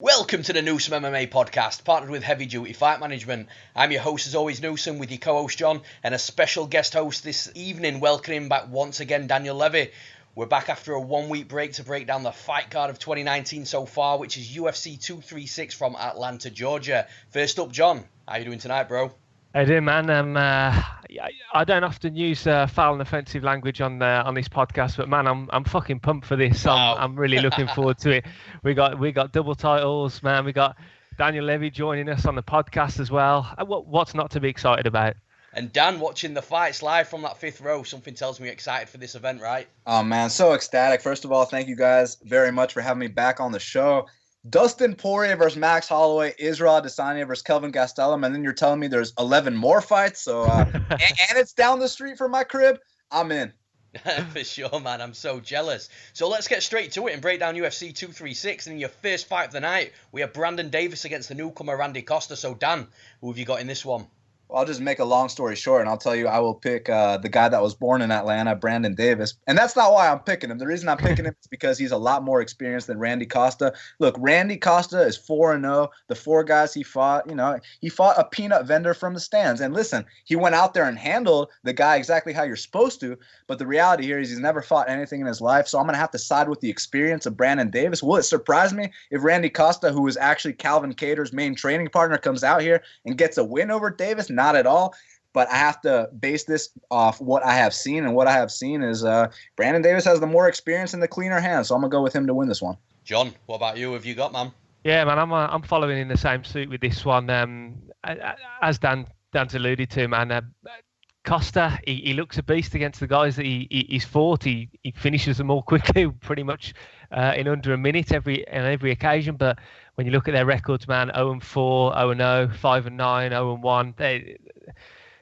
Welcome to the Newsome MMA podcast, partnered with Heavy Duty Fight Management. I'm your host as always, Newsome, with your co-host John, and a special guest host this evening, welcoming back once again Daniel Levy. We're back after a 1 week break to break down the fight card of 2019 so far, which is UFC 236 from Atlanta, Georgia. First up, John, how you doing tonight, bro? How you doing, man? I don't often use foul and offensive language on this podcast, but man, I'm fucking pumped for this. Wow. I'm really looking forward to it. We got double titles, man. We got Daniel Levy joining us on the podcast as well. What's not to be excited about? And Dan, watching the fights live from that fifth row, something tells me you're excited for this event, right? Oh man, so ecstatic. First of all, thank you guys very much for having me back on the show. Dustin Poirier versus Max Holloway, Israel Adesanya versus Kelvin Gastelum, and then you're telling me there's 11 more fights, so and it's down the street from my crib. I'm in. For sure, man. I'm so jealous. So let's get straight to it and break down UFC 236. And in your first fight of the night, we have Brandon Davis against the newcomer Randy Costa. So Dan, who have you got in this one? I'll just make a long story short, and I'll tell you I will pick the guy that was born in Atlanta, Brandon Davis. And that's not why I'm picking him. The reason I'm picking him is because he's a lot more experienced than Randy Costa. Look, Randy Costa is 4-0. The four guys he fought, he fought a peanut vendor from the stands. And listen, he went out there and handled the guy exactly how you're supposed to. But the reality here is he's never fought anything in his life. So I'm going to have to side with the experience of Brandon Davis. Will it surprise me if Randy Costa, who is actually Calvin Kattar's main training partner, comes out here and gets a win over Davis? Not at all. But I have to base this off what I have seen, and what I have seen is Brandon Davis has the more experience and the cleaner hands, so I'm gonna go with him to win this one. John, what about you? Have you got, man? Yeah, man, I'm following in the same suit with this one. As Dan's alluded to, man, Costa, he looks a beast against the guys that he's fought. He finishes them all quickly, pretty much in under a minute every occasion. But when you look at their records, man, 0-4, 0-0, 5-9, 0-1,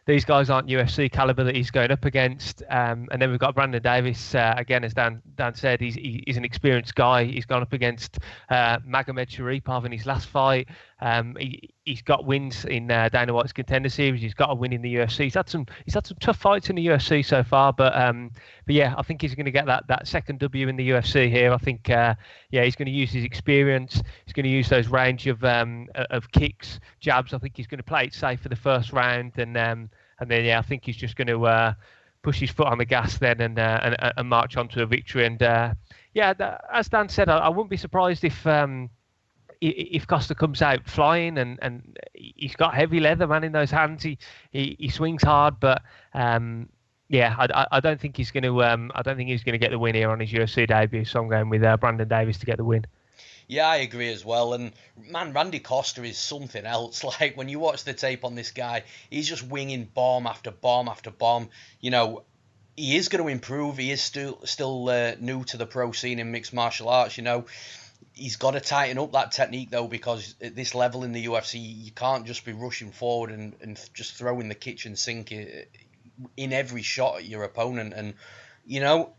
these guys aren't UFC caliber that he's going up against. And then we've got Brandon Davis, again, as Dan said, he's an experienced guy. He's gone up against Magomed Sharipov in his last fight. He's got wins in Dana White's Contender Series. He's got a win in the UFC. He's had some tough fights in the UFC so far, but yeah, I think he's going to get that second W in the UFC here. I think he's going to use his experience. He's going to use those range of kicks, jabs. I think he's going to play it safe for the first round, and then I think he's just going to push his foot on the gas then and march on to a victory. And as Dan said, I wouldn't be surprised if Costa comes out flying, and he's got heavy leather, man, in those hands. He swings hard, but I don't think he's going to get the win here on his UFC debut. So I'm going with Brandon Davis to get the win. Yeah, I agree as well. And man, Randy Costa is something else. Like when you watch the tape on this guy, he's just winging bomb after bomb after bomb. You know, he is going to improve. He is still new to the pro scene in mixed martial arts. You know, he's got to tighten up that technique though, because at this level in the UFC, you can't just be rushing forward and just throwing the kitchen sink in every shot at your opponent. And you know,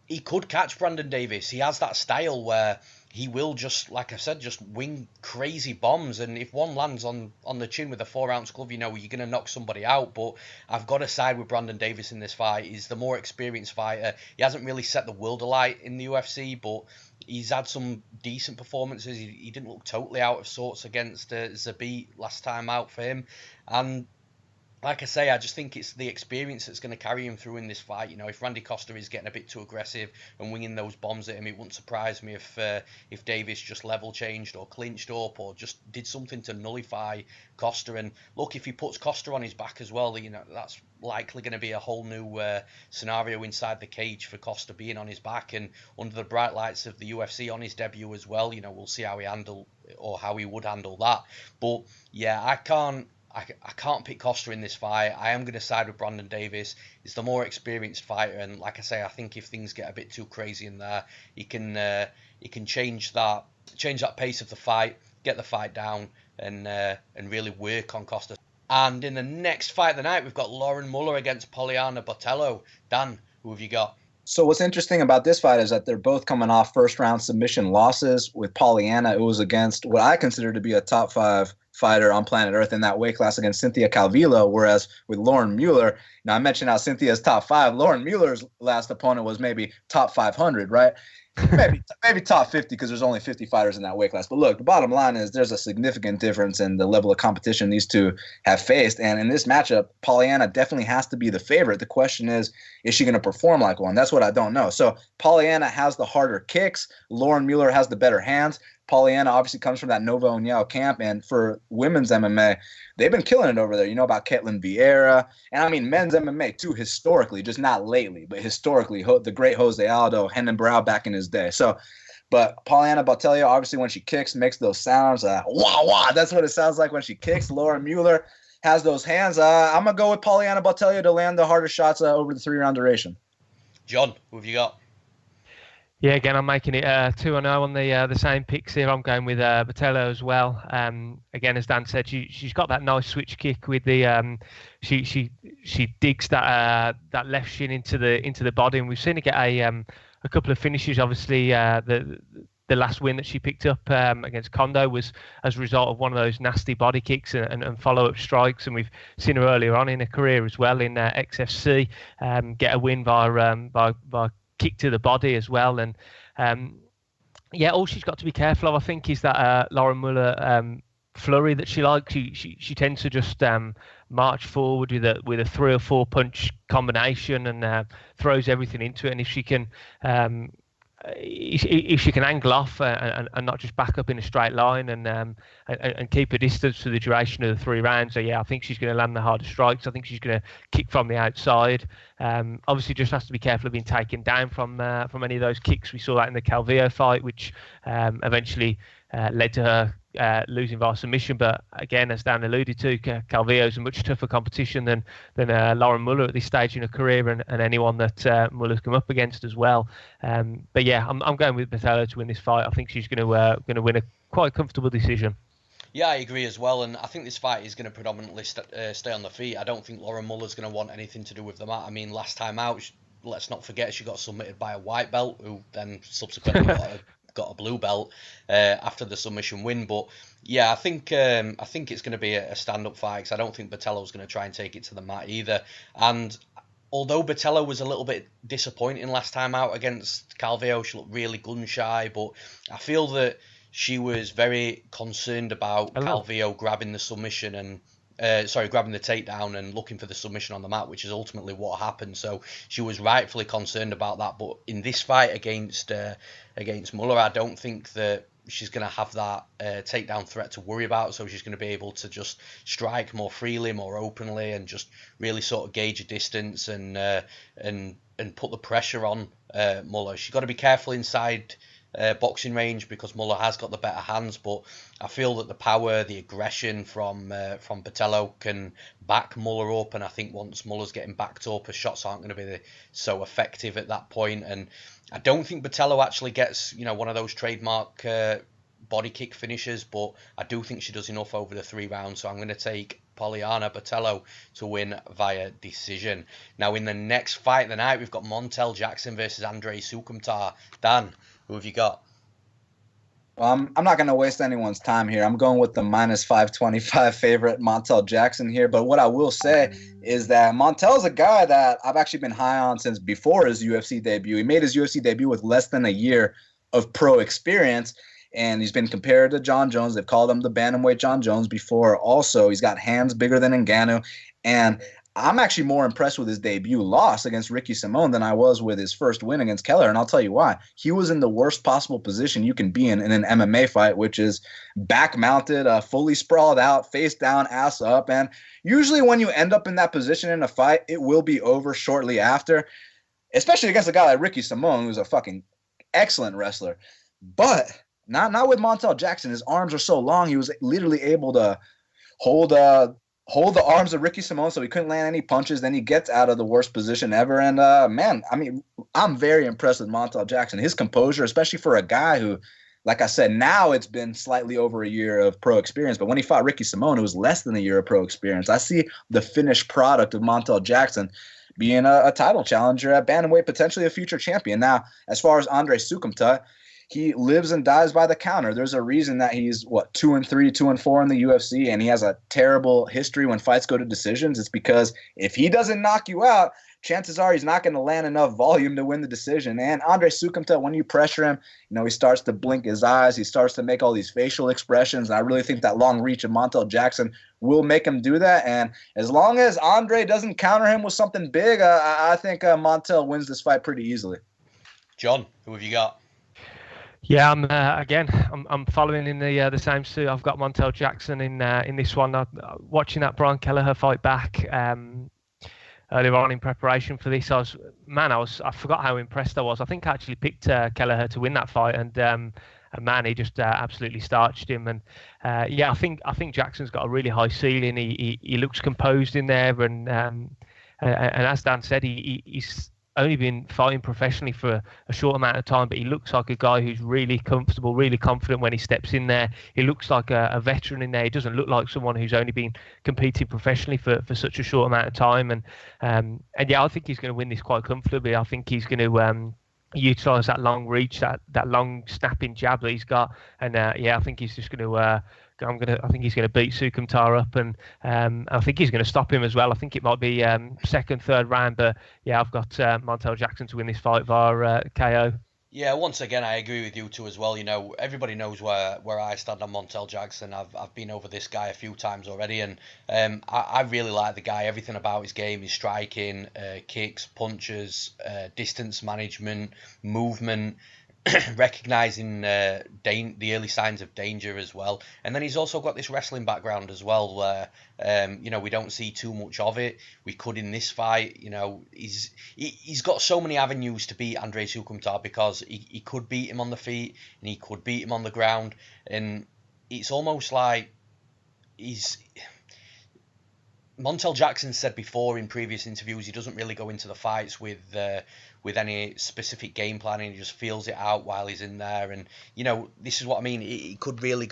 he could catch Brandon Davis. He has that style where he will just, like I said, just wing crazy bombs. And if one lands on the chin with a 4-ounce glove, you know, you're going to knock somebody out. But I've got to side with Brandon Davis in this fight. He's the more experienced fighter. He hasn't really set the world alight in the UFC, but he's had some decent performances. He didn't look totally out of sorts against Zabit last time out for him. And like I say, I just think it's the experience that's going to carry him through in this fight. You know, if Randy Costa is getting a bit too aggressive and winging those bombs at him, it wouldn't surprise me if Davis just level changed or clinched up or just did something to nullify Costa. And look, if he puts Costa on his back as well, you know, that's likely going to be a whole new scenario inside the cage for Costa being on his back and under the bright lights of the UFC on his debut as well. You know, we'll see how he would handle that. But yeah, I can't pick Costa in this fight. I am going to side with Brandon Davis. He's the more experienced fighter, and like I say, I think if things get a bit too crazy in there, he can change that pace of the fight, get the fight down, and really work on Costa. And in the next fight of the night, we've got Lauren Mueller against Poliana Botelho. Dan, who have you got? So what's interesting about this fight is that they're both coming off first-round submission losses. With Poliana, it was against what I consider to be a top 5 fighter on planet Earth in that weight class against Cynthia Calvillo, whereas with Lauren Mueller, now I mentioned how Cynthia's top 5. Lauren Mueller's last opponent was maybe top 500, right? Maybe top 50 because there's only 50 fighters in that weight class. But look, the bottom line is there's a significant difference in the level of competition these two have faced. And in this matchup, Poliana definitely has to be the favorite. The question is she going to perform like one? That's what I don't know. So Poliana has the harder kicks. Lauren Mueller has the better hands. Poliana obviously comes from that Nova União camp, and for women's MMA, they've been killing it over there. You know about Ketlin Vieira, and I mean men's MMA too, historically, just not lately, but historically, the great Jose Aldo, Hendon Brow back in his day. So, but Poliana Botelho, obviously when she kicks, makes those sounds, wah, wah, that's what it sounds like when she kicks. Lauren Mueller has those hands. I'm going to go with Poliana Botelho to land the harder shots over the 3-round duration. John, who have you got? Yeah, again, I'm making it 2-0 on the same picks here. I'm going with Botelho as well. Again, as Dan said, she's got that nice switch kick with the she digs that left shin into the body, and we've seen her get a couple of finishes. Obviously, the last win that she picked up against Kondo was as a result of one of those nasty body kicks and follow-up strikes, and we've seen her earlier on in her career as well in XFC get a win by kick to the body as well. And all she's got to be careful of, I think, is that Lauren Mueller flurry that she likes. She tends to just march forward with a 3 or 4 punch combination and throws everything into it. And if she can angle off and not just back up in a straight line and keep a distance for the duration of the 3 rounds, so I think she's going to land the harder strikes. I think she's going to kick from the outside. Obviously, just has to be careful of being taken down from any of those kicks. We saw that in the Calvillo fight, which eventually led to her losing via submission. But again, as Dan alluded to, Calvillo is a much tougher competition than Lauren Mueller at this stage in her career, and anyone that Mueller's come up against as well. But yeah, I'm going with Botelho to win this fight. I think she's going to win a quite comfortable decision. Yeah, I agree as well, and I think this fight is going to predominantly stay on the feet. I don't think Lauren Muller's going to want anything to do with the mat. I mean, last time out, let's not forget, she got submitted by a white belt, who then subsequently got a blue belt after the submission win. But yeah, I think it's going to be a stand-up fight, because I don't think Botelho's going to try and take it to the mat either. And although Botelho was a little bit disappointing last time out against Calvillo, she looked really gun-shy, but I feel that she was very concerned about Calvillo grabbing the submission and grabbing the takedown and looking for the submission on the mat, which is ultimately what happened. So she was rightfully concerned about that. But in this fight against Mueller, I don't think that she's going to have that takedown threat to worry about. So she's going to be able to just strike more freely, more openly, and just really sort of gauge a distance and put the pressure on Mueller. She's got to be careful inside boxing range, because Mueller has got the better hands, but I feel that the power, the aggression from Botelho can back Mueller up, and I think once Muller's getting backed up, her shots aren't going to be so effective at that point. And I don't think Botelho actually gets one of those trademark body kick finishes, but I do think she does enough over the 3 rounds, so I'm going to take Poliana Botelho to win via decision. Now in the next fight of the night, we've got Montel Jackson versus Andre Soukhamthath. Dan, who have you got? Well, I'm not going to waste anyone's time here. I'm going with the minus 525 favorite, Montel Jackson here. But what I will say is that Montel's a guy that I've actually been high on since before his UFC debut. He made his UFC debut with less than a year of pro experience, and he's been compared to Jon Jones. They've called him the bantamweight Jon Jones before. Also, he's got hands bigger than Ngannou, and I'm actually more impressed with his debut loss against Ricky Simon than I was with his first win against Keller, and I'll tell you why. He was in the worst possible position you can be in an MMA fight, which is back-mounted, fully sprawled out, face down, ass up, and usually when you end up in that position in a fight, it will be over shortly after, especially against a guy like Ricky Simon, who's a fucking excellent wrestler. But not with Montel Jackson. His arms are so long, he was literally able to hold the arms of Ricky Simon, so he couldn't land any punches. Then he gets out of the worst position ever. And, man, I mean, I'm very impressed with Montel Jackson. His composure, especially for a guy who, like I said, now it's been slightly over a year of pro experience. But when he fought Ricky Simon, it was less than a year of pro experience. I see the finished product of Montel Jackson being a title challenger at bantamweight, potentially a future champion. Now, as far as Andre Soukhamthath, he lives and dies by the counter. There's a reason that he's 2-3, 2-4 in the UFC, and he has a terrible history when fights go to decisions. It's because if he doesn't knock you out, chances are he's not going to land enough volume to win the decision. And Andre Soukhamthath, when you pressure him, he starts to blink his eyes. He starts to make all these facial expressions. And I really think that long reach of Montel Jackson will make him do that. And as long as Andre doesn't counter him with something big, I think Montel wins this fight pretty easily. John, who have you got? Yeah, I'm following in the same suit. I've got Montel Jackson in this one. Watching that Brian Kelleher fight back earlier on in preparation for this, I forgot how impressed I was. I think I actually picked Kelleher to win that fight, and man, he just absolutely starched him. And I think Jackson's got a really high ceiling. He looks composed in there, and as Dan said, he's only been fighting professionally for a short amount of time, but he looks like a guy who's really comfortable, really confident when he steps in there. He looks like a veteran in there. He doesn't look like someone who's only been competing professionally for such a short amount of time. And I think he's going to win this quite comfortably. I think he's going to utilize that long reach, that long snapping jab that he's got. And I think he's just going to I think he's going to beat Soukhamthath up, and I think he's going to stop him as well. I think it might be second, third round, but I've got Montel Jackson to win this fight via KO. Yeah, once again, I agree with you two as well. Everybody knows where I stand on Montel Jackson. I've been over this guy a few times already, and I really like the guy. Everything about his game, his striking, kicks, punches, distance management, movement, recognizing the early signs of danger as well. And then he's also got this wrestling background as well, where we don't see too much of it. We could in this fight. He's got so many avenues to beat Andre Soukhamthath, because he could beat him on the feet and he could beat him on the ground, and it's almost like Montel Jackson said before in previous interviews he doesn't really go into the fights with any specific game plan, and he just feels it out while he's in there. And this is what I mean. He could really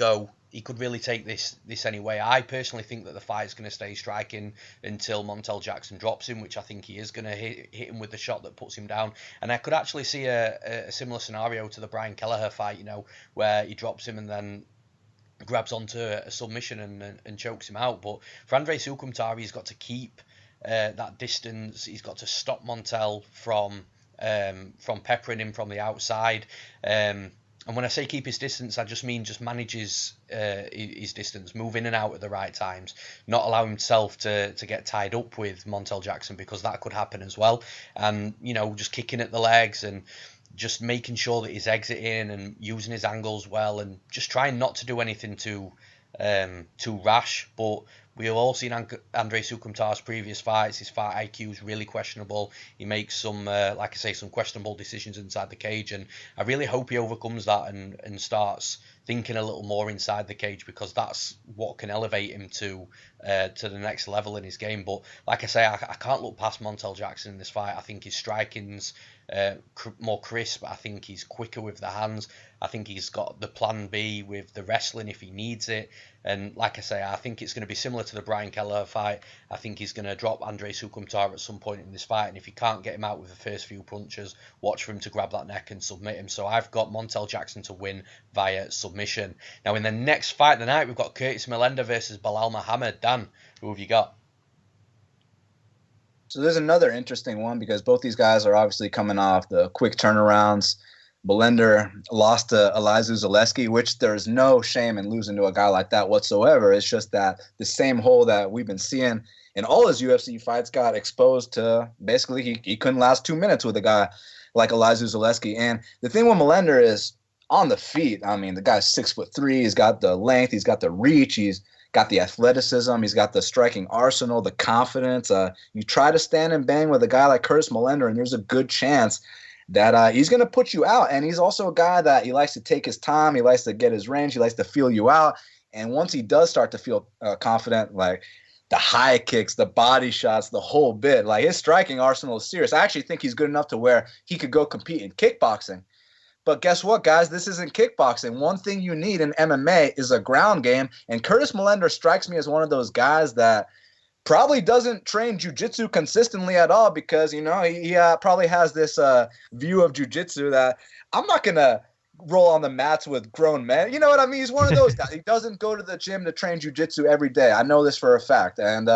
take this anyway. I personally think that the fight's going to stay striking until Montel Jackson drops him, which I think he is going to hit him with the shot that puts him down. And I could actually see a similar scenario to the Brian Kelleher fight, where he drops him and then grabs onto a submission and chokes him out. But for Andre Soukhamthath, he's got to keep that distance. He's got to stop Montel from peppering him from the outside. And when I say keep his distance, I just mean just manage his distance, move in and out at the right times, not allow himself to get tied up with Montel Jackson, because that could happen as well. And just kicking at the legs and just making sure that he's exiting and using his angles well, and just trying not to do anything too rash. But we've all seen Andre Soukhamthath's previous fights. His fight IQ is really questionable. He makes some questionable decisions inside the cage, and I really hope he overcomes that and starts thinking a little more inside the cage, because that's what can elevate him to the next level in his game. But like I say, I can't look past Montel Jackson in this fight. I think his striking's more crisp. I think he's quicker with the hands. I think he's got the plan B with the wrestling if he needs it. And like I say, I think it's going to be similar to the Brian Kelleher fight. I think he's going to drop Andre Soukhamthath at some point in this fight, and if he can't get him out with the first few punches, watch for him to grab that neck and submit him. So I've got Montel Jackson to win via submission. Now in the next fight of the night, we've got Curtis Millender versus Belal Muhammad. Dan, who have you got? So there's another interesting one, because both these guys are obviously coming off the quick turnarounds. Millender lost to Elizeu Zaleski, which there's no shame in losing to a guy like that whatsoever. It's just that the same hole that we've been seeing in all his UFC fights got exposed to. Basically, he couldn't last 2 minutes with a guy like Elizeu Zaleski. And the thing with Millender is on the feet. I mean, the guy's 6'3". He's got the length. He's got the reach. He's got the athleticism. He's got the striking arsenal, the confidence. You try to stand and bang with a guy like Curtis Millender, and there's a good chance that he's going to put you out. And he's also a guy that he likes to take his time. He likes to get his range. He likes to feel you out. And once he does start to feel confident, like the high kicks, the body shots, the whole bit, like his striking arsenal is serious. I actually think he's good enough to where he could go compete in kickboxing. But guess what, guys? This isn't kickboxing. One thing you need in MMA is a ground game. And Curtis Millender strikes me as one of those guys that probably doesn't train jiu-jitsu consistently at all, because, he probably has this view of jiu-jitsu that I'm not going to roll on the mats with grown men. You know what I mean? He's one of those guys. He doesn't go to the gym to train jiu-jitsu every day. I know this for a fact. And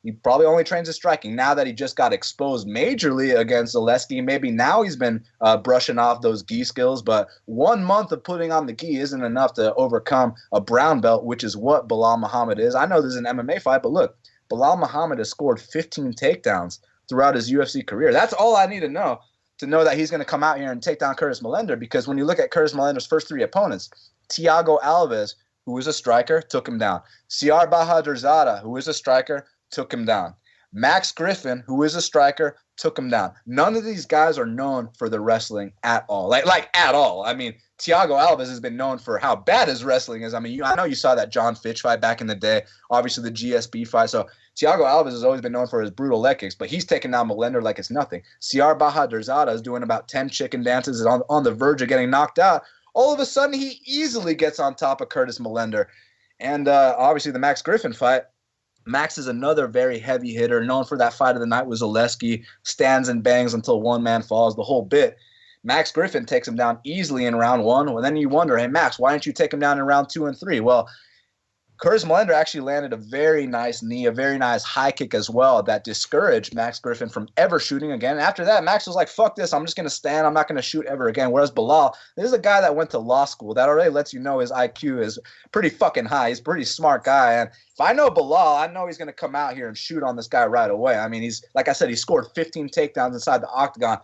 he probably only trains his striking. Now that he just got exposed majorly against Zaleski, maybe now he's been brushing off those gi skills. But 1 month of putting on the gi isn't enough to overcome a brown belt, which is what Belal Muhammad is. I know this is an MMA fight, but look, Belal Muhammad has scored 15 takedowns throughout his UFC career. That's all I need to know that he's going to come out here and take down Curtis Millender, because when you look at Curtis Millender's first 3 opponents, Thiago Alves, who is a striker, took him down. Siar Bahadurzada, who is a striker, took him down. Max Griffin, who is a striker, took him down. None of these guys are known for their wrestling at all. Like at all. I mean, Thiago Alves has been known for how bad his wrestling is. I mean, I know you saw that John Fitch fight back in the day, obviously the GSP fight. So Thiago Alves has always been known for his brutal leg kicks, but he's taking down Millender like it's nothing. Siar Bahadurzada is doing about 10 chicken dances and on the verge of getting knocked out. All of a sudden, he easily gets on top of Curtis Millender. And obviously the Max Griffin fight, Max is another very heavy hitter, known for that fight of the night with Zaleski, stands and bangs until one man falls, the whole bit. Max Griffin takes him down easily in round 1. Well, then you wonder, hey, Max, why didn't you take him down in round 2 and 3? Well, Curtis Millender actually landed a very nice knee, a very nice high kick as well that discouraged Max Griffin from ever shooting again. And after that, Max was like, fuck this, I'm just going to stand, I'm not going to shoot ever again. Whereas Belal, this is a guy that went to law school. That already lets you know his IQ is pretty fucking high. He's a pretty smart guy. And if I know Belal, I know he's going to come out here and shoot on this guy right away. I mean, he's, like I said, he scored 15 takedowns inside the octagon.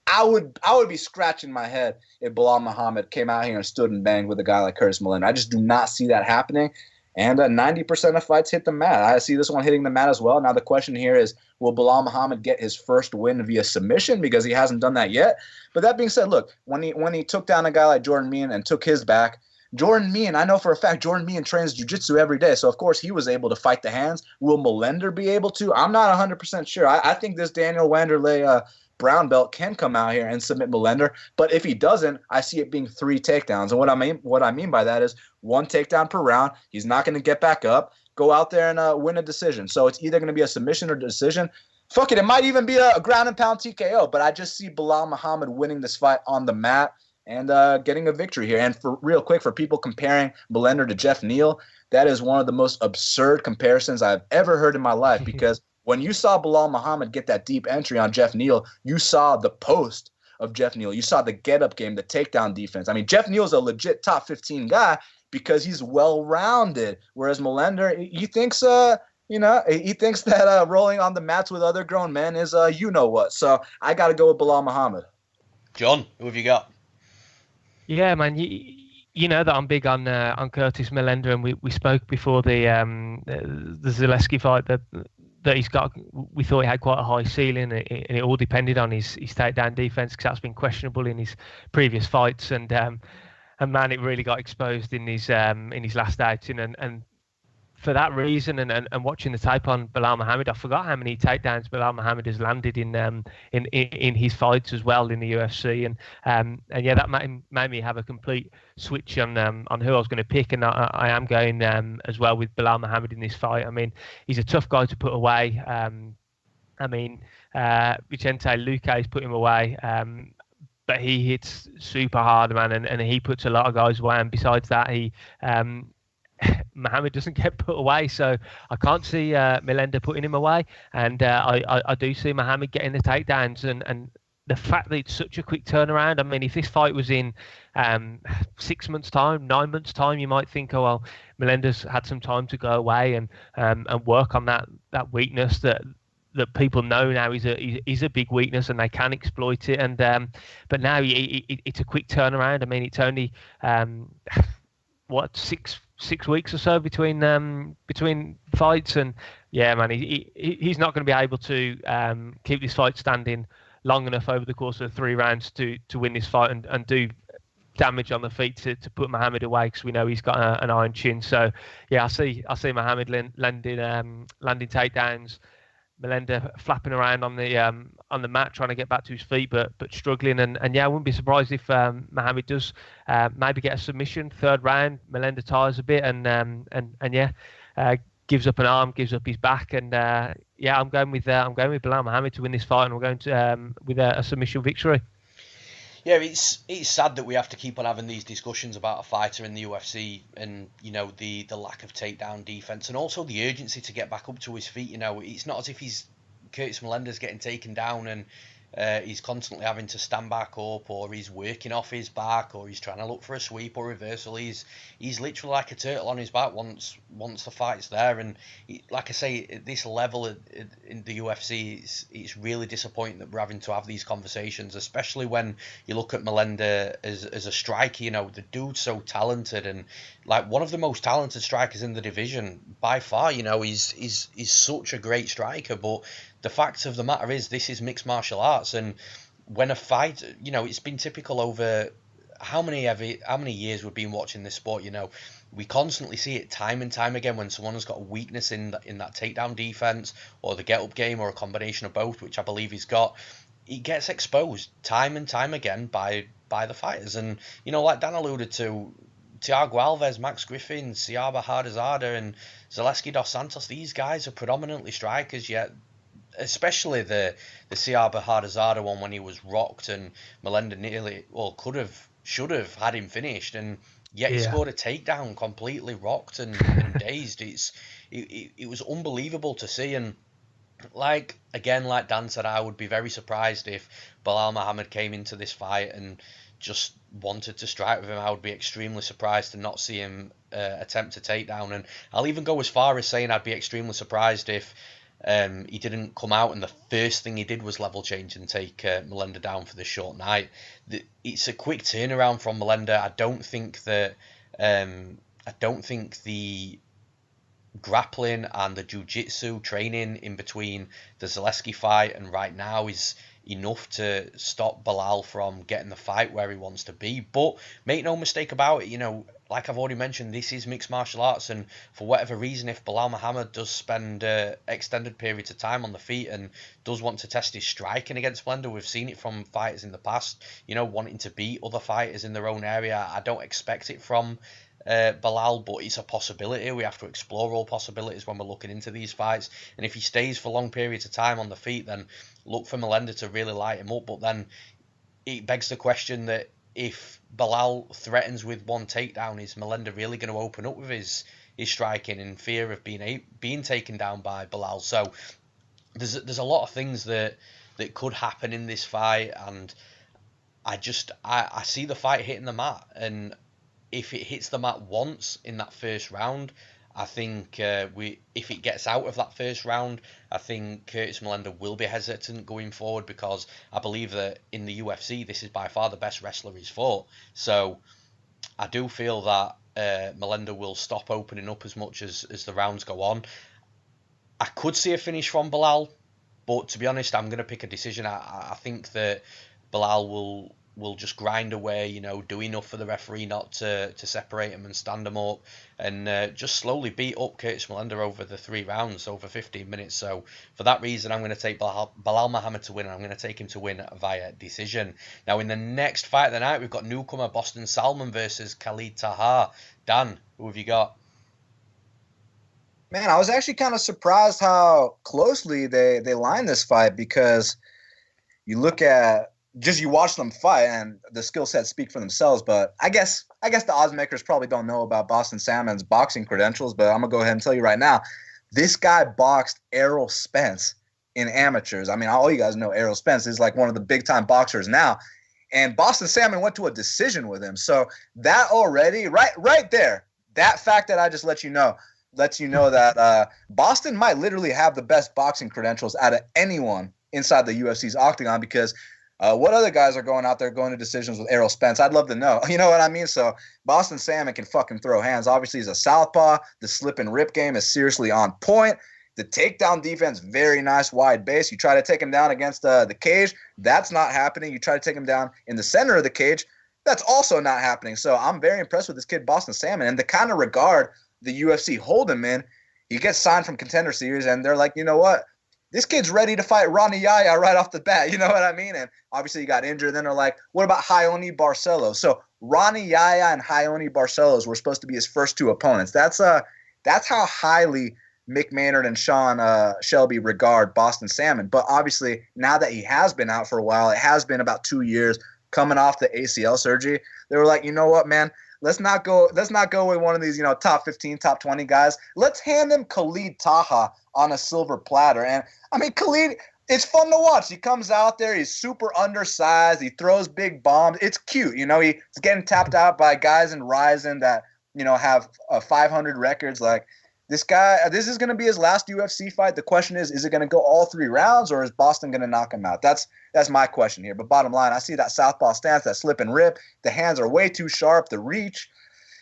I would be scratching my head if Belal Muhammad came out here and stood and banged with a guy like Curtis Millender. I just do not see that happening. And 90% of fights hit the mat. I see this one hitting the mat as well. Now the question here is, will Belal Muhammad get his first win via submission, because he hasn't done that yet? But that being said, look, when he took down a guy like Jordan Meehan and took his back, Jordan Meehan, I know for a fact Jordan Meehan trains jiu-jitsu every day, so of course he was able to fight the hands. Will Millender be able to? I'm not 100% sure. I think this Daniel Wanderlei brown belt can come out here and submit Millender, but if he doesn't, I see it being 3 takedowns. And what I mean by that is 1 takedown per round. He's not going to get back up, go out there and win a decision. So it's either going to be a submission or decision. Fuck it, it might even be a ground and pound TKO, but I just see Belal Muhammad winning this fight on the mat and getting a victory here. And for real quick, for people comparing Millender to Jeff Neal, that is one of the most absurd comparisons I've ever heard in my life, because when you saw Belal Muhammad get that deep entry on Jeff Neal, you saw the post of Jeff Neal. You saw the get-up game, the takedown defense. I mean, Jeff Neal's a legit top 15 guy because he's well-rounded, whereas Millender, he thinks, he thinks that rolling on the mats with other grown men is you-know-what. So I got to go with Belal Muhammad. John, who have you got? Yeah, man, you know that I'm big on Curtis Millender, and we spoke before the Zaleski fight that he's got. We thought he had quite a high ceiling, and it all depended on his takedown defense, because that's been questionable in his previous fights, and man, it really got exposed in his last outing, and for that reason, and watching the tape on Belal Muhammad, I forgot how many takedowns Belal Muhammad has landed in his fights as well in the UFC, and yeah, that made me have a complete switch on who I was going to pick, and I am going as well with Belal Muhammad in this fight. I mean, he's a tough guy to put away. Vicente Luque's put him away. But he hits super hard, man, and he puts a lot of guys away. And besides that, Muhammad doesn't get put away, so I can't see Millender putting him away, and I do see Muhammad getting the takedowns, and the fact that it's such a quick turnaround. I mean, if this fight was in 6 months' time, 9 months' time, you might think, oh well, Millender's had some time to go away and work on that weakness that people know now is a big weakness, and they can exploit it. And but now it's a quick turnaround. I mean, it's only 6 weeks or so between fights, and yeah, man, he's not going to be able to keep this fight standing long enough over the course of 3 rounds to win this fight and do damage on the feet to put Muhammad away, because we know he's got an iron chin. So yeah, I see Muhammad landing takedowns, Millender flapping around on the mat trying to get back to his feet, but struggling, and yeah, I wouldn't be surprised if Muhammad does maybe get a submission 3rd round. Millender tires a bit and gives up an arm, gives up his back, and yeah, I'm going with Belal Muhammad to win this fight, and we're going to with a submission victory. Yeah, it's sad that we have to keep on having these discussions about a fighter in the UFC and, you know, the lack of takedown defense and also the urgency to get back up to his feet. You know, it's not as if Curtis Millender's getting taken down and he's constantly having to stand back up, or he's working off his back, or he's trying to look for a sweep or reversal. He's literally like a turtle on his back once the fight's there. And like I say, at this level in the UFC, it's really disappointing that we're having to have these conversations, especially when you look at Millender as a striker. You know, the dude's so talented and like one of the most talented strikers in the division by far. You know, he's such a great striker, but the fact of the matter is this is mixed martial arts, and when a fight, you know, it's been typical over how many years we've been watching this sport. You know, we constantly see it time and time again when someone has got a weakness in that takedown defense or the get up game or a combination of both, which I believe he's got. He gets exposed time and time again by the fighters, and you know, like Dan alluded to, Thiago Alves, Max Griffin, Siaba Hardazada, and Zaleski dos Santos. These guys are predominantly strikers, yet especially the Siaba Hardazada one when he was rocked and Millender should have had him finished, and yet he scored a takedown completely rocked and dazed. It was unbelievable to see, and like Dan said, I would be very surprised if Belal Muhammad came into this fight and just wanted to strike with him. I would be extremely surprised to not see him attempt a takedown, and I'll even go as far as saying I'd be extremely surprised if he didn't come out and the first thing he did was level change and take Millender down for this short night. It's a quick turnaround from Millender. I don't think the grappling and the jiu-jitsu training in between the Zaleski fight and right now is enough to stop Belal from getting the fight where he wants to be. But make no mistake about it, you know, like I've already mentioned, this is mixed martial arts, and for whatever reason, if Belal Muhammad does spend extended periods of time on the feet and does want to test his striking against Millender, we've seen it from fighters in the past, you know, wanting to beat other fighters in their own area. I don't expect it from Belal, but it's a possibility. We have to explore all possibilities when we're looking into these fights, and if he stays for long periods of time on the feet, then look for Millender to really light him up. But then it begs the question that if Belal threatens with one takedown, is Millender really going to open up with his striking in fear of being taken down by Belal? So there's a lot of things that could happen in this fight, and I see the fight hitting the mat, and if it hits the mat once in that first round, I think if it gets out of that first round, I think Curtis Millender will be hesitant going forward, because I believe that in the UFC, this is by far the best wrestler he's fought. So I do feel that Millender will stop opening up as much as the rounds go on. I could see a finish from Belal, but to be honest, I'm going to pick a decision. I think that Belal will just grind away, you know, do enough for the referee not to separate him and stand him up, and just slowly beat up Curtis Millender over the 3 rounds, over 15 minutes. So for that reason, I'm going to take Belal Muhammad to win, and I'm going to take him to win via decision. Now, in the next fight of the night, we've got newcomer Boston Salmon versus Khalid Taha. Dan, who have you got? Man, I was actually kind of surprised how closely they lined this fight, because you look at you watch them fight and the skill sets speak for themselves. But I guess the odds makers probably don't know about Boston Salmon's boxing credentials, but I'm gonna go ahead and tell you right now, this guy boxed Errol Spence in amateurs. I mean, all you guys know Errol Spence is like one of the big time boxers now, and Boston Salmon went to a decision with him. So that already, right there, that fact that I just let you know lets you know that Boston might literally have the best boxing credentials out of anyone inside the UFC's octagon, because what other guys are going out there going to decisions with Errol Spence? I'd love to know. You know what I mean? So Boston Salmon can fucking throw hands. Obviously, he's a southpaw. The slip and rip game is seriously on point. The takedown defense, very nice wide base. You try to take him down against the cage, that's not happening. You try to take him down in the center of the cage, that's also not happening. So I'm very impressed with this kid, Boston Salmon, and the kind of regard the UFC hold him in. He gets signed from Contender Series, and they're like, you know what? This kid's ready to fight Ronnie Yaya right off the bat. You know what I mean? And obviously he got injured. Then they're like, what about Ione Barcelos? So Ronnie Yaya and Ione Barcelos were supposed to be his first 2 opponents. That's how highly Mick Maynard and Sean Shelby regard Boston Salmon. But obviously now that he has been out for a while, it has been about 2 years, coming off the ACL surgery. They were like, you know what, man? Let's not go with one of these, top 15, top 20 guys. Let's hand them Khalid Taha on a silver platter. And I mean, Khalid, it's fun to watch. He comes out there, he's super undersized, he throws big bombs. It's cute, he's getting tapped out by guys in Ryzen that, have 500 records. Like, this guy, this is going to be his last UFC fight. The question is it going to go all 3 rounds, or is Boston going to knock him out? That's my question here. But bottom line, I see that southpaw stance, that slip and rip. The hands are way too sharp, the reach.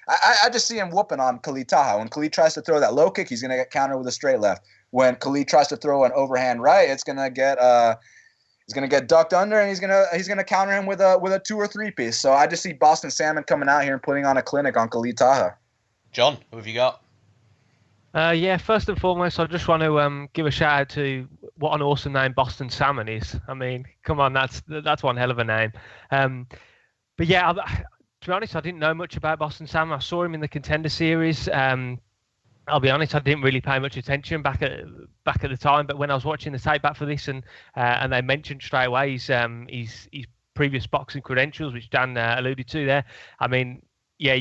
I just see him whooping on Khalid Taha. When Khalid tries to throw that low kick, he's going to get countered with a straight left. When Khalid tries to throw an overhand right, it's going to get ducked under, and he's gonna counter him with a 2 or 3 piece. So I just see Boston Salmon coming out here and putting on a clinic on Khalid Taha. John, who have you got? First and foremost, I just want to give a shout out to what an awesome name Boston Salmon is. I mean, come on, that's one hell of a name. But yeah, to be honest, I didn't know much about Boston Salmon. I saw him in the Contender Series. I'll be honest, I didn't really pay much attention back at the time. But when I was watching the tape back for this, and they mentioned straight away his previous boxing credentials, which Dan alluded to there. I mean, yeah,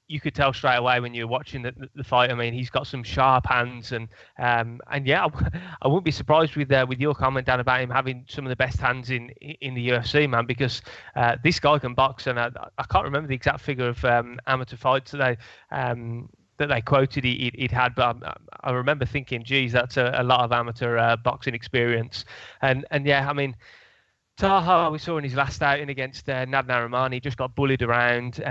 you could tell straight away when you were watching the fight. I mean, he's got some sharp hands, and yeah, I wouldn't be surprised with your comment, Dan, about him having some of the best hands in the UFC, man, because this guy can box, and I can't remember the exact figure of amateur fights that they quoted he'd had, but I remember thinking, geez, that's a lot of amateur boxing experience, and yeah, I mean, Taha, we saw in his last outing against Narimani, just got bullied around.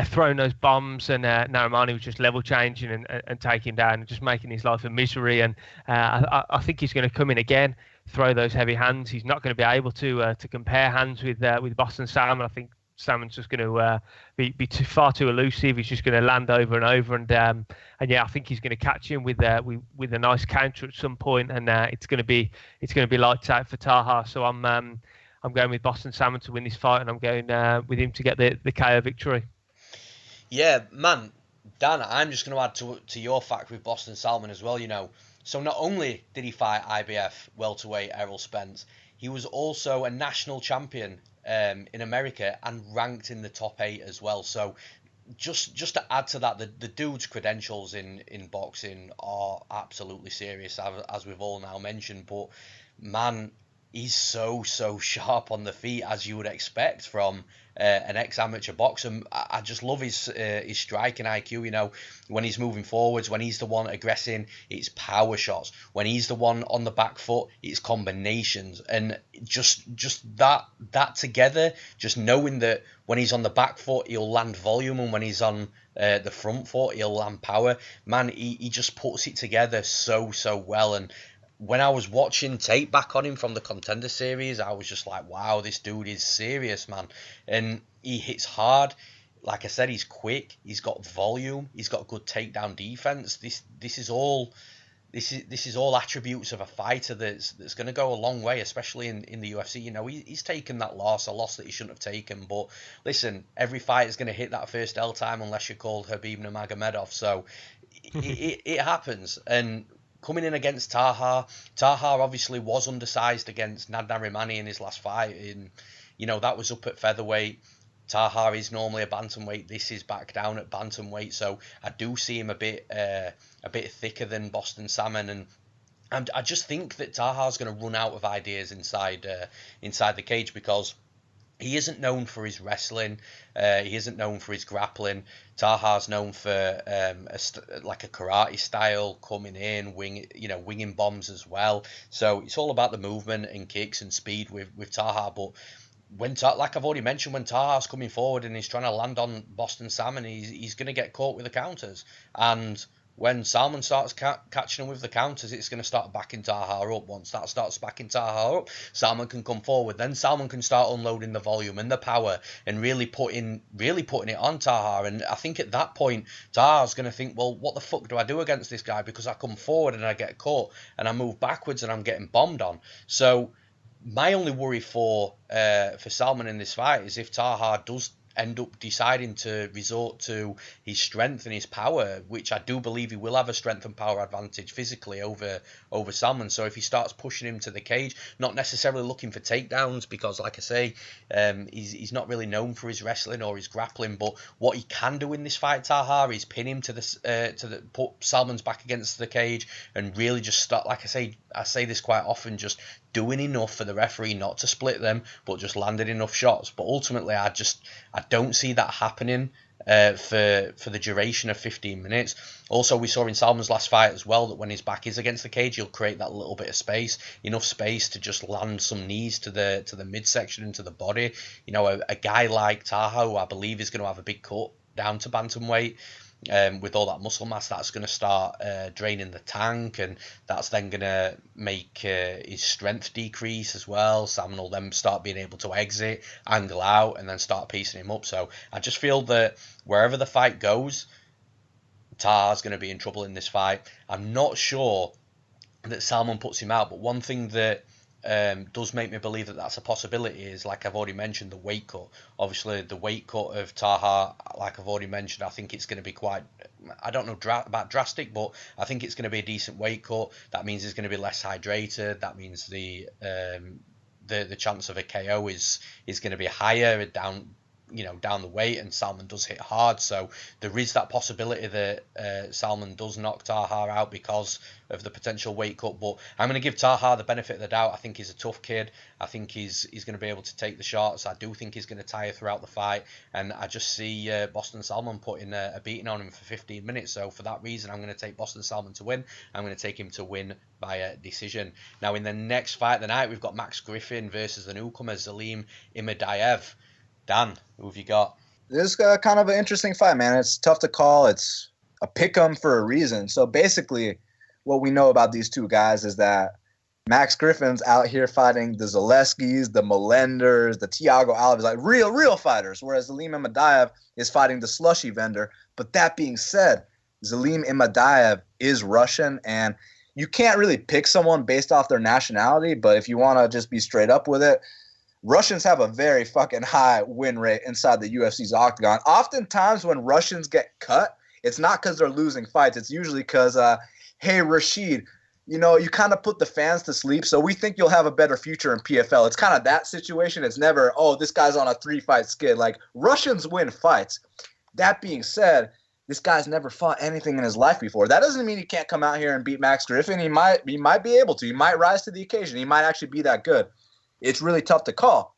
Throwing those bombs, and Narimani was just level changing and taking down and just making his life a misery. And I think he's going to come in again, throw those heavy hands. He's not going to be able to compare hands with Boston Salmon. I think Salmon's just going to be far too elusive. He's just going to land over and over, and yeah, I think he's going to catch him with a nice counter at some point, and it's going to be lights out for Taha. So I'm going with Boston Salmon to win this fight, and I'm going with him to get the KO victory. Yeah, man, Dan, I'm just going to add to your fact with Boston Salmon as well, So not only did he fight IBF welterweight Errol Spence, he was also a national champion in America and ranked in the top 8 as well. So just to add to that, the dude's credentials in boxing are absolutely serious, as we've all now mentioned. But, man, he's so sharp on the feet, as you would expect from an ex-amateur boxer. I just love his striking IQ, when he's moving forwards, when he's the one aggressing, it's power shots. When he's the one on the back foot, it's combinations. And just that together, just knowing that when he's on the back foot, he'll land volume, and when he's on the front foot, he'll land power. Man, he just puts it together so well. And when I was watching tape back on him from the Contender Series, I was just like, wow, this dude is serious, man. And he hits hard. Like I said, he's quick. He's got volume. He's got good takedown defense. This is all attributes of a fighter that's going to go a long way, especially in the UFC. He's taken that loss, a loss that he shouldn't have taken. But listen, every fight is going to hit that first L time unless you're called Khabib Nurmagomedov. So it happens. And coming in against Taha obviously was undersized against Narimani in his last fight. That was up at featherweight. Taha is normally a bantamweight. This is back down at bantamweight. So I do see him a bit thicker than Boston Salmon, and I just think that Taha's going to run out of ideas inside the cage, because he isn't known for his wrestling. He isn't known for his grappling. Taha's known for like a karate style, coming in, winging bombs as well. So it's all about the movement and kicks and speed with Taha. But like I've already mentioned, when Taha's coming forward and he's trying to land on Boston Salmon, he's going to get caught with the counters. And when Salmon starts catching him with the counters, it's going to start backing Taha up. Once that starts backing Taha up, Salmon can come forward. Then Salmon can start unloading the volume and the power and really putting it on Taha. And I think at that point, Taha's going to think, well, what the fuck do I do against this guy? Because I come forward and I get caught, and I move backwards and I'm getting bombed on. So my only worry for Salmon in this fight is if Taha does end up deciding to resort to his strength and his power, which I do believe he will have a strength and power advantage physically over Salmon. So if he starts pushing him to the cage, not necessarily looking for takedowns, because like I say, he's not really known for his wrestling or his grappling, but what he can do in this fight, Taha, is pin him to put Salmon's back against the cage and really just start, like I say this quite often, just doing enough for the referee not to split them, but just landing enough shots. But ultimately, I don't see that happening for the duration of 15 minutes. Also, we saw in Salmon's last fight as well that when his back is against the cage, he'll create that little bit of space, enough space to just land some knees to the midsection and to the body. You know, a guy like Taha, who I believe is going to have a big cut down to bantamweight, with all that muscle mass, that's going to start draining the tank, and that's then going to make his strength decrease as well. Salmon will then start being able to exit, angle out, and then start piecing him up. So I just feel that wherever the fight goes, Taha's going to be in trouble in this fight. I'm not sure that Salmon puts him out, but one thing that does make me believe that that's a possibility is, like I've already mentioned, the weight cut. Obviously, the weight cut of Taha, like I've already mentioned, I think it's going to be quite, I don't know about drastic, but I think it's going to be a decent weight cut. That means he's going to be less hydrated. That means the chance of a KO is going to be higher down the weight, and Salmon does hit hard, so there is that possibility that Salmon does knock Taha out because of the potential weight cut. But I'm going to give Taha the benefit of the doubt. I think he's a tough kid. I think he's going to be able to take the shots. I do think he's going to tire throughout the fight, and I just see Boston Salmon putting a beating on him for 15 minutes. So for that reason, I'm going to take Boston Salmon to win. I'm going to take him to win by a decision. Now, in the next fight of the night, we've got Max Griffin versus the newcomer Zelim Imadaev. Dan, who have you got? This is kind of an interesting fight, man. It's tough to call. It's a pick'em for a reason. So basically, what we know about these two guys is that Max Griffin's out here fighting the Zaleskis, the Millenders, the Thiago Alves, like real fighters, whereas Zelim Imadaev is fighting the slushy vendor. But that being said, Zelim Imadaev is Russian, and you can't really pick someone based off their nationality, but if you want to just be straight up with it, Russians have a very fucking high win rate inside the UFC's octagon. Oftentimes when Russians get cut, it's not because they're losing fights. It's usually because, hey, Rashid, you kind of put the fans to sleep, so we think you'll have a better future in PFL. It's kind of that situation. It's never, oh, this guy's on a 3-fight skid. Like, Russians win fights. That being said, this guy's never fought anything in his life before. That doesn't mean he can't come out here and beat Max Griffin. He might be able to. He might rise to the occasion. He might actually be that good. It's really tough to call.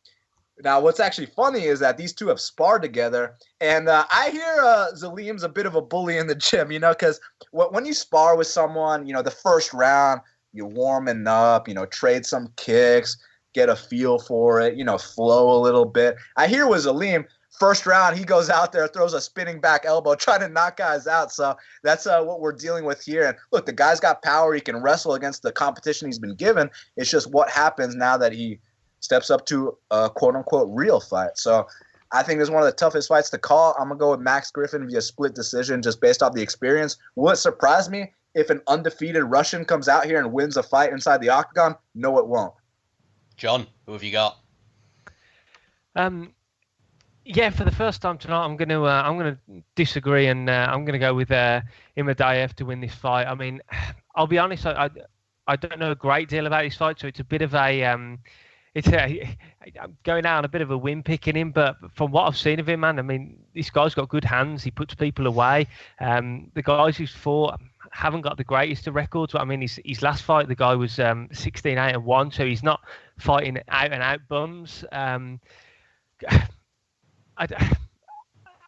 Now, what's actually funny is that these two have sparred together, and I hear Zelim's a bit of a bully in the gym, because when you spar with someone, the first round, you're warming up, trade some kicks, get a feel for it, flow a little bit. I hear with Zelim, first round, he goes out there, throws a spinning back elbow, trying to knock guys out. So that's what we're dealing with here. And look, the guy's got power. He can wrestle against the competition he's been given. It's just what happens now that he steps up to a quote-unquote real fight. So I think this is one of the toughest fights to call. I'm going to go with Max Griffin via split decision just based off the experience. Will it surprise me if an undefeated Russian comes out here and wins a fight inside the octagon? No, it won't. John, who have you got? Yeah, for the first time tonight, I'm going to disagree, and I'm going to go with Imadaev to win this fight. I mean, I'll be honest, I don't know a great deal about this fight, so it's a bit of a I'm going out on a bit of a win picking him, but from what I've seen of him, man, I mean, this guy's got good hands. He puts people away. The guys who's fought haven't got the greatest of records. But I mean, his last fight, the guy was 16-8-1, so he's not fighting out and out bums.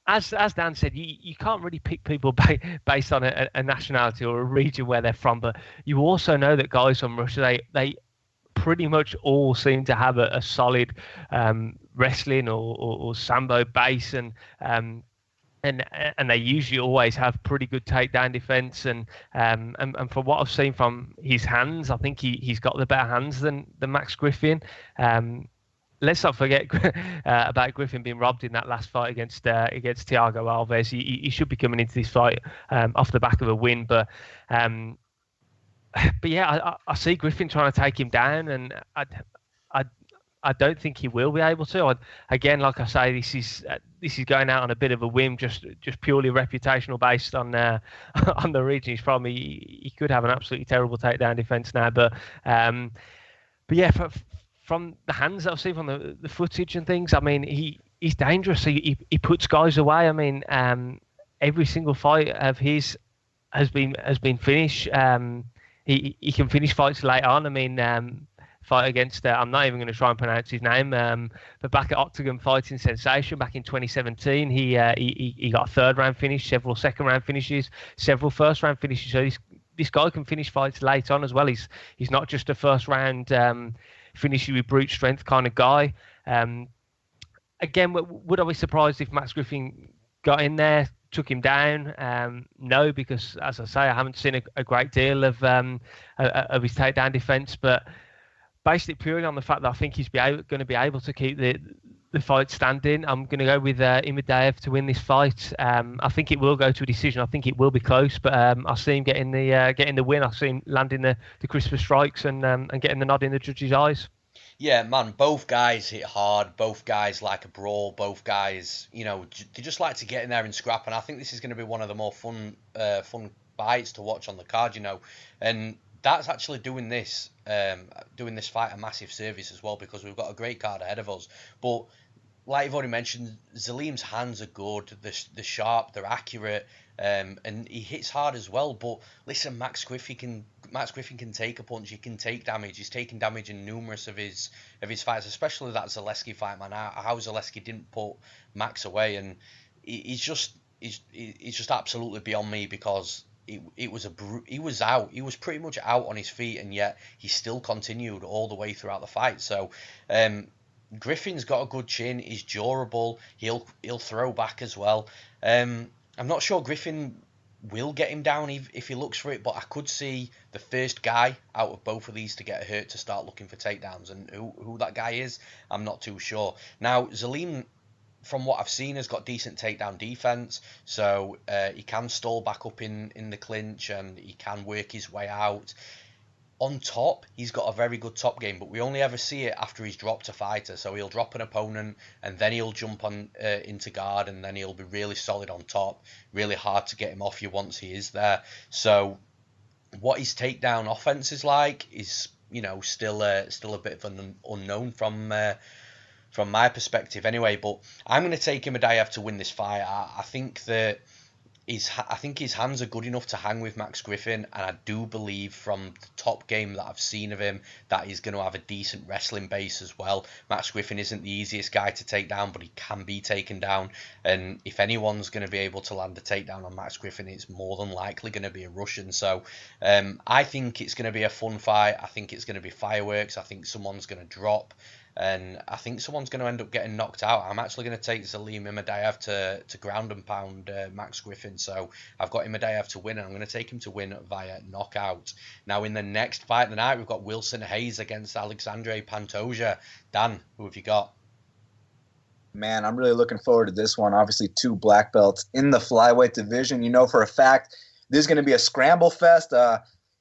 As Dan said, you can't really pick people based on a nationality or a region where they're from, but you also know that guys from Russia, they pretty much all seem to have a solid wrestling or sambo base, and they usually always have pretty good takedown defense. And from what I've seen from his hands, I think he's got the better hands than Max Griffin. Let's not forget about Griffin being robbed in that last fight against Thiago Alves. He should be coming into this fight off the back of a win, but yeah, I see Griffin trying to take him down, and I don't think he will be able to. Again, like I say, this is going out on a bit of a whim, just purely reputational based on on the region he's from. He could have an absolutely terrible takedown defense now, but yeah, from the hands that I've seen from the footage and things, I mean, he's dangerous. He puts guys away. I mean, every single fight of his has been finished. He can finish fights late on. I mean, fight against I'm not even going to try and pronounce his name, but back at Octagon Fighting Sensation back in 2017, he got a third round finish, several second round finishes, several first round finishes. So this guy can finish fights late on as well. He's not just a first round finisher with brute strength kind of guy. Again, would I be surprised if Max Griffin got in there, took him down? No, because as I say, I haven't seen a great deal of his takedown defense, but based it purely on the fact that I think he's going to be able to keep the fight standing, I'm going to go with Imadaev to win this fight. I think it will go to a decision. I think it will be close, but I see him getting the win. I see him landing the crisper strikes and getting the nod in the judge's eyes. Yeah, man, both guys hit hard. Both guys like a brawl. Both guys, they just like to get in there and scrap. And I think this is going to be one of the more fun fights to watch on the card, And that's actually doing this fight a massive service as well, because we've got a great card ahead of us. But like you've already mentioned, Zelim's hands are good. They're sharp. They're accurate. And he hits hard as well. But listen, Max Griffin can take a punch. He can take damage. He's taken damage in numerous of his fights, especially that Zaleski fight, man. How Zaleski didn't put Max away, and he's just absolutely beyond me, because he was out. He was pretty much out on his feet, and yet he still continued all the way throughout the fight. So Griffin's got a good chin. He's durable. He'll throw back as well. I'm not sure Griffin will get him down if he looks for it, but I could see the first guy out of both of these to get hurt to start looking for takedowns, and who that guy is, I'm not too sure. Now, Zelim, from what I've seen, has got decent takedown defense, so he can stall back up in the clinch, and he can work his way out. On top, he's got a very good top game, but we only ever see it after he's dropped a fighter. So he'll drop an opponent, and then he'll jump on into guard, and then he'll be really solid on top. Really hard to get him off you once he is there. So what his takedown offense is like is, still a bit of an unknown from my perspective anyway. But I'm going to take Imadaev to win this fight. I think that his hands are good enough to hang with Max Griffin, and I do believe from the top game that I've seen of him that he's going to have a decent wrestling base as well. Max Griffin isn't the easiest guy to take down, but he can be taken down, and if anyone's going to be able to land a takedown on Max Griffin, it's more than likely going to be a Russian. So I think it's going to be a fun fight. I think it's going to be fireworks. I think someone's going to drop, and I think someone's going to end up getting knocked out. I'm actually going to take Zelim Imadaev to ground and pound Max Griffin. So I've got Imadaev to win, and I'm going to take him to win via knockout. Now, in the next fight of the night, we've got Wilson Hayes against Alexandre Pantoja. Dan, who have you got? Man, I'm really looking forward to this one. Obviously, 2 black belts in the flyweight division. You know for a fact this is going to be a scramble fest.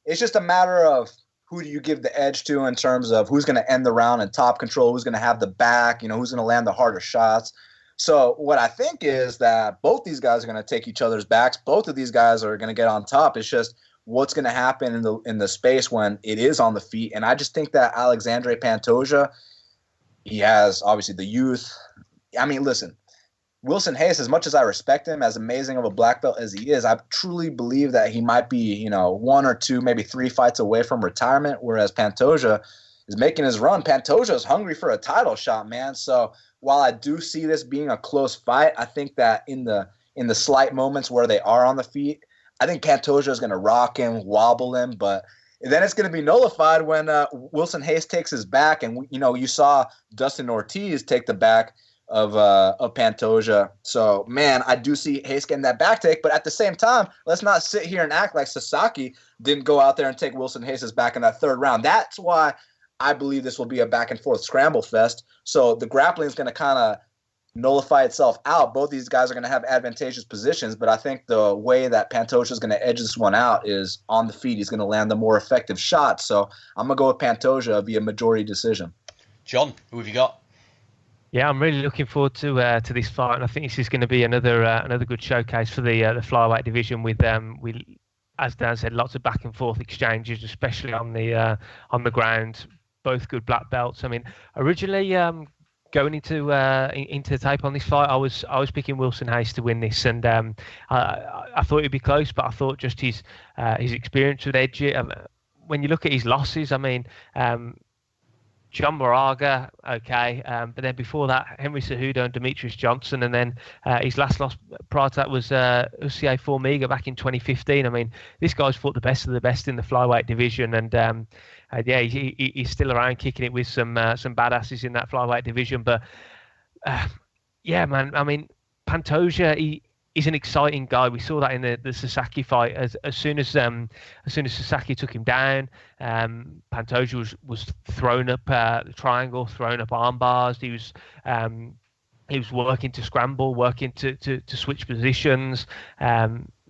It's just a matter of who do you give the edge to in terms of who's going to end the round in top control, who's going to have the back, who's going to land the harder shots. So what I think is that both these guys are going to take each other's backs. Both of these guys are going to get on top. It's just what's going to happen in the space when it is on the feet. And I just think that Alexandre Pantoja, he has obviously the youth. I mean, listen, Wilson Hayes, as much as I respect him, as amazing of a black belt as he is, I truly believe that he might be, 1 or 2, maybe 3 fights away from retirement, whereas Pantoja is making his run. Pantoja is hungry for a title shot, man. So while I do see this being a close fight, I think that in the slight moments where they are on the feet, I think Pantoja is going to rock him, wobble him, but then it's going to be nullified when Wilson Hayes takes his back, and you saw Dustin Ortiz take the back of Pantoja. So, man, I do see Hayes getting that back take, but at the same time, let's not sit here and act like Sasaki didn't go out there and take Wilson Hayes' back in that 3rd round. That's why I believe this will be a back-and-forth scramble fest. So the grappling is going to kind of nullify itself out. Both these guys are going to have advantageous positions, but I think the way that Pantoja is going to edge this one out is on the feet. He's going to land the more effective shots. So I'm going to go with Pantoja via majority decision. Jon, who have you got? Yeah, I'm really looking forward to this fight, and I think this is going to be another good showcase for the flyweight division. With as Dan said, lots of back and forth exchanges, especially on the ground. Both good black belts. I mean, originally going into the tape on this fight, I was picking Wilson Hayes to win this, and I thought it'd be close, but I thought just his experience would edge it. When you look at his losses, I mean. John Moraga, okay, but then before that, Henry Cejudo and Demetrius Johnson, and then his last loss prior to that was Usier Formiga back in 2015. I mean, this guy's fought the best of the best in the flyweight division, and yeah, he's still around kicking it with some badasses in that flyweight division. But yeah, man, I mean, Pantoja, he's an exciting guy. We saw that in the Sasaki fight. As soon as Sasaki took him down, Pantoja was thrown up the triangle, thrown up arm bars. He was working to scramble, working to switch positions,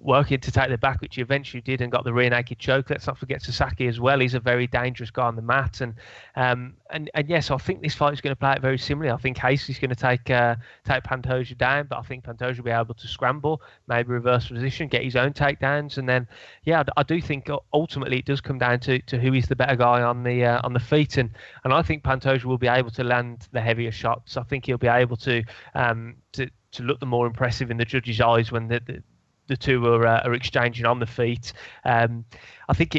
working to take the back, which he eventually did and got the rear naked choke. Let's not forget Sasaki as well. He's a very dangerous guy on the mat, and yes, I think this fight is going to play it very similarly. I think Hayes is going to take Pantoja down, but I think Pantoja will be able to scramble, maybe reverse position, get his own takedowns, and then yeah, I do think ultimately it does come down to who is the better guy on the feet, and I think Pantoja will be able to land the heavier shots. I think he'll be able to look the more impressive in the judges' eyes when the two are exchanging on the feet. I think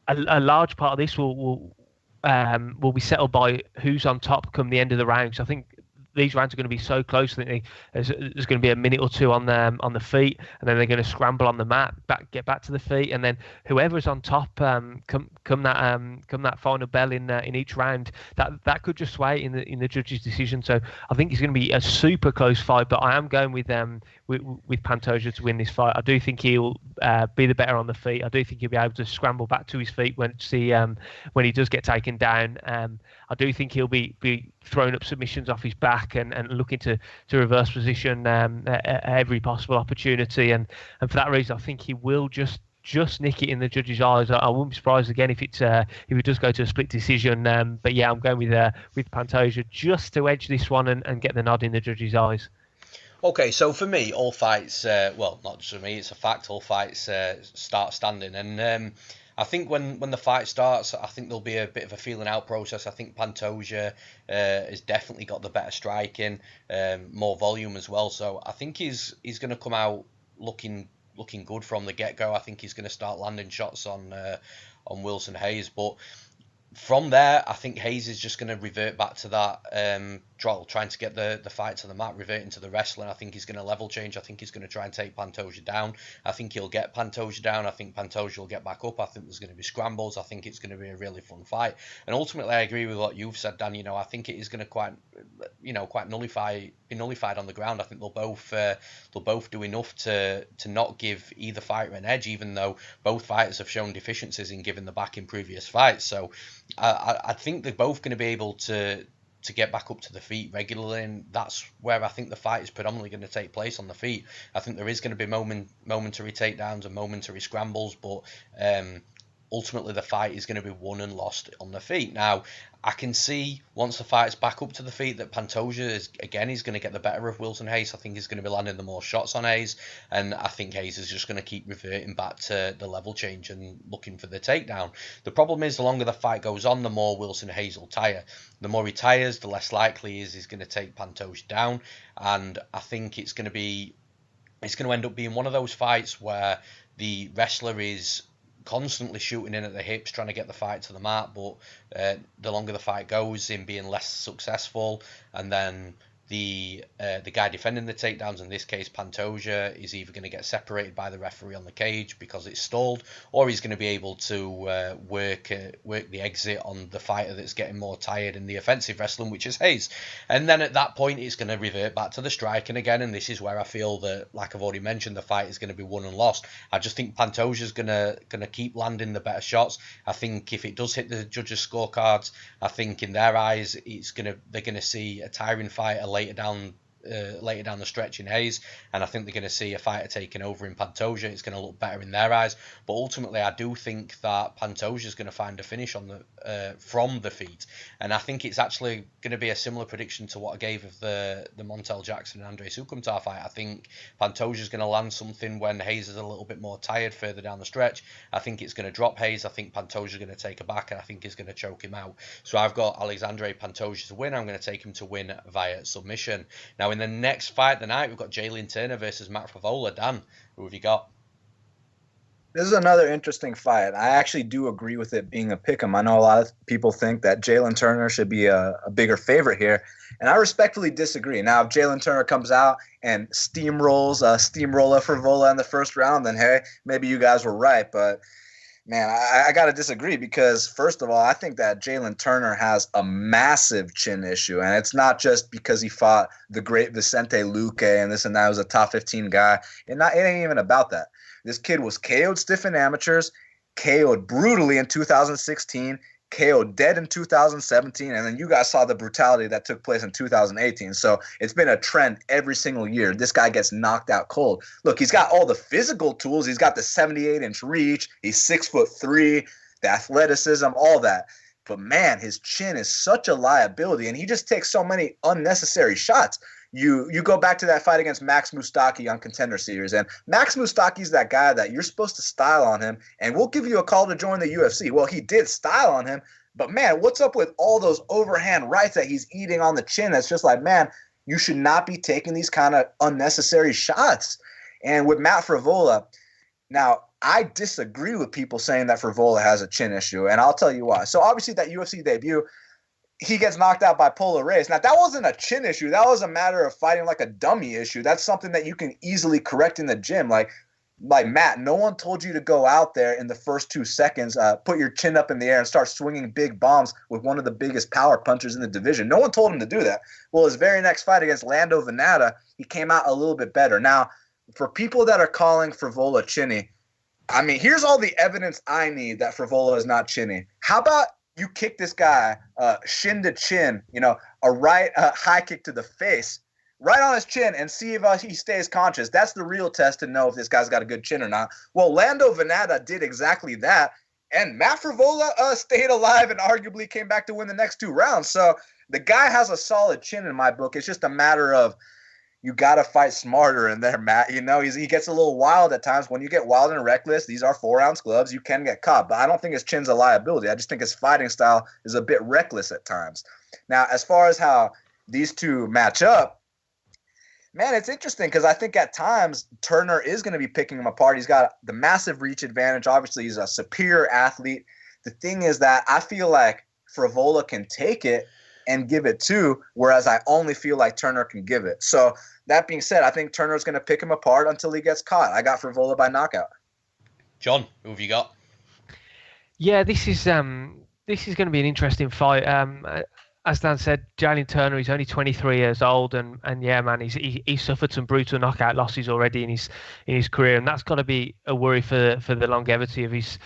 a large part of this will be settled by who's on top come the end of the rounds. I think these rounds are going to be so close. I think there's going to be a minute or two on the feet, and then they're going to scramble on the mat, get back to the feet, and then whoever's on top come that final bell in each round, that could just sway in the judges' decision. So I think it's going to be a super close fight, but I am going with Pantoja to win this fight. I do think he'll be the better on the feet. I do think he'll be able to scramble back to his feet when he does get taken down. I do think he'll be throwing up submissions off his back and looking to reverse position at every possible opportunity. And for that reason, I think he will just nick it in the judges' eyes. I wouldn't be surprised again if it does go to a split decision. But yeah, I'm going with Pantoja just to edge this one and get the nod in the judges' eyes. Okay, so for me, all fights, well, not just for me, it's a fact, all fights start standing. And I think when the fight starts, I think there'll be a bit of a feeling out process. I think Pantoja has definitely got the better striking, more volume as well. So I think he's going to come out looking good from the get-go. I think he's going to start landing shots on Wilson Hayes. But from there, I think Hayes is just going to revert back to that, trying to get the fight to the mat, reverting to the wrestling. I think he's going to level change. I think he's going to try and take Pantoja down. I think he'll get Pantoja down. I think Pantoja will get back up. I think there's going to be scrambles. I think it's going to be a really fun fight. And ultimately, I agree with what you've said, Dan. You know, I think it is going to quite be nullified on the ground. I think they'll both do enough to not give either fighter an edge, even though both fighters have shown deficiencies in giving the back in previous fights. So I think they're both going to be able to get back up to the feet regularly, and that's where I think the fight is predominantly going to take place, on the feet. I think there is going to be momentary takedowns and momentary scrambles, but ultimately the fight is going to be won and lost on the feet. Now, I can see once the fight's back up to the feet that Pantoja is going to get the better of Wilson Hayes. I think he's going to be landing the more shots on Hayes, and I think Hayes is just going to keep reverting back to the level change and looking for the takedown. The problem is, the longer the fight goes on, the more Wilson Hayes will tire. The more he tires, the less likely he's going to take Pantoja down, and I think it's going to end up being one of those fights where the wrestler is constantly shooting in at the hips, trying to get the fight to the mat, but the longer the fight goes, him being less successful, and then the guy defending the takedowns, in this case Pantoja, is either going to get separated by the referee on the cage because it's stalled, or he's going to be able to work the exit on the fighter that's getting more tired in the offensive wrestling, which is Hayes. And then at that point, it's going to revert back to the striking again, and this is where I feel that, like I've already mentioned, the fight is going to be won and lost. I just think Pantoja's going to keep landing the better shots. I think if it does hit the judges' scorecards, I think in their eyes they're going to see a tiring fighter later down later down the stretch in Hayes, and I think they're going to see a fighter taking over in Pantoja. It's going to look better in their eyes, but ultimately I do think that Pantoja is going to find a finish on the from the feet, and I think it's actually going to be a similar prediction to what I gave of the Montel Jackson and Andre Soukhamthath fight. I think Pantoja is going to land something when Hayes is a little bit more tired further down the stretch. I think it's going to drop Hayes. I think Pantoja is going to take a back, and I think he's going to choke him out. So I've got Alexandre Pantoja to win. I'm going to take him to win via submission. Now in the next fight of the night, we've got Jalin Turner versus Matt Frevola. Dan, who have you got? This is another interesting fight. I actually do agree with it being a pick'em. I know a lot of people think that Jalin Turner should be a bigger favorite here, and I respectfully disagree. Now, if Jalin Turner comes out and steamrolls Steamroller Frevola in the first round, then hey, maybe you guys were right. But man, I got to disagree because, first of all, I think that Jalin Turner has a massive chin issue, and it's not just because he fought the great Vicente Luque and this and that, was a top 15 guy. It ain't even about that. This kid was KO'd stiff in amateurs, KO'd brutally in 2016, KO'd dead in 2017, and then you guys saw the brutality that took place in 2018. So it's been a trend every single year. This guy gets knocked out cold. Look, he's got all the physical tools. He's got the 78-inch reach. He's 6'3", the athleticism, all that. But man, his chin is such a liability, and he just takes so many unnecessary shots. You go back to that fight against Max Mustaki on Contender Series, and Max Mustaki's that guy that you're supposed to style on him, and we'll give you a call to join the UFC. Well, he did style on him, but man, what's up with all those overhand rights that he's eating on the chin? That's just like, man, you should not be taking these kind of unnecessary shots. And with Matt Frevola, now, I disagree with people saying that Frevola has a chin issue, and I'll tell you why. So obviously that UFC debut, he gets knocked out by Polo Reis. Now, that wasn't a chin issue. That was a matter of fighting like a dummy issue. That's something that you can easily correct in the gym. Like Matt, no one told you to go out there in the first 2 seconds, put your chin up in the air and start swinging big bombs with one of the biggest power punchers in the division. No one told him to do that. Well, his very next fight against Lando Venata, he came out a little bit better. Now, for people that are calling Frevola chinny, I mean, here's all the evidence I need that Frevola is not chinny. How about you kick this guy shin to chin, a right high kick to the face, right on his chin, and see if he stays conscious. That's the real test to know if this guy's got a good chin or not. Well, Lando Venata did exactly that, and Matt Frevola stayed alive and arguably came back to win the next 2 rounds. So the guy has a solid chin in my book. It's just a matter of you got to fight smarter in there, Matt. He gets a little wild at times. When you get wild and reckless, these are 4-ounce gloves. You can get caught. But I don't think his chin's a liability. I just think his fighting style is a bit reckless at times. Now, as far as how these two match up, man, it's interesting because I think at times Turner is going to be picking him apart. He's got the massive reach advantage. Obviously, he's a superior athlete. The thing is that I feel like Frevola can take it and give it too, whereas I only feel like Turner can give it. So that being said, I think Turner's going to pick him apart until he gets caught. I got Frevola by knockout. John, who have you got? Yeah, this is going to be an interesting fight. As Dan said, Jalin Turner, he's only 23 years old, and yeah, man, he's suffered some brutal knockout losses already in his career, and that's got to be a worry for the longevity of his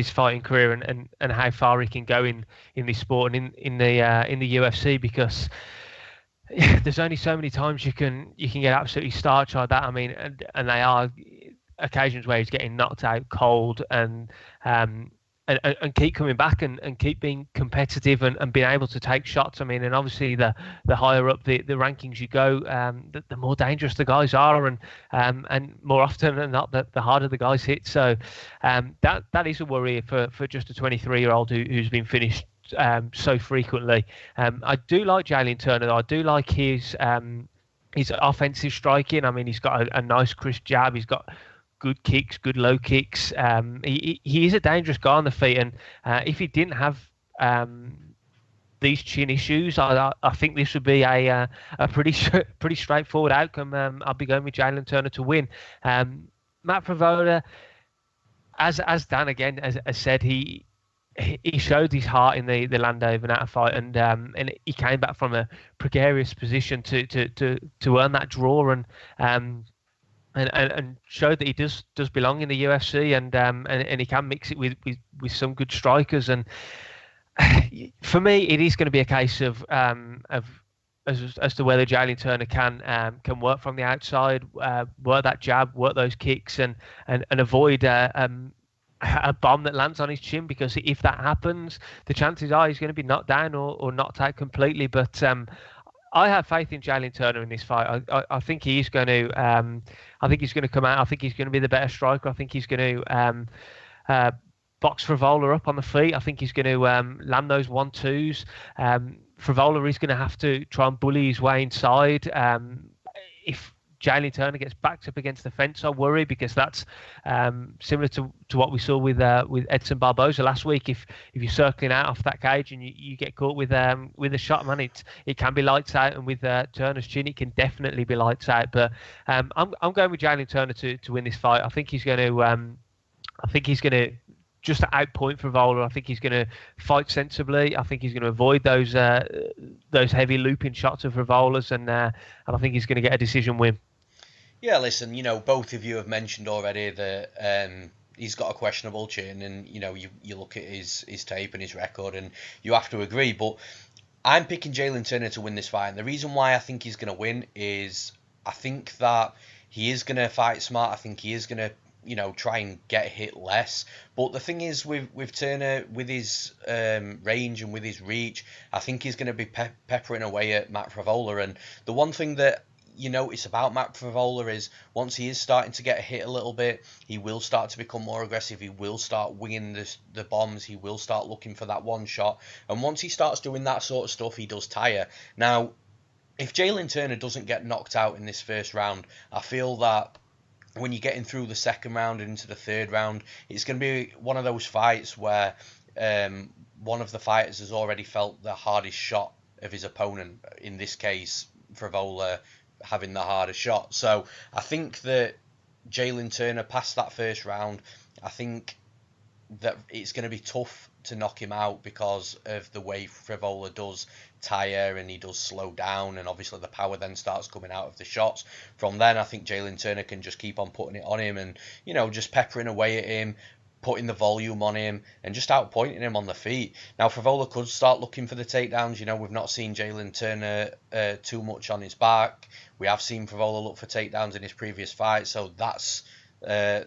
fighting career and how far he can go in this sport and in the UFC, because there's only so many times you can get absolutely starched like that. I mean, and they are occasions where he's getting knocked out cold and keep coming back and keep being competitive and being able to take shots. I mean, and obviously the higher up the rankings you go, the more dangerous the guys are, and more often than not, the harder the guys hit. So that is a worry for just a 23-year-old who's been finished so frequently. I do like Jalin Turner. I do like his offensive striking. I mean, he's got a nice crisp jab. He's got good kicks, good low kicks. He is a dangerous guy on the feet, and if he didn't have these chin issues, I think this would be a pretty straightforward outcome. I'll be going with Jalin Turner to win. Matt Frevola, as Dan again has said, he showed his heart in the Lando Venata fight, and he came back from a precarious position to earn that draw and showed that he does belong in the UFC, and he can mix it with some good strikers. And for me, it is going to be a case of as to whether Jalin Turner can work from the outside, work that jab, work those kicks, and avoid a bomb that lands on his chin, because if that happens, the chances are he's going to be knocked down or knocked out completely. But I have faith in Jalin Turner in this fight. I think he's going to. I think he's going to come out. I think he's going to be the better striker. I think he's going to box Frevola up on the feet. I think he's going to land those 1-2s. Frevola is going to have to try and bully his way inside. If Jalin Turner gets backed up against the fence, I worry, because that's similar to what we saw with Edson Barboza last week. If you're circling out off that cage and you get caught with a shot, man, it can be lights out. And with Turner's chin, it can definitely be lights out. But I'm going with Jalin Turner to win this fight. I think he's going to just to outpoint Frevola. I think he's going to fight sensibly. I think he's going to avoid those heavy looping shots of Frevola's, and I think he's going to get a decision win. Yeah, listen, both of you have mentioned already that he's got a questionable chin, and you look at his tape and his record, and you have to agree. But I'm picking Jalin Turner to win this fight, and the reason why I think he's going to win is I think that he is going to fight smart. I think he is going to try and get hit less. But the thing is with Turner, with his range and with his reach, I think he's going to be peppering away at Matt Frevola. And the one thing that you notice about Matt Frevola is once he is starting to get hit a little bit, he will start to become more aggressive. He will start winging the bombs. He will start looking for that one shot. And once he starts doing that sort of stuff, he does tire. Now, if Jalin Turner doesn't get knocked out in this first round, I feel that when you're getting through the second round and into the third round, it's going to be one of those fights where one of the fighters has already felt the hardest shot of his opponent. In this case, Frevola having the hardest shot. So I think that Jalin Turner, past that first round, I think that it's going to be tough to knock him out because of the way Frevola does tire and he does slow down, and obviously the power then starts coming out of the shots. From then, I think Jalin Turner can just keep on putting it on him and, just peppering away at him, putting the volume on him and just outpointing him on the feet. Now, Frevola could start looking for the takedowns. We've not seen Jalin Turner too much on his back. We have seen Frevola look for takedowns in his previous fight, so that's a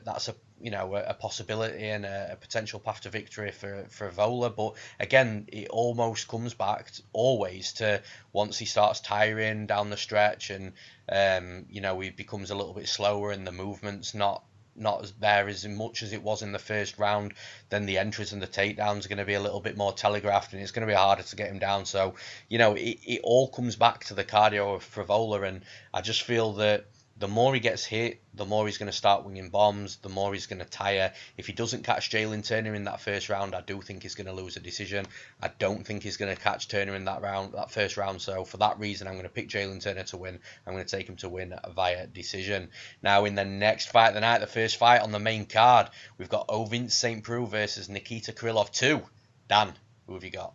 possibility and a potential path to victory for Frevola. But again, it almost comes back always to once he starts tiring down the stretch and he becomes a little bit slower and the movement's not as there as much as it was in the first round, then the entries and the takedowns are going to be a little bit more telegraphed and it's going to be harder to get him down. So it all comes back to the cardio of Frevola, and I just feel that the more he gets hit, the more he's going to start winging bombs, the more he's going to tire. If he doesn't catch Jalin Turner in that first round, I do think he's going to lose a decision. I don't think he's going to catch Turner in that first round. So for that reason, I'm going to pick Jalin Turner to win. I'm going to take him to win via decision. Now, in the next fight of the night, the first fight on the main card, we've got Ovince St. Preux versus Nikita Krylov 2. Dan, who have you got?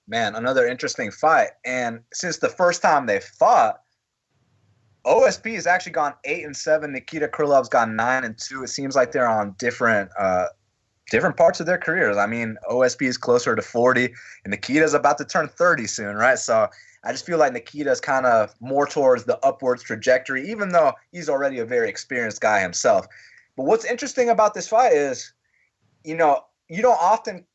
Man, another interesting fight. And since the first time they fought, OSP has actually gone 8-7. Nikita Krylov's gone 9-2. It seems like they're on different parts of their careers. I mean, OSP is closer to 40, and Nikita's about to turn 30 soon, right? So I just feel like Nikita's kind of more towards the upwards trajectory, even though he's already a very experienced guy himself. But what's interesting about this fight is, you don't often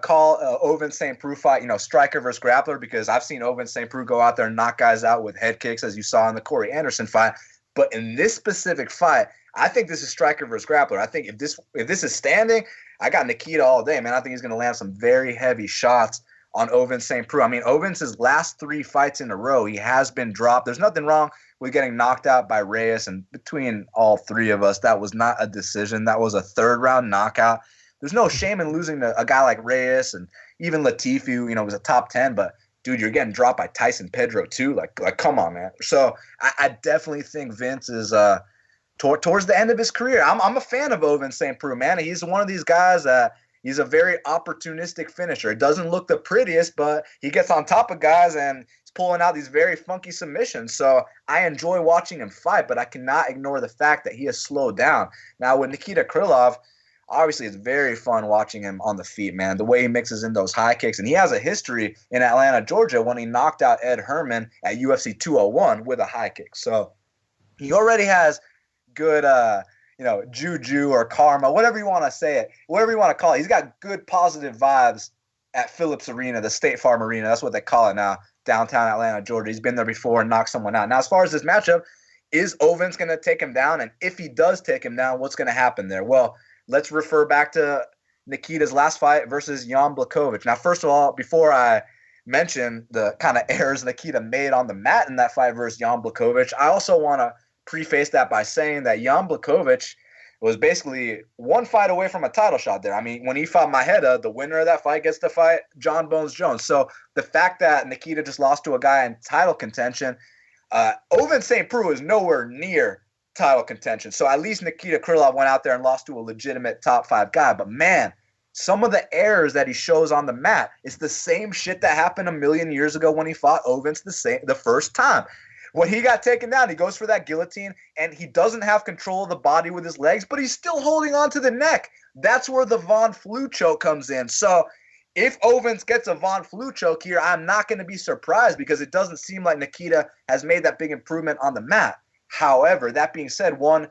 call Ovince St. Preux fight, striker versus grappler, because I've seen Ovince St. Preux go out there and knock guys out with head kicks, as you saw in the Corey Anderson fight. But in this specific fight, I think this is striker versus grappler. I think if this is standing, I got Nikita all day, man. I think he's going to land some very heavy shots on Ovince St. Preux. I mean, Ovince's last 3 fights in a row, he has been dropped. There's nothing wrong with getting knocked out by Reis, and between all 3 of us, that was not a decision. That was a third-round knockout. There's no shame in losing to a guy like Reis and even Latifi, who, was a top 10. But, dude, you're getting dropped by Tyson Pedro, too. Like come on, man. So I definitely think Vince is towards the end of his career. I'm a fan of Ovince St. Preux, man. He's one of these guys that he's a very opportunistic finisher. It doesn't look the prettiest, but he gets on top of guys and he's pulling out these very funky submissions. So I enjoy watching him fight, but I cannot ignore the fact that he has slowed down. Now, with Nikita Krylov, obviously it's very fun watching him on the feet, man. The way he mixes in those high kicks. And he has a history in Atlanta, Georgia when he knocked out Ed Herman at UFC 201 with a high kick. So he already has good, juju or karma, whatever you want to say it, whatever you want to call it. He's got good positive vibes at Phillips Arena, the State Farm Arena. That's what they call it now, downtown Atlanta, Georgia. He's been there before and knocked someone out. Now, as far as this matchup, is Ovince going to take him down? And if he does take him down, what's going to happen there? Well, let's refer back to Nikita's last fight versus Jan Blachowicz. Now, first of all, before I mention the kind of errors Nikita made on the mat in that fight versus Jan Blachowicz, I also want to preface that by saying that Jan Blachowicz was basically one fight away from a title shot there. I mean, when he fought Maeda, the winner of that fight gets to fight John Bones Jones. So the fact that Nikita just lost to a guy in title contention, Ovince St. Preux is nowhere near title contention. So at least Nikita Krylov went out there and lost to a legitimate top 5 guy. But man, some of the errors that he shows on the mat, it's the same shit that happened a million years ago when he fought Ovince the first time. When he got taken down, he goes for that guillotine, and he doesn't have control of the body with his legs, but he's still holding on to the neck. That's where the Von Flue choke comes in. So if Ovince gets a Von Flue choke here, I'm not going to be surprised because it doesn't seem like Nikita has made that big improvement on the mat. However, that being said, one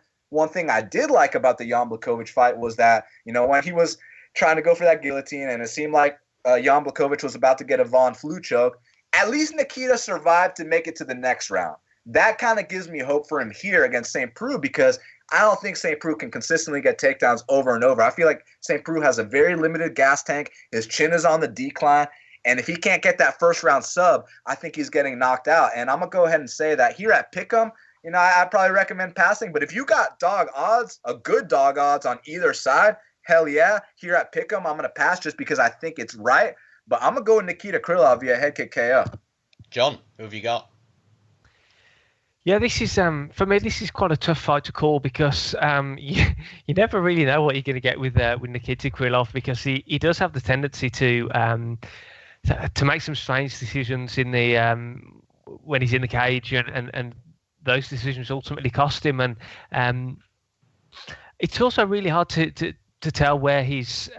thing I did like about the Jan Blachowicz fight was that, when he was trying to go for that guillotine and it seemed like Jan Blachowicz was about to get a Von Flue choke, at least Nikita survived to make it to the next round. That kind of gives me hope for him here against St. Preux because I don't think St. Preux can consistently get takedowns over and over. I feel like St. Preux has a very limited gas tank. His chin is on the decline. And if he can't get that first round sub, I think he's getting knocked out. And I'm going to go ahead and say that here at Pick'em, I'd probably recommend passing. But if you got dog odds, a good dog odds on either side, hell yeah. Here at Pick'em, I'm going to pass just because I think it's right. But I'm going to go with Nikita Krylov via head kick KO. John, who have you got? Yeah, this is for me. This is quite a tough fight to call because you never really know what you're going to get with Nikita Krylov because he does have the tendency to make some strange decisions in the when he's in the cage and those decisions ultimately cost him. And it's also really hard to tell where his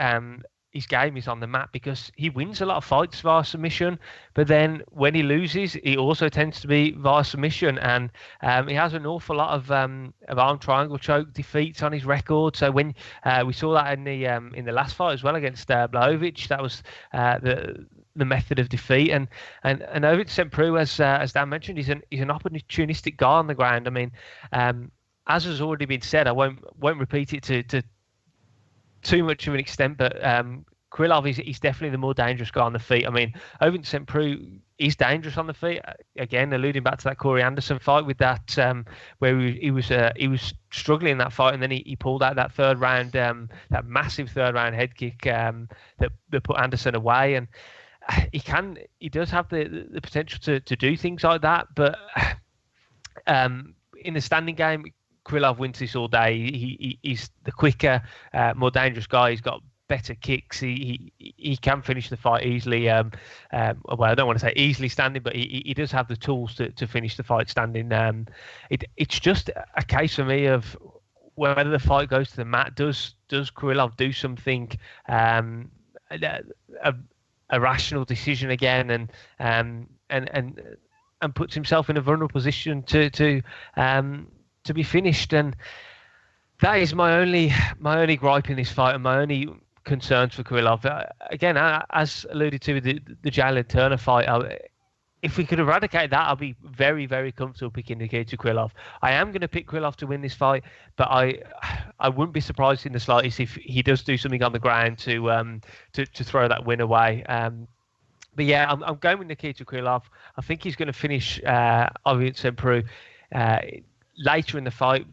game is on the mat because he wins a lot of fights via submission, but then when he loses, he also tends to be via submission, and he has an awful lot of arm triangle choke defeats on his record. So when we saw that in the last fight as well against Blachowicz, that was the method of defeat. And Ovince St. Preux, as Dan mentioned, he's an opportunistic guy on the ground. I mean, as has already been said, I won't repeat it to too much of an extent, but Krylov is definitely the more dangerous guy on the feet. I mean, Ovince St. Preux is dangerous on the feet. Again, alluding back to that Corey Anderson fight with that where he was struggling in that fight, and then he pulled out that third round, that massive third round head kick that put Anderson away. And he does have the potential to do things like that, but in the standing game, Krylov wins this all day. He's the quicker, more dangerous guy. He's got better kicks. He can finish the fight easily. Well, I don't want to say easily standing, but he does have the tools to finish the fight standing. It's just a case for me of whether the fight goes to the mat. Does Krylov do something, a rational decision again, and puts himself in a vulnerable position to be finished? And that is my only gripe in this fight, and my only concerns for Krylov. Again, as alluded to with the Jalin Turner fight, if we could eradicate that, I'll be very, very comfortable picking Nikita Krylov. I am going to pick Krylov to win this fight, but I wouldn't be surprised in the slightest if he does do something on the ground to throw that win away. But yeah, I'm going with Nikita Krylov. I think he's going to finish Ovince St. Preux later in the fight,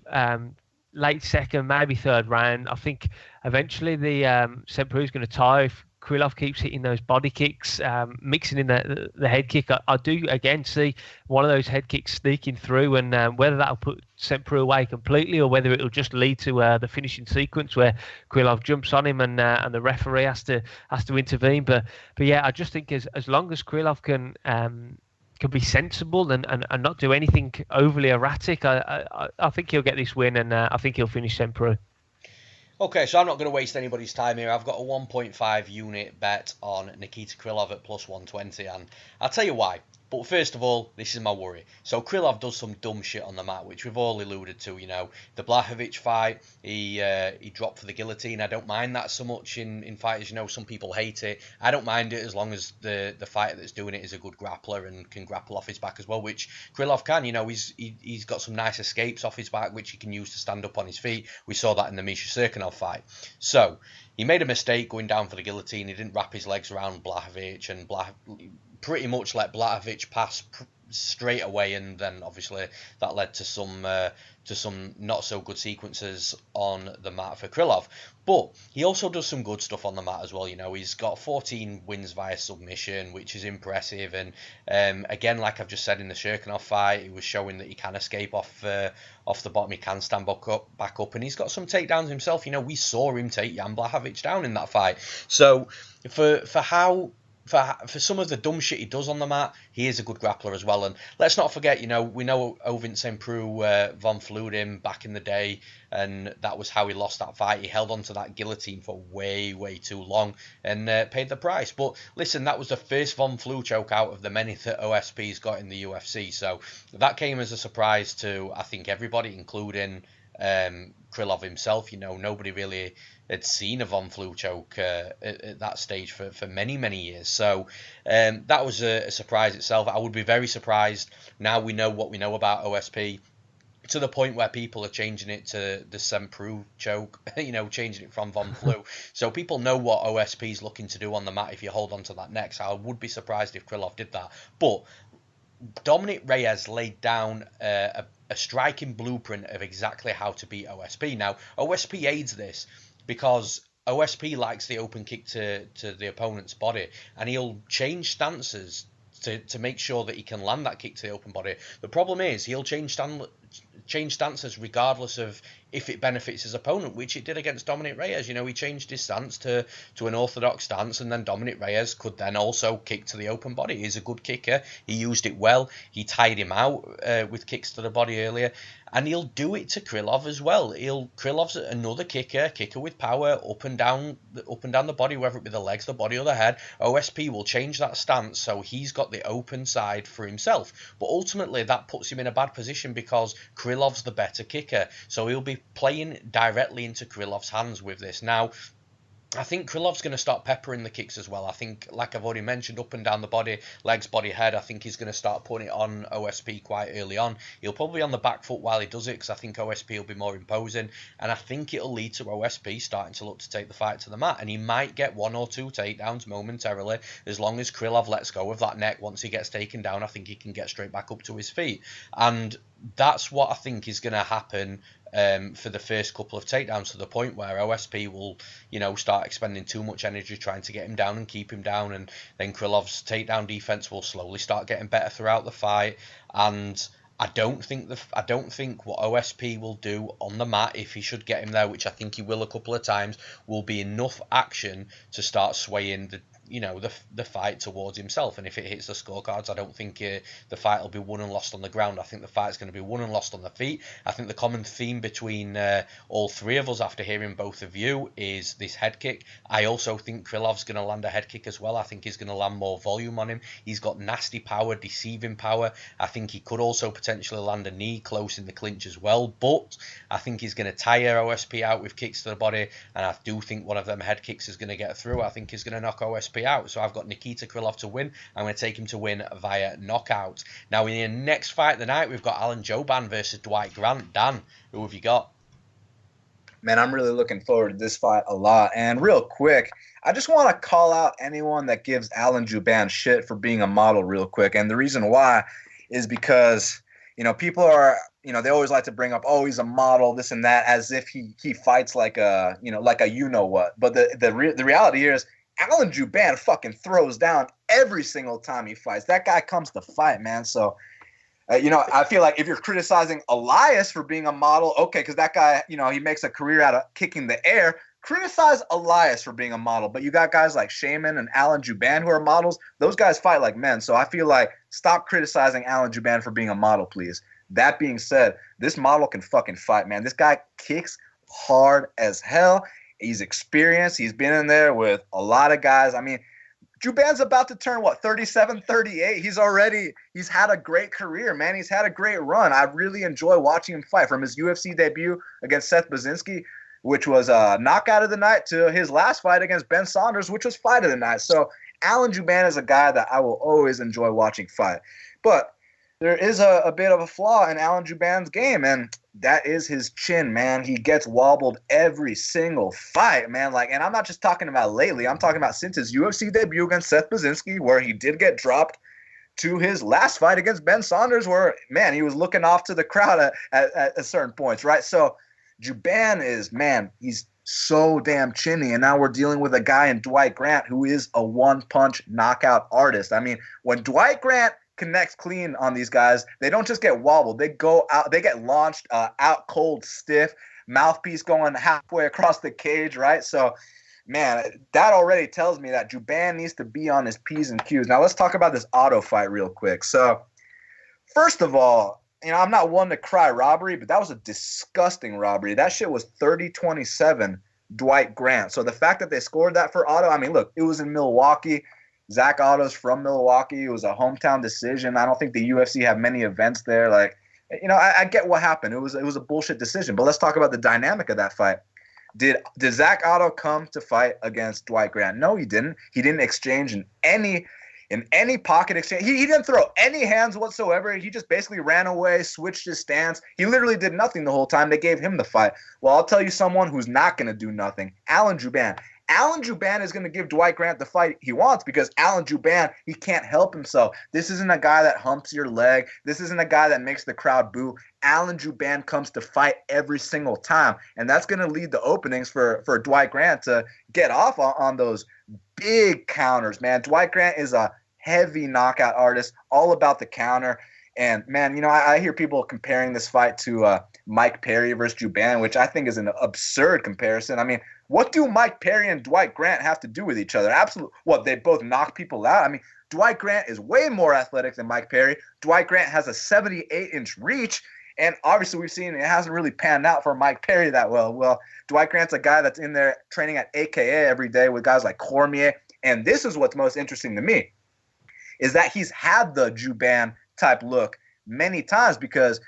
late second, maybe third round. I think eventually the St. Preux is going to tie if Krylov keeps hitting those body kicks, mixing in the head kick. I do again see one of those head kicks sneaking through, and whether that'll put St. Preux away completely or whether it'll just lead to the finishing sequence where Krylov jumps on him and the referee has to intervene. But yeah, I just think as long as Krylov can be sensible and not do anything overly erratic, I think he'll get this win, and I think he'll finish St. Preux. Okay, so I'm not going to waste anybody's time here. I've got a 1.5 unit bet on Nikita Krylov at plus 120, and I'll tell you why. But first of all, this is my worry. So Krylov does some dumb shit on the mat, which we've all alluded to. You know, the Blachowicz fight, he dropped for the guillotine. I don't mind that so much in fighters. You know, some people hate it. I don't mind it as long as the fighter that's doing it is a good grappler and can grapple off his back as well, which Krylov can. You know, he's got some nice escapes off his back, which he can use to stand up on his feet. We saw that in the Misha Cirkunov fight. So he made a mistake going down for the guillotine. He didn't wrap his legs around Blachowicz, and pretty much let Blachowicz pass straight away, and then obviously that led to some not so good sequences on the mat for Krylov. But he also does some good stuff on the mat as well. You know, he's got 14 wins via submission, which is impressive. And again, like I've just said in the Cirkunov fight, he was showing that he can escape off the bottom. He can stand back up, and he's got some takedowns himself. You know, we saw him take Jan Blachowicz down in that fight. So for some of the dumb shit he does on the mat, he is a good grappler as well. And let's not forget, you know, we know Ovince and Preux von flued him back in the day, and that was how he lost that fight. He held on to that guillotine for way, way too long and paid the price. But listen, that was the first von Flue choke out of the many that OSP's got in the UFC. So that came as a surprise to, I think, everybody, including Krylov himself. You know, nobody really had seen a von Flue choke at that stage for many, many years. So that was a surprise itself. I would be very surprised, now we know what we know about OSP, to the point where people are changing it to the Preux choke, you know, changing it from von Flue. So people know what OSP is looking to do on the mat if you hold on to that next. I would be surprised if Krylov did that. But Dominic Reyes laid down a striking blueprint of exactly how to beat OSP. Now, OSP aids this because OSP likes the open kick to the opponent's body, and he'll change stances to make sure that he can land that kick to the open body. The problem is he'll change stances regardless of if it benefits his opponent, which it did against Dominic Reyes. You know, he changed his stance to an orthodox stance, and then Dominic Reyes could then also kick to the open body. He's a good kicker. He used it well. He tied him out with kicks to the body earlier, and he'll do it to Krylov as well. Krylov's another kicker with power, up and down the body, whether it be the legs, the body, or the head. OSP will change that stance so he's got the open side for himself. But ultimately, that puts him in a bad position because Krylov's the better kicker, so he'll be playing directly into Krylov's hands with this. Now, I think Krylov's going to start peppering the kicks as well. I think, like I've already mentioned, up and down the body, legs, body, head, I think he's going to start putting it on OSP quite early on. He'll probably be on the back foot while he does it, because I think OSP will be more imposing, and I think it'll lead to OSP starting to look to take the fight to the mat, and he might get one or two takedowns momentarily. As long as Krylov lets go of that neck once he gets taken down, I think he can get straight back up to his feet, and that's what I think is going to happen for the first couple of takedowns, to the point where OSP will, you know, start expending too much energy trying to get him down and keep him down, and then Krylov's takedown defense will slowly start getting better throughout the fight. And I don't think what OSP will do on the mat, if he should get him there, which I think he will a couple of times, will be enough action to start swaying the fight towards himself. And if it hits the scorecards, I don't think the fight will be won and lost on the ground. I think the fight's going to be won and lost on the feet. I think the common theme between all three of us, after hearing both of you, is this head kick. I also think Krylov's going to land a head kick as well. I think he's going to land more volume on him. He's got nasty power, deceiving power. I think he could also potentially land a knee close in the clinch as well, but I think he's going to tire OSP out with kicks to the body, and I do think one of them head kicks is going to get through. I think he's going to knock OSP out. So I've got Nikita Krylov to win. I'm going to take him to win via knockout. Now, in the next fight of the night, we've got Alan Jouban versus Dwight Grant. Dan, who have you got? Man, I'm really looking forward to this fight a lot. And real quick, I just want to call out anyone that gives Alan Jouban shit for being a model real quick. And the reason why is because, you know, people are, you know, they always like to bring up, oh, he's a model, this and that, as if he fights like a, you know what. But the reality here is, Alan Jouban fucking throws down every single time he fights. That guy comes to fight, man. So, I feel like if you're criticizing Elias for being a model, okay, because that guy, you know, he makes a career out of kicking the air. Criticize Elias for being a model. But you got guys like Shaman and Alan Jouban who are models. Those guys fight like men. So I feel like stop criticizing Alan Jouban for being a model, please. That being said, this model can fucking fight, man. This guy kicks hard as hell. He's experienced. He's been in there with a lot of guys. I mean, Jouban's about to turn, 37, 38? He's had a great career, man. He's had a great run. I really enjoy watching him fight, from his UFC debut against Seth Brzezinski, which was a knockout of the night, to his last fight against Ben Saunders, which was fight of the night. So Alan Jouban is a guy that I will always enjoy watching fight. But there is a bit of a flaw in Alan Jouban's game, and that is his chin, man. He gets wobbled every single fight, man. And I'm not just talking about lately. I'm talking about since his UFC debut against Seth Brzezinski, where he did get dropped, to his last fight against Ben Saunders, where, man, he was looking off to the crowd at certain points, right? So Jouban is, man, he's so damn chinny, and now we're dealing with a guy in Dwight Grant who is a one-punch knockout artist. I mean, when Dwight Grant connects clean on these guys, they don't just get wobbled. They go out, they get launched out cold, stiff, mouthpiece going halfway across the cage, right? So, man, that already tells me that Jouban needs to be on his P's and Q's. Now, let's talk about this auto fight real quick. So, first of all, I'm not one to cry robbery, but that was a disgusting robbery. That shit was 30-27 Dwight Grant. So the fact that they scored that for Otto, I mean, look, it was in Milwaukee. Zach Otto's from Milwaukee. It was a hometown decision. I don't think the UFC have many events there. I get what happened. It was a bullshit decision. But let's talk about the dynamic of that fight. Did Zach Otto come to fight against Dwight Grant? No, he didn't. He didn't exchange in any pocket exchange. He didn't throw any hands whatsoever. He just basically ran away, switched his stance. He literally did nothing the whole time. They gave him the fight. Well, I'll tell you someone who's not going to do nothing. Alan Jouban. Alan Jouban is going to give Dwight Grant the fight he wants, because Alan Jouban, he can't help himself. This isn't a guy that humps your leg. This isn't a guy that makes the crowd boo. Alan Jouban comes to fight every single time, and that's going to lead the openings for Dwight Grant to get off on those big counters, man. Dwight Grant is a heavy knockout artist, all about the counter. And, man, I hear people comparing this fight to Mike Perry versus Jouban, which I think is an absurd comparison. I mean, what do Mike Perry and Dwight Grant have to do with each other? Absolutely. What, they both knock people out? I mean, Dwight Grant is way more athletic than Mike Perry. Dwight Grant has a 78-inch reach, and obviously we've seen it hasn't really panned out for Mike Perry that well. Well, Dwight Grant's a guy that's in there training at AKA every day with guys like Cormier, and this is what's most interesting to me, is that he's had the Jouban-type look many times, because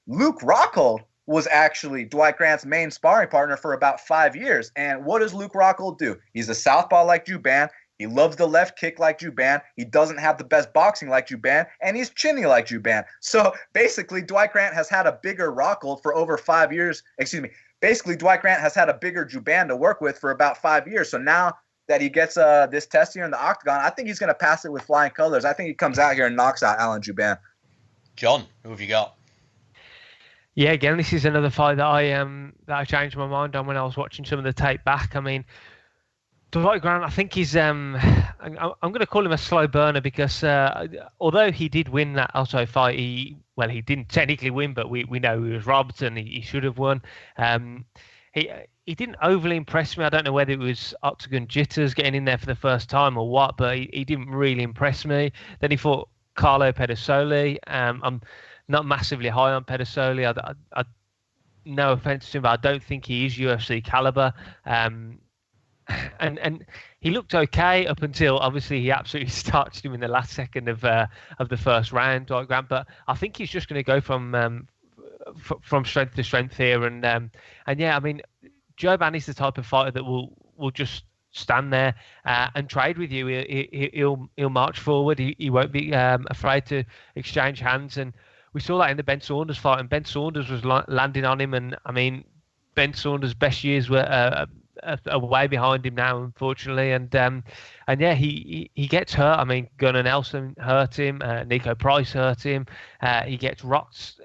Luke Rockhold was actually Dwight Grant's main sparring partner for about 5 years. And what does Luke Rockhold do? He's a southpaw like Jouban. He loves the left kick like Jouban. He doesn't have the best boxing like Jouban, and he's chinny like Jouban. So basically, Dwight Grant has had a bigger Rockhold for over 5 years. Basically, Dwight Grant has had a bigger Jouban to work with for about 5 years. So now that he gets this test here in the octagon, I think he's going to pass it with flying colors. I think he comes out here and knocks out Alan Jouban. John, who have you got? Yeah, again, this is another fight that I changed my mind on when I was watching some of the tape back. I mean, Dwight Grant, I think he's I'm going to call him a slow burner, because although he did win that Otto fight, he didn't technically win, but we know he was robbed and he should have won. He didn't overly impress me. I don't know whether it was octagon jitters getting in there for the first time or what, but he didn't really impress me. Then he fought Carlo Pedasoli. I'm not massively high on Pedasoli. I no offense to him, but I don't think he is UFC caliber. And he looked okay up until obviously he absolutely starched him in the last second of the first round, Dwight Grant. But I think he's just going to go from strength to strength here. And yeah, I mean, Jouban is the type of fighter that will just stand there and trade with you. He'll march forward. He won't be afraid to exchange hands. And we saw that in the Ben Saunders fight, and Ben Saunders was landing on him. And I mean, Ben Saunders' best years were way behind him now, unfortunately. And yeah, he gets hurt. I mean, Gunnar Nelson hurt him. Nico Price hurt him. He gets rocked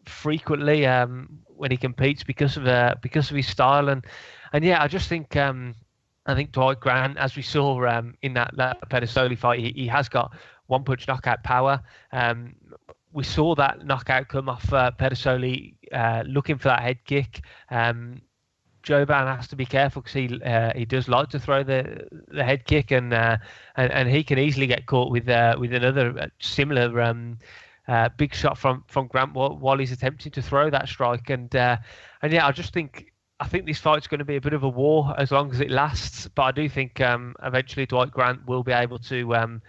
frequently when he competes because of his style. And yeah, I just think I think Dwight Grant, as we saw in that Pedasoli fight, he has got one-punch knockout power. We saw that knockout come off Pedasoli looking for that head kick. Jouban has to be careful, because he does like to throw the head kick, and he can easily get caught with another similar big shot from Grant while he's attempting to throw that strike. And yeah, I just think I think this fight's going to be a bit of a war as long as it lasts. But I do think eventually Dwight Grant will be able to rock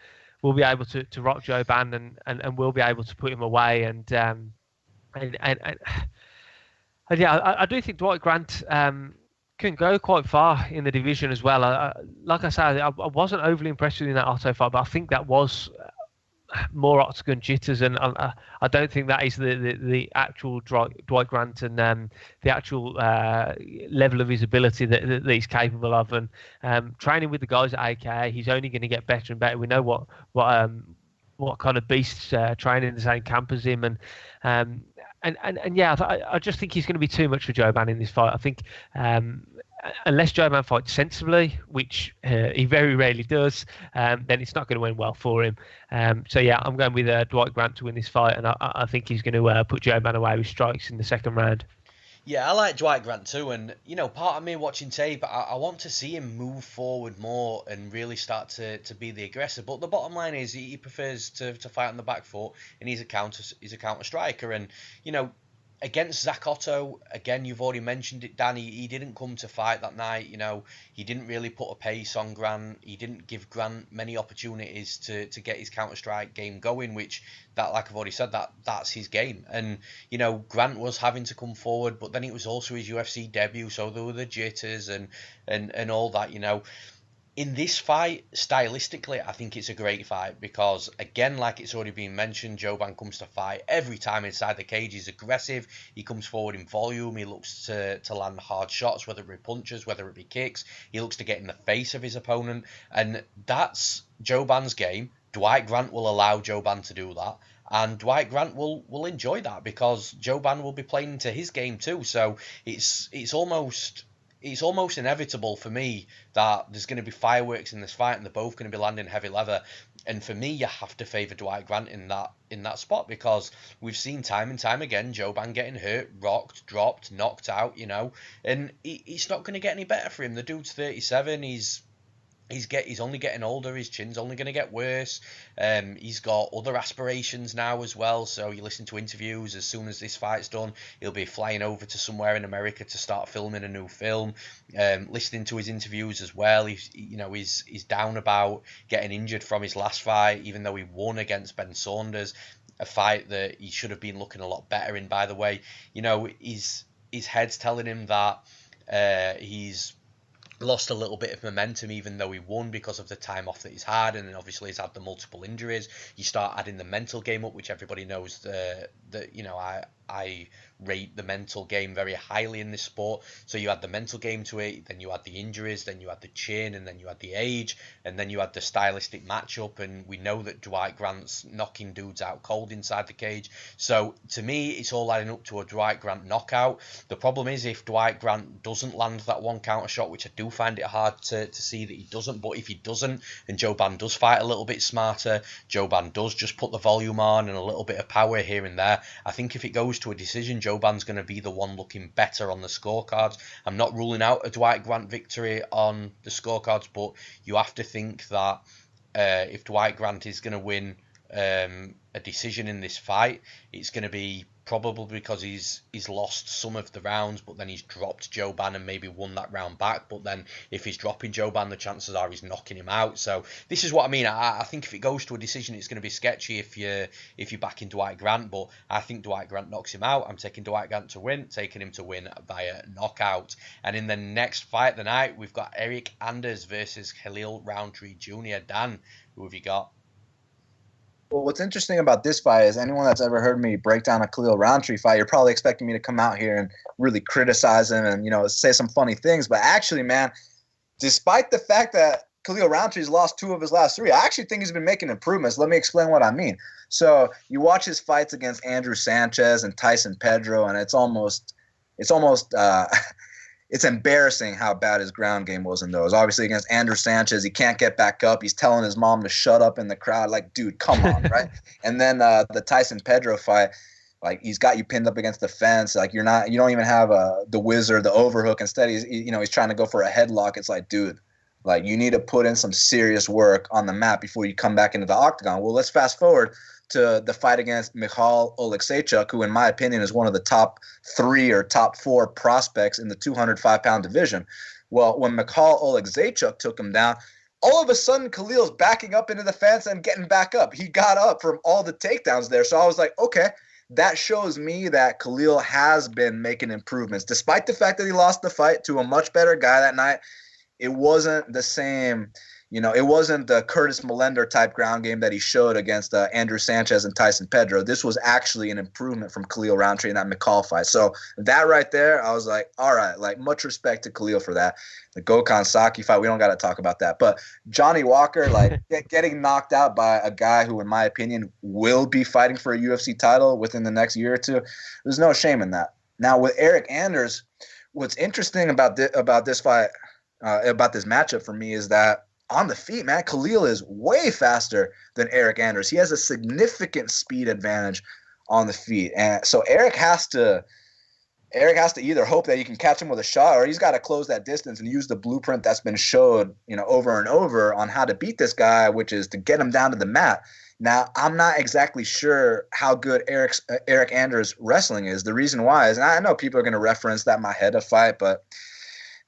Jouban and will be able to put him away. And yeah, I do think Dwight Grant can go quite far in the division as well. Like I said, I wasn't overly impressed with that Otto fight, but I think that was more octagon jitters, and I don't think that is the actual Dwight Grant and the actual level of his ability that he's capable of. And training with the guys at AKA, he's only going to get better and better. We know what kind of beasts training in the same camp as him, and yeah, I just think he's going to be too much for Jouban in this fight. I think unless Jouban fights sensibly, which he very rarely does, then it's not going to end well for him. So yeah, I'm going with Dwight Grant to win this fight, and I think he's going to put Jouban away with strikes in the second round. Yeah, I like Dwight Grant too, and part of me watching tape, I want to see him move forward more and really start to be the aggressor. But the bottom line is he prefers to fight on the back foot, and he's a counter striker. And against Zach Otto, again, you've already mentioned it, Danny. He didn't come to fight that night. He didn't really put a pace on Grant. He didn't give Grant many opportunities to get his counter-strike game going, which, like I've already said, that's his game. And, Grant was having to come forward, but then it was also his UFC debut, so there were the jitters and all that, In this fight, stylistically, I think it's a great fight because, again, like it's already been mentioned, Jouban comes to fight every time inside the cage. He's aggressive. He comes forward in volume. He looks to land hard shots, whether it be punches, whether it be kicks. He looks to get in the face of his opponent. And that's Jouban's game. Dwight Grant will allow Jouban to do that. And Dwight Grant will enjoy that because Jouban will be playing into his game too. So it's almost inevitable for me that there's going to be fireworks in this fight and they're both going to be landing heavy leather. And for me, you have to favour Dwight Grant in that spot because we've seen time and time again Jouban getting hurt, rocked, dropped, knocked out, and it's not going to get any better for him. The dude's 37. He's only getting older. His chin's only going to get worse. He's got other aspirations now as well. So you listen to interviews. As soon as this fight's done, he'll be flying over to somewhere in America to start filming a new film. Listening to his interviews as well, he's down about getting injured from his last fight, even though he won against Ben Saunders, a fight that he should have been looking a lot better in. By the way, his head's telling him that he's lost a little bit of momentum even though he won because of the time off that he's had, and then obviously he's had the multiple injuries. You start adding the mental game up, which everybody knows that I rate the mental game very highly in this sport. So you add the mental game to it, then you add the injuries, then you add the chin, and then you add the age, and then you add the stylistic matchup, and we know that Dwight Grant's knocking dudes out cold inside the cage. So to me, it's all adding up to a Dwight Grant knockout. The problem is if Dwight Grant doesn't land that one counter shot, which I do find it hard to see that he doesn't, but if he doesn't and Jouban does fight a little bit smarter, Jouban does just put the volume on and a little bit of power here and there, I think if it goes to a decision, Jouban's going to be the one looking better on the scorecards. I'm not ruling out a Dwight Grant victory on the scorecards, but you have to think that if Dwight Grant is going to win a decision in this fight, it's going to be probably because he's lost some of the rounds, but then he's dropped Jouban and maybe won that round back. But then if he's dropping Jouban, the chances are he's knocking him out. So this is what I mean. I think if it goes to a decision, it's going to be sketchy if you're backing Dwight Grant. But I think Dwight Grant knocks him out. I'm taking Dwight Grant to win, taking him to win via knockout. And in the next fight of the night, we've got Eryk Anders versus Khalil Rountree Jr. Dan, who have you got? Well, what's interesting about this fight is anyone that's ever heard me break down a Khalil Rountree fight, you're probably expecting me to come out here and really criticize him and, say some funny things. But actually, man, despite the fact that Khalil Rountree's lost 2 of his last 3, I actually think he's been making improvements. Let me explain what I mean. So you watch his fights against Andrew Sanchez and Tyson Pedro, and it's almost it's embarrassing how bad his ground game was in those. Obviously, against Andrew Sanchez, he can't get back up. He's telling his mom to shut up in the crowd. Like, dude, come on, right? And then the Tyson Pedro fight, like, he's got you pinned up against the fence. Like, you don't even have the whiz or the overhook. Instead, he's trying to go for a headlock. It's like, dude, like, you need to put in some serious work on the mat before you come back into the octagon. Well, let's fast forward to the fight against Michal Oleksiejczuk, who in my opinion is one of the top 3 or top 4 prospects in the 205-pound division. Well, when Michal Oleksiejczuk took him down, all of a sudden Khalil's backing up into the fence and getting back up. He got up from all the takedowns there. So I was like, okay, that shows me that Khalil has been making improvements. Despite the fact that he lost the fight to a much better guy that night, it wasn't the same. It wasn't the Curtis Millender type ground game that he showed against Andrew Sanchez and Tyson Pedro. This was actually an improvement from Khalil Rountree in that McCall fight. So that right there, I was like, all right, like much respect to Khalil for that. The Gokhan Saki fight, we don't got to talk about that. But Johnny Walker, like getting knocked out by a guy who, in my opinion, will be fighting for a UFC title within the next year or two, there's no shame in that. Now with Eryk Anders, what's interesting about this fight, about this matchup for me is that on the feet, man, Khalil is way faster than Eryk Anders. He has a significant speed advantage on the feet. And so Eryk has to either hope that he can catch him with a shot, or he's got to close that distance and use the blueprint that's been showed, over and over on how to beat this guy, which is to get him down to the mat. Now, I'm not exactly sure how good Eryk Anders' wrestling is. The reason why is, and I know people are going to reference that Maeda fight, but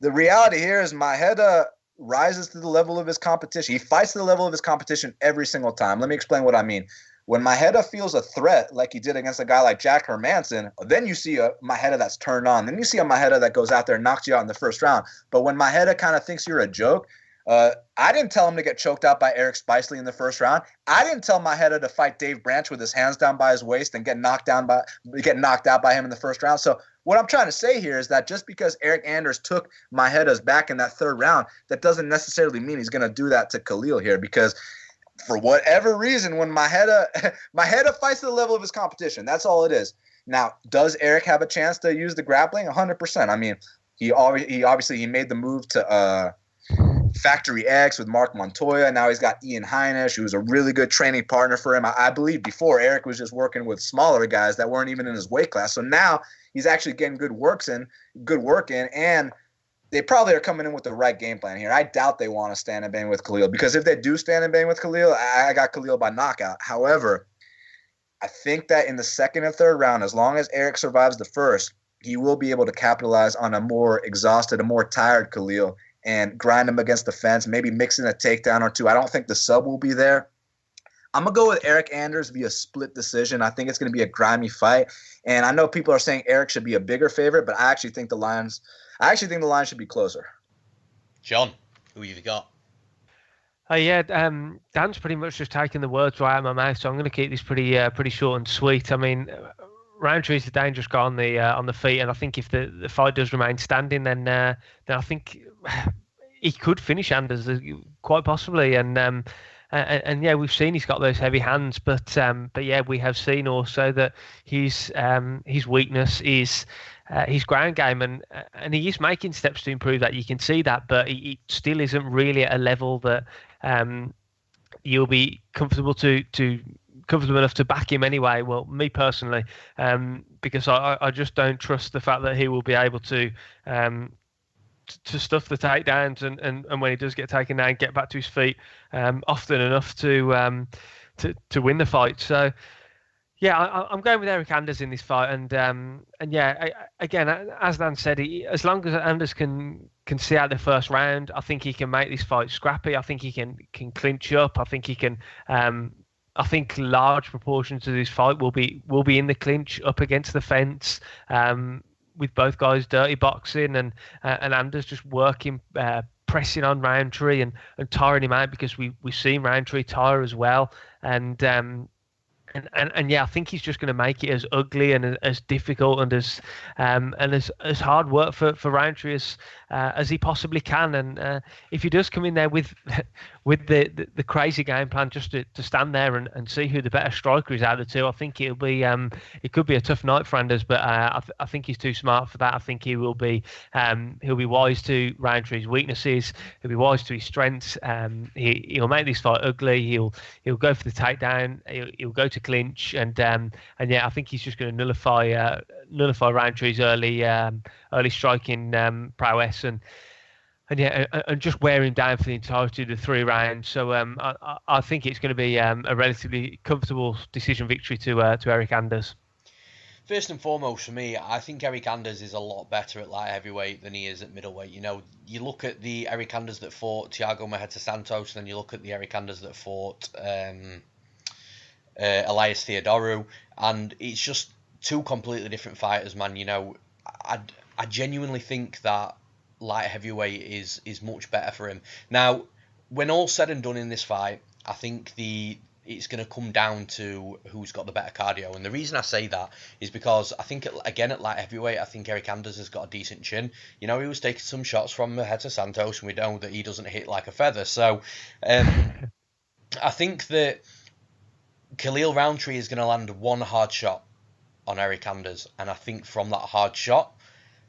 the reality here is Maeda rises to the level of his competition. He fights to the level of his competition every single time. Let me explain what I mean. When Maeda feels a threat, like he did against a guy like Jack Hermanson, then you see a Maeda that's turned on. Then you see a Maeda that goes out there and knocks you out in the first round. But when Maeda kind of thinks you're a joke, I didn't tell him to get choked out by Eric Spicely in the first round. I didn't tell Maeda to fight Dave Branch with his hands down by his waist and get knocked out by him in the first round. So what I'm trying to say here is that just because Eryk Anders took Maeda's back in that third round, that doesn't necessarily mean he's going to do that to Khalil here, because for whatever reason, when Maeda fights to the level of his competition, that's all it is. Now, does Eryk have a chance to use the grappling? 100%. I mean, he obviously made the move to Factory X with Mark Montoya. Now he's got Ian Heinisch, who's a really good training partner for him. I believe before Eryk was just working with smaller guys that weren't even in his weight class. So now he's actually getting good work in, and they probably are coming in with the right game plan here. I doubt they want to stand and bang with Khalil, because if they do stand and bang with Khalil, I got Khalil by knockout. However, I think that in the second and third round, as long as Eryk survives the first, he will be able to capitalize on a more exhausted, a more tired Khalil and grind him against the fence, maybe mix in a takedown or two. I don't think the sub will be there. I'm going to go with Eryk Anders via split decision. I think it's going to be a grimy fight. And I know people are saying Eryk should be a bigger favorite, but I actually think the line should be closer. John, who have you got? Dan's pretty much just taking the words right out of my mouth, so I'm going to keep this pretty short and sweet. I mean, Rountree is a dangerous guy on the feet, and I think if the fight does remain standing, then I think he could finish Anders quite possibly. And yeah, we've seen he's got those heavy hands, but yeah, we have seen also that his weakness is his ground game, and he is making steps to improve that. You can see that, but he still isn't really at a level that you'll be comfortable enough to back him anyway. Well, me personally, because I just don't trust the fact that he will be able to stuff the takedowns and when he does get taken down, get back to his feet often enough to win the fight. So yeah, I'm going with Eryk Anders in this fight, and yeah, again, as Dan said, as long as Anders can see out the first round, I think he can make this fight scrappy. I think he can clinch up. I think he can. I think large proportions of this fight will be in the clinch, up against the fence, with both guys dirty boxing and Anders just working, pressing on Rountree and tiring him out, because we've seen Rountree tire as well, and yeah, I think he's just going to make it as ugly and as difficult and as hard work for Rountree as he possibly can. And if he does come in there with the crazy game plan just to stand there and see who the better striker is out of the two, I think it could be a tough night for Anders. But I think he's too smart for that. I think he'll be wise to Rountree's weaknesses. He'll be wise to his strengths. He'll make this fight ugly. He'll go for the takedown. He'll go to clinch, and yeah, I think he's just going to nullify Rountree's early striking prowess. And And and just wear him down for the entirety of the 3 rounds. So I think it's going to be a relatively comfortable decision victory to Eryk Anders. First and foremost for me, I think Eryk Anders is a lot better at light heavyweight than he is at middleweight. You know, you look at the Eryk Anders that fought Thiago Marreta Santos, and then you look at the Eryk Anders that fought Elias Theodorou, and it's just 2 completely different fighters, man. You know, I genuinely think that light heavyweight is much better for him. Now, when all's said and done in this fight, I think it's going to come down to who's got the better cardio. And the reason I say that is because I think, again, at light heavyweight, I think Eryk Anders has got a decent chin. You know, he was taking some shots from Marreta Santos, and we know that he doesn't hit like a feather. So I think that Khalil Rountree is going to land 1 hard shot on Eryk Anders. And I think from that hard shot,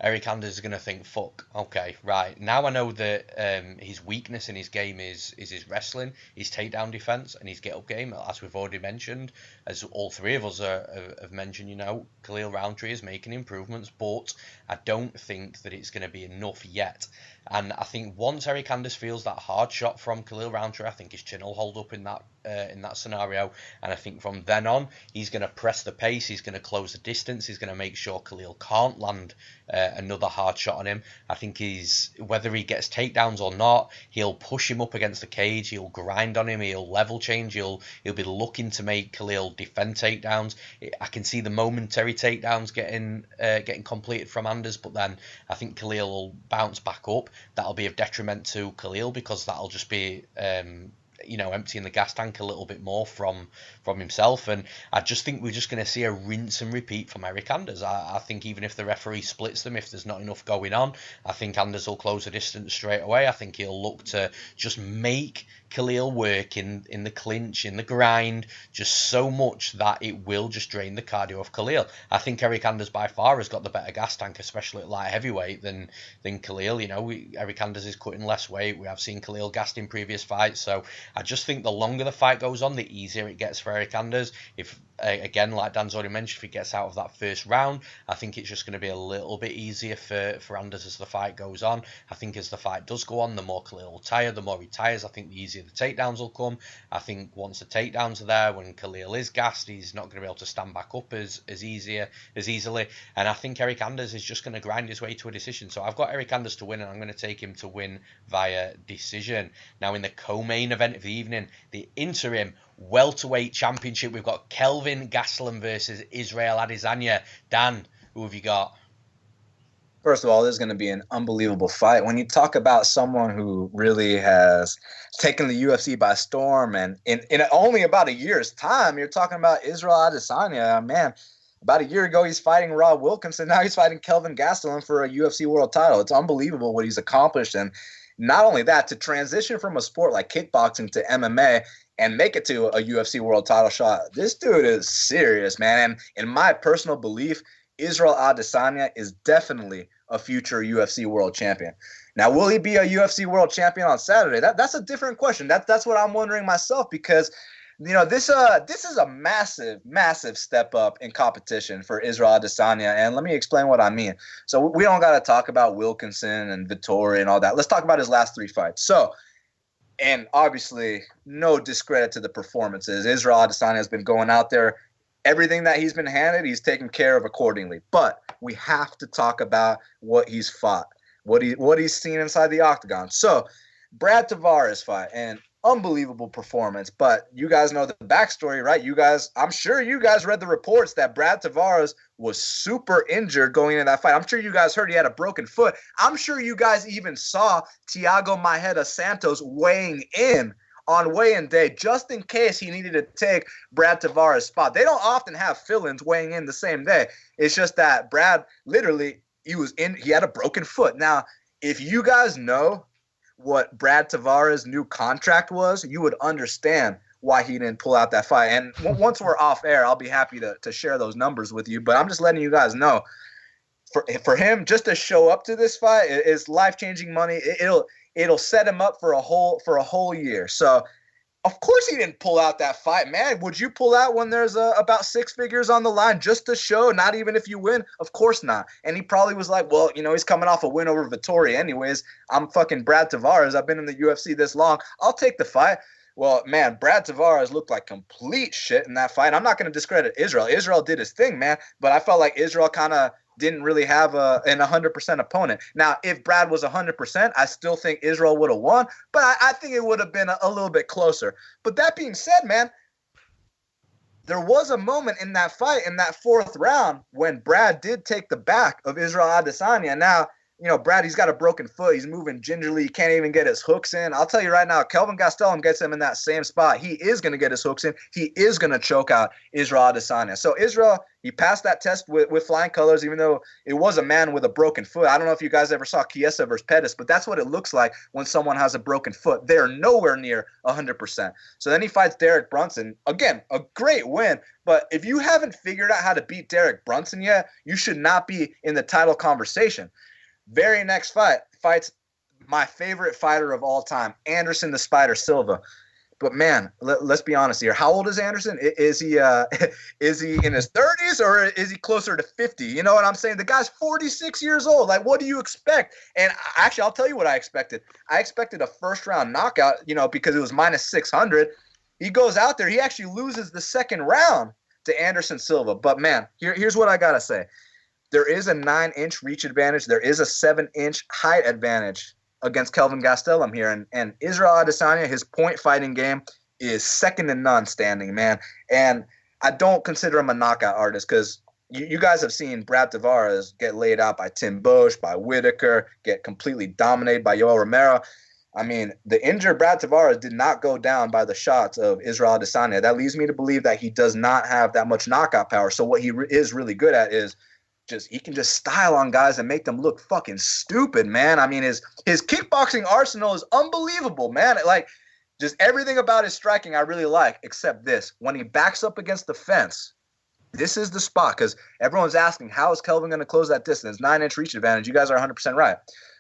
Eryk Anders is going to think, fuck, okay, right. Now I know that his weakness in his game is his wrestling, his takedown defense, and his get-up game, as we've already mentioned, as all 3 of us have mentioned. You know, Khalil Rountree is making improvements, but I don't think that it's going to be enough yet. And I think once Eryk Anders feels that hard shot from Khalil Rountree, I think his chin will hold up in that scenario. And I think from then on, he's going to press the pace, he's going to close the distance, he's going to make sure Khalil can't land another hard shot on him. I think whether he gets takedowns or not, he'll push him up against the cage, he'll grind on him, he'll level change, he'll be looking to make Khalil defend takedowns. I can see the momentary takedowns getting completed from Anders, but then I think Khalil will bounce back up. That'll be of detriment to Khalil, because that'll just be emptying the gas tank a little bit more from himself. And I just think we're just going to see a rinse and repeat from Eryk Anders. I think even if the referee splits them, if there's not enough going on, I think Anders will close the distance straight away. I think he'll look to just make Khalil work in the clinch, in the grind, just so much that it will just drain the cardio of Khalil. I think Eryk Anders by far has got the better gas tank, especially at light heavyweight, than Khalil. You know, Eryk Anders is cutting less weight. We have seen Khalil gassed in previous fights, so I just think the longer the fight goes on, the easier it gets for Eryk Anders. If, again, like Dan's already mentioned, if he gets out of that first round, I think it's just going to be a little bit easier for Anders as the fight goes on. I think as the fight does go on, the more Khalil will tire, the more he tires, I think the easier the takedowns will come. I think once the takedowns are there, when Khalil is gassed, he's not going to be able to stand back up as easily. And I think Eryk Anders is just going to grind his way to a decision. So I've got Eryk Anders to win, and I'm going to take him to win via decision. Now, in the co-main event of the evening, the interim welterweight championship, we've got Kelvin Gastelum versus Israel Adesanya. Dan, who have you got? First of all, this is going to be an unbelievable fight. When you talk about someone who really has taken the UFC by storm, and in only about a year's time, you're talking about Israel Adesanya. Man, about a year ago, he's fighting Rob Wilkinson. Now he's fighting Kelvin Gastelum for a UFC world title. It's unbelievable what he's accomplished. And not only that, to transition from a sport like kickboxing to MMA and make it to a UFC world title shot, this dude is serious, man. And in my personal belief, Israel Adesanya is definitely a future UFC world champion. Now, will he be a UFC world champion on Saturday? That's a different question. That's what I'm wondering myself, because this is a massive step up in competition for Israel Adesanya, and let me explain what I mean. So we don't got to talk about Wilkinson and Vettori and all that. Let's talk about his last 3 fights. So, and obviously, no discredit to the performances. Israel Adesanya has been going out there. Everything that he's been handed, he's taken care of accordingly. But we have to talk about what he's fought, what he's seen inside the octagon. So, Brad Tavares fight, and unbelievable performance. But you guys know the backstory, right? I'm sure you guys read the reports that Brad Tavares was super injured going into that fight. I'm sure you guys heard he had a broken foot. I'm sure you guys even saw Thiago Marreta Santos weighing in on weigh-in day, just in case he needed to take Brad Tavares' spot. They don't often have fill-ins weighing in the same day. It's just that Brad, literally, he had a broken foot. Now, if you guys know what Brad Tavares' new contract was, you would understand why he didn't pull out that fight. And once we're off air, I'll be happy to share those numbers with you. But I'm just letting you guys know, for him just to show up to this fight is life-changing money. It'll set him up for a whole year. So Of course he didn't pull out that fight, man. Would you pull out when there's about 6 figures on the line just to show, not even if you win? Of course not. And he probably was like, well, he's coming off a win over Vettori anyways. I'm fucking Brad Tavares. I've been in the UFC this long. I'll take the fight. Well, man, Brad Tavares looked like complete shit in that fight. I'm not going to discredit Israel. Israel did his thing, man. But I felt like Israel kind of didn't really have an 100% opponent. Now, if Brad was 100%, I still think Israel would have won, but I think it would have been a little bit closer. But that being said, man, there was a moment in that fight, in that 4th round, when Brad did take the back of Israel Adesanya. Now, Brad, he's got a broken foot. He's moving gingerly. He can't even get his hooks in. I'll tell you right now, Kelvin Gastelum gets him in that same spot. He is going to get his hooks in. He is going to choke out Israel Adesanya. So Israel, he passed that test with flying colors, even though it was a man with a broken foot. I don't know if you guys ever saw Chiesa versus Pettis, but that's what it looks like when someone has a broken foot. They're nowhere near 100%. So then he fights Derek Brunson. Again, a great win. But if you haven't figured out how to beat Derek Brunson yet, you should not be in the title conversation. Very next fights my favorite fighter of all time, Anderson the Spider Silva. But man, let's be honest here. How old is Anderson? Is he in his 30s or is he closer to 50? You know what I'm saying? The guy's 46 years old. Like, what do you expect? And actually, I'll tell you what I expected. I expected a first-round knockout, because it was minus 600. He goes out there. He actually loses the 2nd round to Anderson Silva. But man, here's what I got to say. There is a 9-inch reach advantage. There is a 7-inch height advantage against Kelvin Gastelum here. And Israel Adesanya, his point fighting game is second to none standing, man. And I don't consider him a knockout artist because you guys have seen Brad Tavares get laid out by Tim Bush, by Whitaker, get completely dominated by Yoel Romero. I mean, the injured Brad Tavares did not go down by the shots of Israel Adesanya. That leads me to believe that he does not have that much knockout power. So what he is really good at is he can just style on guys and make them look fucking stupid, man. I mean, his kickboxing arsenal is unbelievable, man. Like, just everything about his striking I really like, except this. When he backs up against the fence, this is the spot, because everyone's asking, how is Kelvin going to close that distance? 9-inch reach advantage. You guys are 100% right.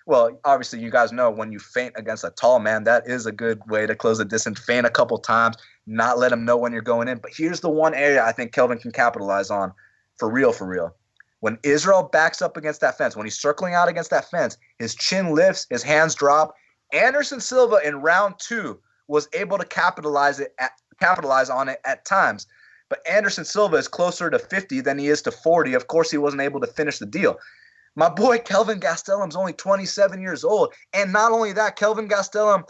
Well, obviously, you guys know when you feint against a tall man, that is a good way to close the distance. Feint a couple times, not let him know when you're going in. But here's the one area I think Kelvin can capitalize on for real. When Israel backs up against that fence, when he's circling out against that fence, his chin lifts, his hands drop. Anderson Silva in round 2 was able to capitalize on it at times. But Anderson Silva is closer to 50 than he is to 40. Of course, he wasn't able to finish the deal. My boy Kelvin Gastelum's only 27 years old. And not only that, Kelvin Gastelum,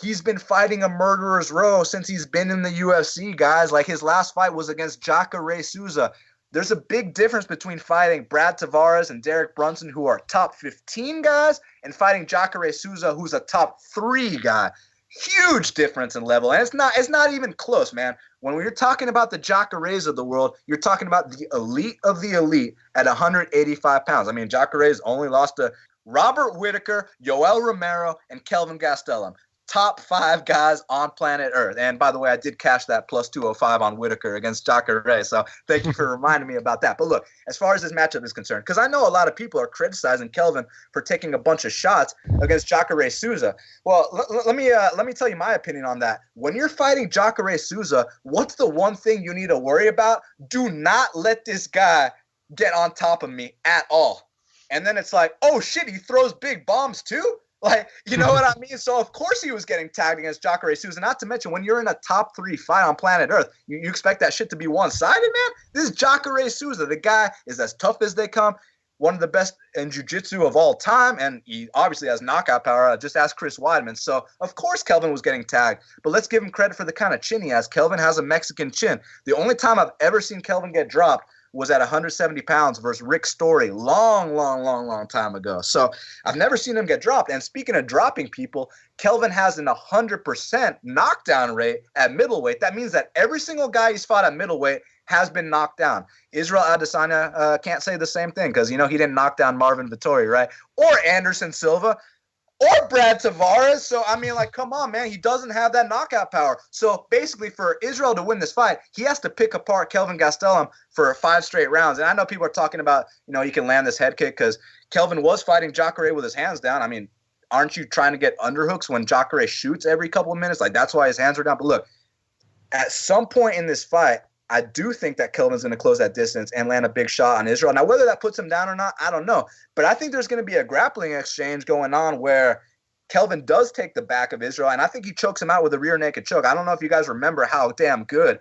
he's been fighting a murderer's row since he's been in the UFC, guys. Like, his last fight was against Jacare Souza. There's a big difference between fighting Brad Tavares and Derek Brunson, who are top 15 guys, and fighting Jacare Souza, who's a top 3 guy. Huge difference in level. And it's not even close, man. When we're talking about the Jacares of the world, you're talking about the elite of the elite at 185 pounds. I mean, Jacare's only lost to Robert Whitaker, Yoel Romero, and Kelvin Gastelum. Top 5 guys on planet Earth. And by the way, I did cash that plus 205 on Whitaker against Jacare. So thank you for reminding me about that. But look, as far as this matchup is concerned, because I know a lot of people are criticizing Kelvin for taking a bunch of shots against Jacare Souza. Well, let me tell you my opinion on that. When you're fighting Jacare Souza, what's the one thing you need to worry about? Do not let this guy get on top of me at all. And then it's like, oh shit, he throws big bombs too? Like, you know what I mean? So, of course, he was getting tagged against Jacare Souza. Not to mention, when you're in a top 3 fight on planet Earth, you expect that shit to be one-sided, man? This is Jacare Souza. The guy is as tough as they come, one of the best in jiu-jitsu of all time, and he obviously has knockout power. Just ask Chris Weidman. So, of course, Kelvin was getting tagged. But let's give him credit for the kind of chin he has. Kelvin has a Mexican chin. The only time I've ever seen Kelvin get dropped was at 170 pounds versus Rick Story long time ago. So I've never seen him get dropped. And speaking of dropping people, Kelvin has an 100% knockdown rate at middleweight. That means that every single guy he's fought at middleweight has been knocked down. Israel Adesanya can't say the same thing because, he didn't knock down Marvin Vettori, right? Or Anderson Silva. Or Brad Tavares. So, I mean, like, come on, man. He doesn't have that knockout power. So, basically, for Israel to win this fight, he has to pick apart Kelvin Gastelum for 5 straight rounds. And I know people are talking about, he can land this head kick because Kelvin was fighting Jacare with his hands down. I mean, aren't you trying to get underhooks when Jacare shoots every couple of minutes? Like, that's why his hands are down. But look, at some point in this fight, I do think that Kelvin's going to close that distance and land a big shot on Israel. Now, whether that puts him down or not, I don't know. But I think there's going to be a grappling exchange going on where Kelvin does take the back of Israel, and I think he chokes him out with a rear naked choke. I don't know if you guys remember how damn good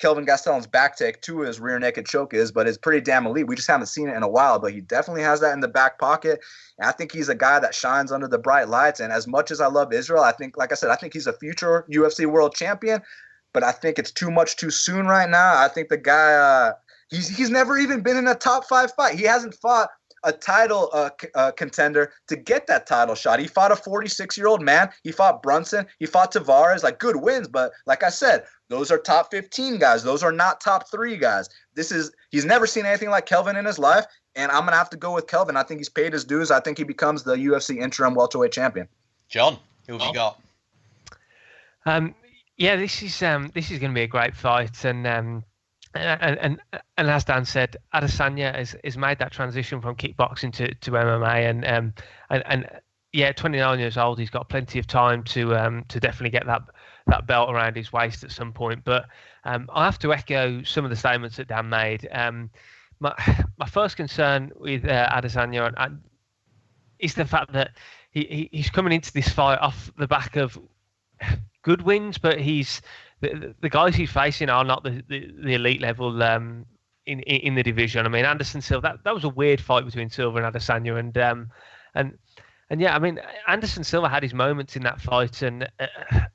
Kelvin Gastelum's back take to his rear naked choke is, but it's pretty damn elite. We just haven't seen it in a while, but he definitely has that in the back pocket. And I think he's a guy that shines under the bright lights. And as much as I love Israel, I think, like I said, I think he's a future UFC world champion, but I think it's too much too soon right now. I think the guy, he's never even been in a top 5 fight. He hasn't fought a title contender to get that title shot. He fought a 46-year-old man. He fought Brunson. He fought Tavares, like good wins. But like I said, those are top 15 guys. Those are not top 3 guys. He's never seen anything like Kelvin in his life, and I'm going to have to go with Kelvin. I think he's paid his dues. I think he becomes the UFC interim welterweight champion. John, who have you got? Yeah, this is going to be a great fight, and as Dan said, Adesanya has made that transition from kickboxing to MMA, and yeah, 29 years old, he's got plenty of time to definitely get that belt around his waist at some point. But I have to echo some of the statements that Dan made. My first concern with Adesanya is the fact that he's coming into this fight off the back of good wins, but the guys he's facing are not the elite level in the division. I mean, Anderson Silva, that was a weird fight between Silva and Adesanya, and yeah, I mean, Anderson Silva had his moments in that fight, and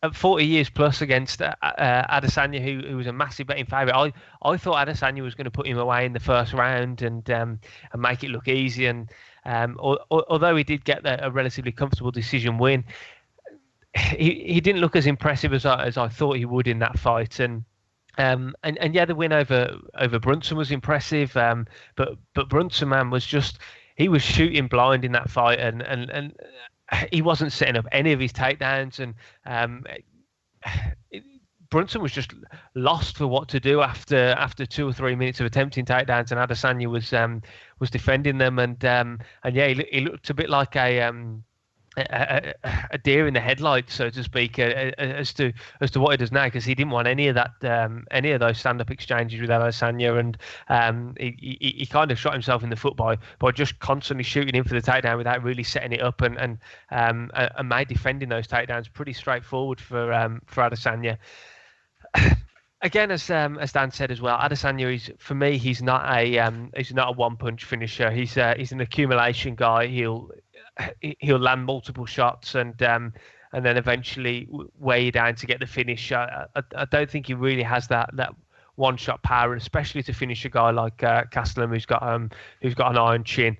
at 40 years plus against Adesanya, who was a massive betting favourite, I thought Adesanya was going to put him away in the first round and make it look easy. And although he did get a relatively comfortable decision win, he didn't look as impressive as I thought he would in that fight. And yeah, the win over Brunson was impressive, but Brunson, man, was just, he was shooting blind in that fight, and he wasn't setting up any of his takedowns, and Brunson was just lost for what to do after 2 or 3 minutes of attempting takedowns, and Adesanya was defending them, and yeah, he looked a bit like a deer in the headlights, so to speak, as to what he does now, because he didn't want any of that, any of those stand-up exchanges with Adesanya, and he kind of shot himself in the foot by just constantly shooting in for the takedown without really setting it up, and made defending those takedowns pretty straightforward for Adesanya. Again, as Dan said as well, Adesanya is, for me, he's not a one-punch finisher. He's an accumulation guy. He'll land multiple shots and then eventually weigh you down to get the finish. I don't think he really has that one-shot power, especially to finish a guy like Gastelum, who's got an iron chin.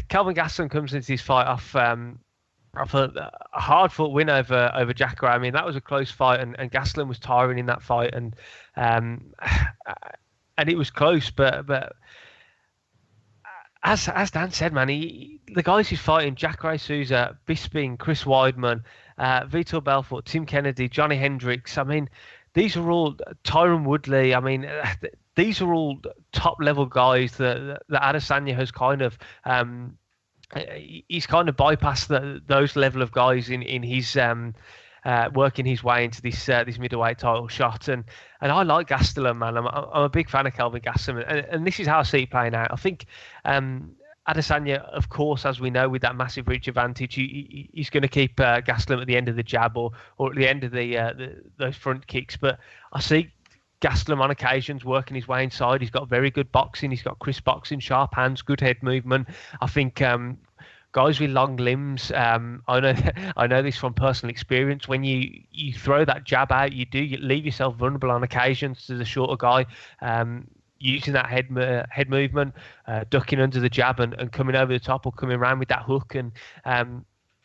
Kelvin Gastelum comes into this fight off a hard-fought win over Jacare. I mean, that was a close fight, and Gastelum was tiring in that fight, and it was close, but as Dan said, man, the guys he's fighting, Jacare Souza, Bisping, Chris Weidman, Vitor Belfort, Tim Kennedy, Johnny Hendricks, I mean, these are all, Tyron Woodley, I mean, these are all top-level guys that Adesanya has kind of, he's kind of bypassed those level of guys in his working his way into this middleweight title shot, and I like Gastelum, man. I'm a big fan of Kelvin Gastelum, and this is how I see it playing out. I think Adesanya, of course, as we know, with that massive reach advantage, he's going to keep Gastelum at the end of the jab or at the end of those front kicks. But I see Gastelum on occasions working his way inside. He's got very good boxing. He's got crisp boxing, sharp hands, good head movement. I think guys with long limbs, I know this from personal experience. When you throw that jab out, you leave yourself vulnerable on occasions to the shorter guy. Using that head movement, ducking under the jab and coming over the top or coming around with that hook. And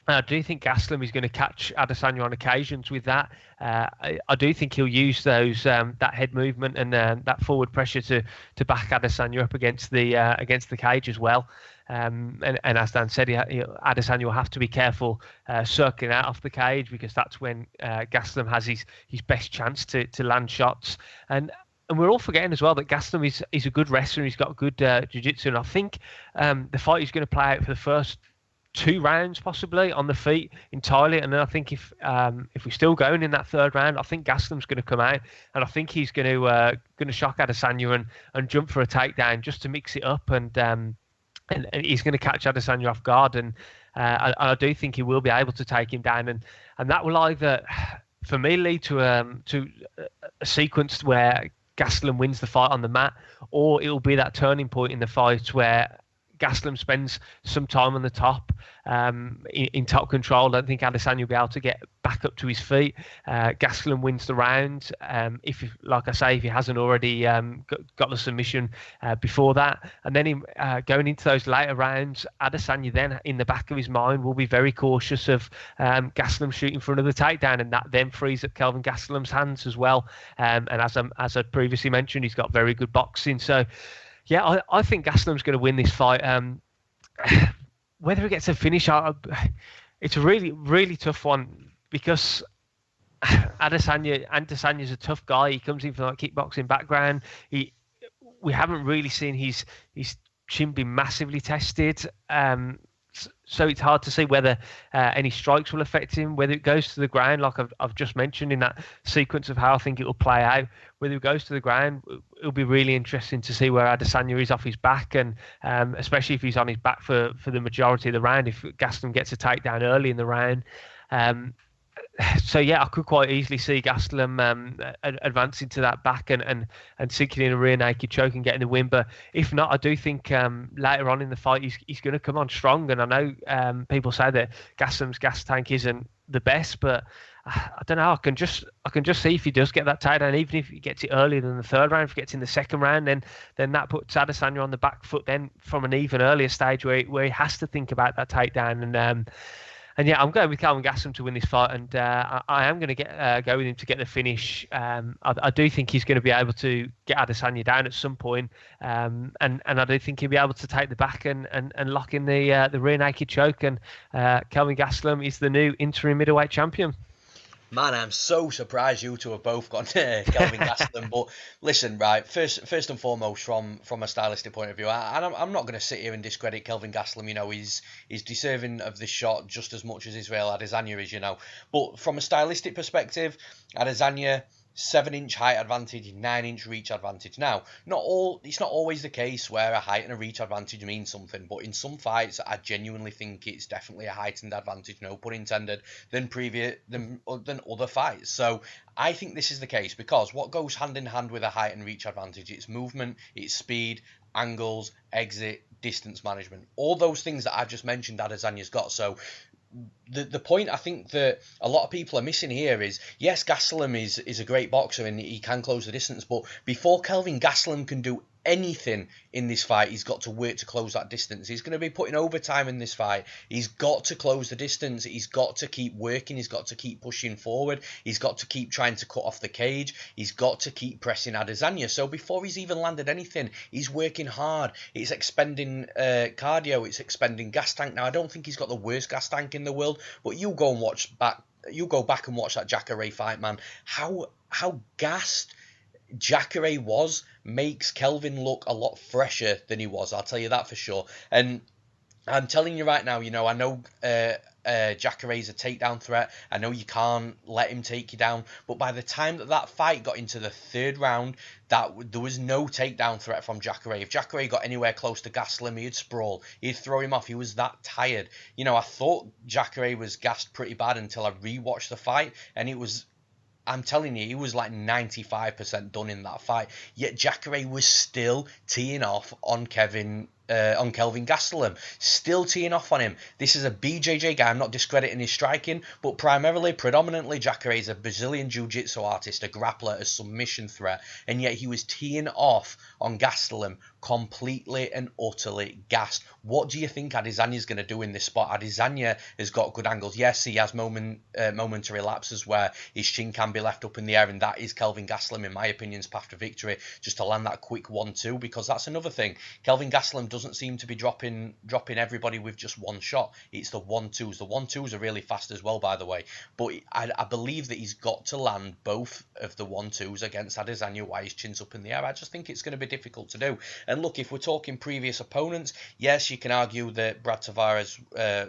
I do think Gastelum is going to catch Adesanya on occasions with that. I do think he'll use those that head movement and that forward pressure to back Adesanya up against the cage as well. And as Dan said, Adesanya will have to be careful circling out off the cage, because that's when Gastelum has his best chance to land shots. And we're all forgetting as well that Gastelum is a good wrestler. He's got good jiu-jitsu, and I think the fight is going to play out for the first 2 rounds possibly on the feet entirely. And then I think if we're still going in that 3rd round, I think Gastelum's going to come out, and I think he's going to shock Adesanya and jump for a takedown just to mix it up, and he's going to catch Adesanya off guard, and I do think he will be able to take him down, and that will either, for me, lead to a sequence where Gastelum wins the fight on the mat, or it will be that turning point in the fight where Gastelum spends some time on the top, in top control. I don't think Adesanya will be able to get back up to his feet. Gastelum wins the round. If he hasn't already got the submission before that, and then going into those later rounds, Adesanya then in the back of his mind will be very cautious of Gastelum shooting for another takedown, and that then frees up Kelvin Gastelum's hands as well. And as I previously mentioned, he's got very good boxing. So yeah, I think Gastelum's going to win this fight. Whether he gets a finish, it's a really, really tough one, because Adesanya's a tough guy. He comes in from that kickboxing background. We haven't really seen his chin be massively tested. So it's hard to see whether any strikes will affect him, whether it goes to the ground, like I've just mentioned in that sequence of how I think it will play out. Whether it goes to the ground, it'll be really interesting to see where Adesanya is off his back, and especially if he's on his back for the majority of the round, if Gastelum gets a takedown early in the round. So yeah, I could quite easily see Gastelum advancing to that back and sinking in a rear naked choke and getting the win. But if not, I do think later on in the fight he's going to come on strong. And I know people say that Gastelum's gas tank isn't the best, but I don't know. I can just see if he does get that takedown, even if he gets it earlier than the 3rd round. If he gets in the 2nd round, then that puts Adesanya on the back foot then from an even earlier stage where he has to think about that takedown. And yeah, I'm going with Kelvin Gastelum to win this fight, and I am going to go with him to get the finish. I do think he's going to be able to get Adesanya down at some point, and I do think he'll be able to take the back and lock in the rear naked choke. And Kelvin Gastelum is the new interim middleweight champion. Man, I'm so surprised you two have both gone Kelvin Gastelum. But listen, right, first and foremost, from a stylistic point of view, I'm not going to sit here and discredit Kelvin Gastelum. You know, he's deserving of this shot just as much as Israel Adesanya is, you know. But from a stylistic perspective, Adesanya, 7-inch height advantage, 9-inch reach advantage. Now, it's not always the case where a height and a reach advantage means something, but in some fights, I genuinely think it's definitely a heightened advantage, no pun intended, than other fights. So I think this is the case, because what goes hand in hand with a height and reach advantage, it's movement, it's speed, angles, exit, distance management. All those things that I've just mentioned Adesanya's got. So the point I think that a lot of people are missing here is, yes, Gastelum is a great boxer and he can close the distance, but before Kelvin Gastelum can do anything in this fight, he's got to work to close that distance. He's going to be putting overtime in this fight. He's got to close the distance. He's got to keep working. He's got to keep pushing forward. He's got to keep trying to cut off the cage. He's got to keep pressing Adesanya. So before he's even landed anything, he's working hard. It's expending cardio. It's expending gas tank. Now, I don't think he's got the worst gas tank in the world, but you go back and watch that Jacare fight, man. How gassed Jacare was makes Kelvin look a lot fresher than he was. I'll tell you that for sure. And I'm telling you right now, you know, I know Jacare's a takedown threat. I know you can't let him take you down. But by the time that fight got into the 3rd round, there was no takedown threat from Jacare. If Jacare got anywhere close to Gastelum, he'd sprawl. He'd throw him off. He was that tired. You know, I thought Jacare was gassed pretty bad until I rewatched the fight, and it was, I'm telling you, he was like 95% done in that fight. Yet Jacare was still teeing off on Kelvin Gastelum, still teeing off on him. This is a BJJ guy. I'm not discrediting his striking, but predominantly, Jacare is a Brazilian Jiu-Jitsu artist, a grappler, a submission threat, and yet he was teeing off on Gastelum, completely and utterly gassed. What do you think Adesanya's going to do in this spot? Adesanya has got good angles. Yes, he has momentary lapses where his chin can be left up in the air, and that is Kelvin Gastelum, in my opinion's path to victory, just to land that quick 1-2, because that's another thing. Kelvin Gastelum doesn't doesn't seem to be dropping everybody with just one shot. It's the 1-2s. The 1-2s are really fast as well, by the way. But I believe that he's got to land both of the 1-2s against Adesanya while his chin's up in the air. I just think it's going to be difficult to do. And look, if we're talking previous opponents, yes, you can argue that Brad Tavares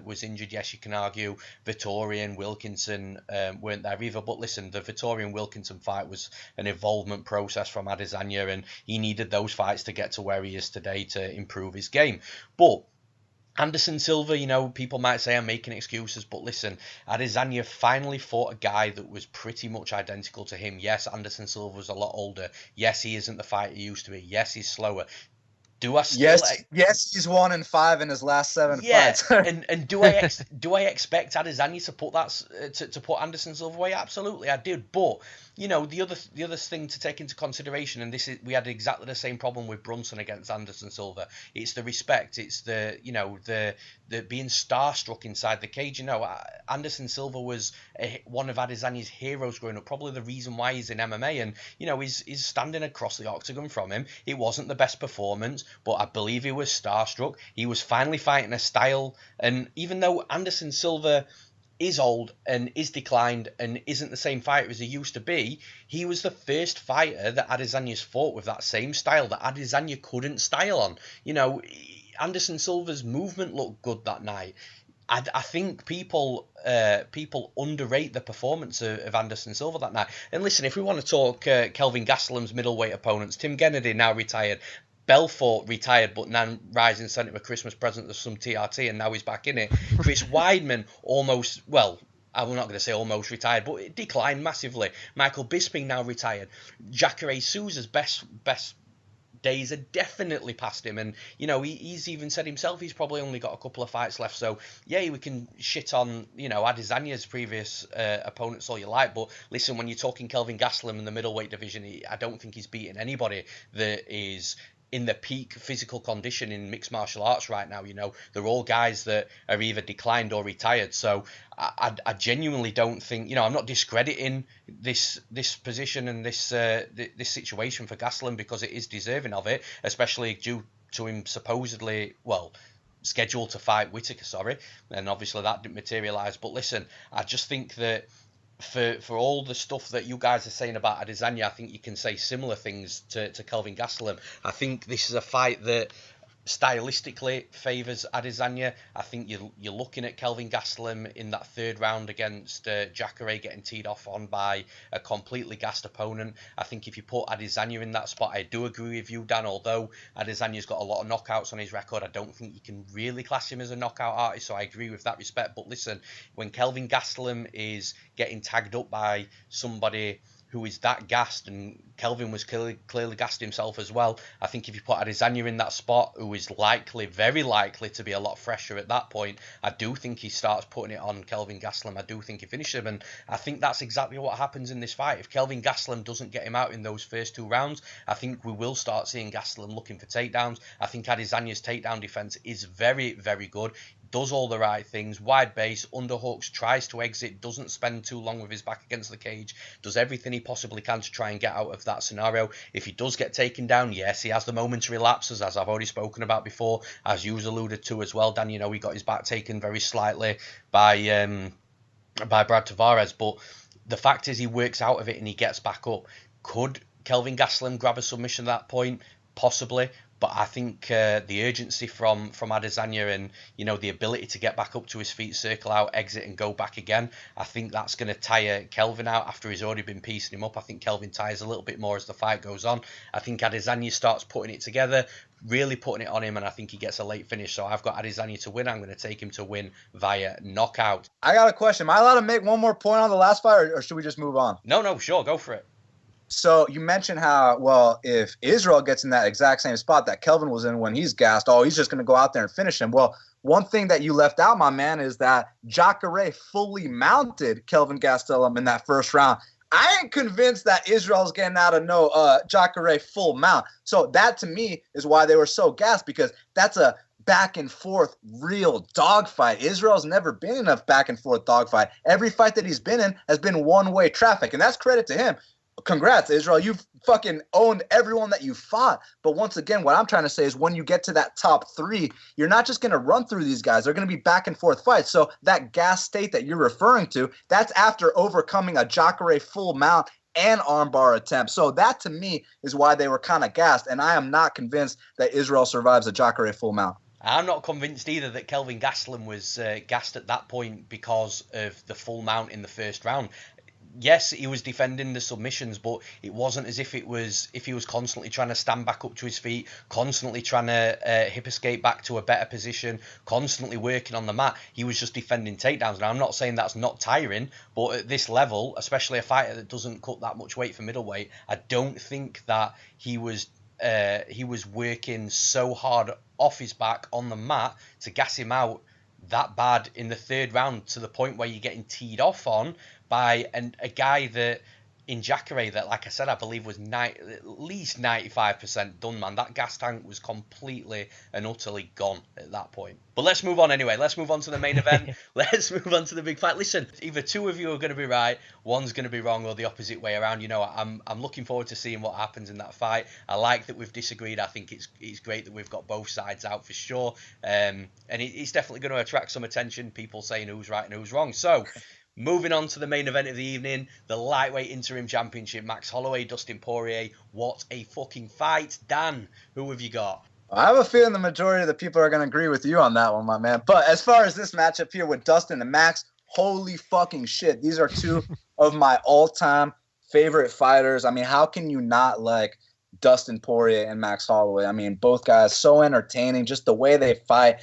was injured. Yes, you can argue Vettori and Wilkinson weren't there either. But listen, the Vettori and Wilkinson fight was an involvement process from Adesanya, and he needed those fights to get to where he is today to improve his game. But Anderson Silva, you know, people might say I'm making excuses, but listen, Adesanya finally fought a guy that was pretty much identical to him. Yes, Anderson Silva was a lot older. Yes, he isn't the fighter he used to be. Yes, he's slower. Do I still? Yes, he's 1-5 in his last 7 fights. and do I expect Adesanya to put to put Anderson Silva away? Absolutely, I did. But you know, the other thing to take into consideration, and we had exactly the same problem with Brunson against Anderson Silva. It's the respect. It's the being starstruck inside the cage. You know, Anderson Silva was one of Adesanya's heroes growing up. Probably the reason why he's in MMA, and you know, he's standing across the octagon from him. It wasn't the best performance, but I believe he was starstruck. He was finally fighting a style, and even though Anderson Silva is old and is declined and isn't the same fighter as he used to be, he was the first fighter that Adesanya's fought with that same style that Adesanya couldn't style on. You know, Anderson Silva's movement looked good that night. I think people underrate the performance of Anderson Silva that night. And listen, if we want to talk Kelvin Gastelum's middleweight opponents, Tim Kennedy now retired. Belfort retired, but now Rising sent him a Christmas present of some TRT, and now he's back in it. Chris Weidman almost, well, I'm not going to say almost retired, but it declined massively. Michael Bisping now retired. Jacare Souza's best days are definitely past him, and you know, he's even said himself he's probably only got a couple of fights left. So yeah, we can shit on, you know, Adesanya's previous opponents all you like, but listen, when you're talking Kelvin Gastelum in the middleweight division, I don't think he's beating anybody that is in the peak physical condition in mixed martial arts right now. You know, they're all guys that are either declined or retired. So I genuinely don't think, you know, I'm not discrediting this position and this situation for Gastelum, because it is deserving of it, especially due to him supposedly, well, scheduled to fight Whittaker, and obviously that didn't materialise. But listen, I just think that for all the stuff that you guys are saying about Adesanya, I think you can say similar things to Kelvin Gastelum. I think this is a fight that stylistically favours Adesanya. I think you're looking at Kelvin Gastelum in that third round against Jacare getting teed off on by a completely gassed opponent. I think if you put Adesanya in that spot, I do agree with you, Dan, although Adesanya's got a lot of knockouts on his record, I don't think you can really class him as a knockout artist, so I agree with that respect. But listen, when Kelvin Gastelum is getting tagged up by somebody who is that gassed, and Kelvin was clearly gassed himself as well, I think if you put Adesanya in that spot, who is very likely to be a lot fresher at that point, I do think he starts putting it on Kelvin Gastelum. I do think he finishes him, and I think that's exactly what happens in this fight. If Kelvin Gastelum doesn't get him out in those first 2 rounds, I think we will start seeing Gastelum looking for takedowns. I think Adesanya's takedown defense is very, very good. Does all the right things, wide base, underhooks, tries to exit, doesn't spend too long with his back against the cage, does everything he possibly can to try and get out of that scenario. If he does get taken down, yes, he has the momentary lapses, as I've already spoken about before, as you alluded to as well, Dan. You know, he got his back taken very slightly by Brad Tavares, but the fact is he works out of it and he gets back up. Could Kelvin Gastelum grab a submission at that point? Possibly. But I think the urgency from Adesanya and, you know, the ability to get back up to his feet, circle out, exit and go back again, I think that's going to tire Kelvin out after he's already been piecing him up. I think Kelvin tires a little bit more as the fight goes on. I think Adesanya starts putting it together, really putting it on him, and I think he gets a late finish. So I've got Adesanya to win. I'm going to take him to win via knockout. I got a question. Am I allowed to make one more point on the last fight, or should we just move on? No, sure, go for it. So you mentioned how, well, if Israel gets in that exact same spot that Kelvin was in when he's gassed, he's just going to go out there and finish him. Well, one thing that you left out, my man, is that Jacare fully mounted Kelvin Gastelum in that first round. I ain't convinced that Israel's getting out of Jacare full mount. So that, to me, is why they were so gassed, because that's a back and forth real dogfight. Israel's never been in a back and forth dogfight. Every fight that he's been in has been one-way traffic, and that's credit to him. congrats, Israel. You've fucking owned everyone that you fought. But once again, what I'm trying to say is when you get to that top 3, you're not just going to run through these guys. They're going to be back and forth fights. So that gas state that you're referring to, that's after overcoming a Jacare full mount and armbar attempt. So that to me is why they were kind of gassed. And I am not convinced that Israel survives a Jacare full mount. I'm not convinced either that Kelvin Gastelum was gassed at that point because of the full mount in the first round. Yes, he was defending the submissions, but it wasn't as if he was constantly trying to stand back up to his feet, constantly trying to hip escape back to a better position, constantly working on the mat. He was just defending takedowns. Now, I'm not saying that's not tiring, but at this level, especially a fighter that doesn't cut that much weight for middleweight, I don't think that he was working so hard off his back on the mat to gas him out that bad in the third round, to the point where you're getting teed off on by a guy that in Jacare that, like I said, I believe was at least 95% done, man. That gas tank was completely and utterly gone at that point. But let's move on anyway. Let's move on to the main event. Let's move on to the big fight. Listen, either two of you are going to be right, one's going to be wrong, or the opposite way around. You know, I'm looking forward to seeing what happens in that fight. I like that we've disagreed. I think it's great that we've got both sides out for sure. And it's definitely going to attract some attention, people saying who's right and who's wrong. So, moving on to the main event of the evening, the lightweight interim championship, Max Holloway, Dustin Poirier. What a fucking fight. Dan, who have you got? I have a feeling the majority of the people are going to agree with you on that one, my man. But as far as this matchup here with Dustin and Max, holy fucking shit. These are two of my all-time favorite fighters. I mean, how can you not like Dustin Poirier and Max Holloway? I mean, both guys so entertaining, just the way they fight.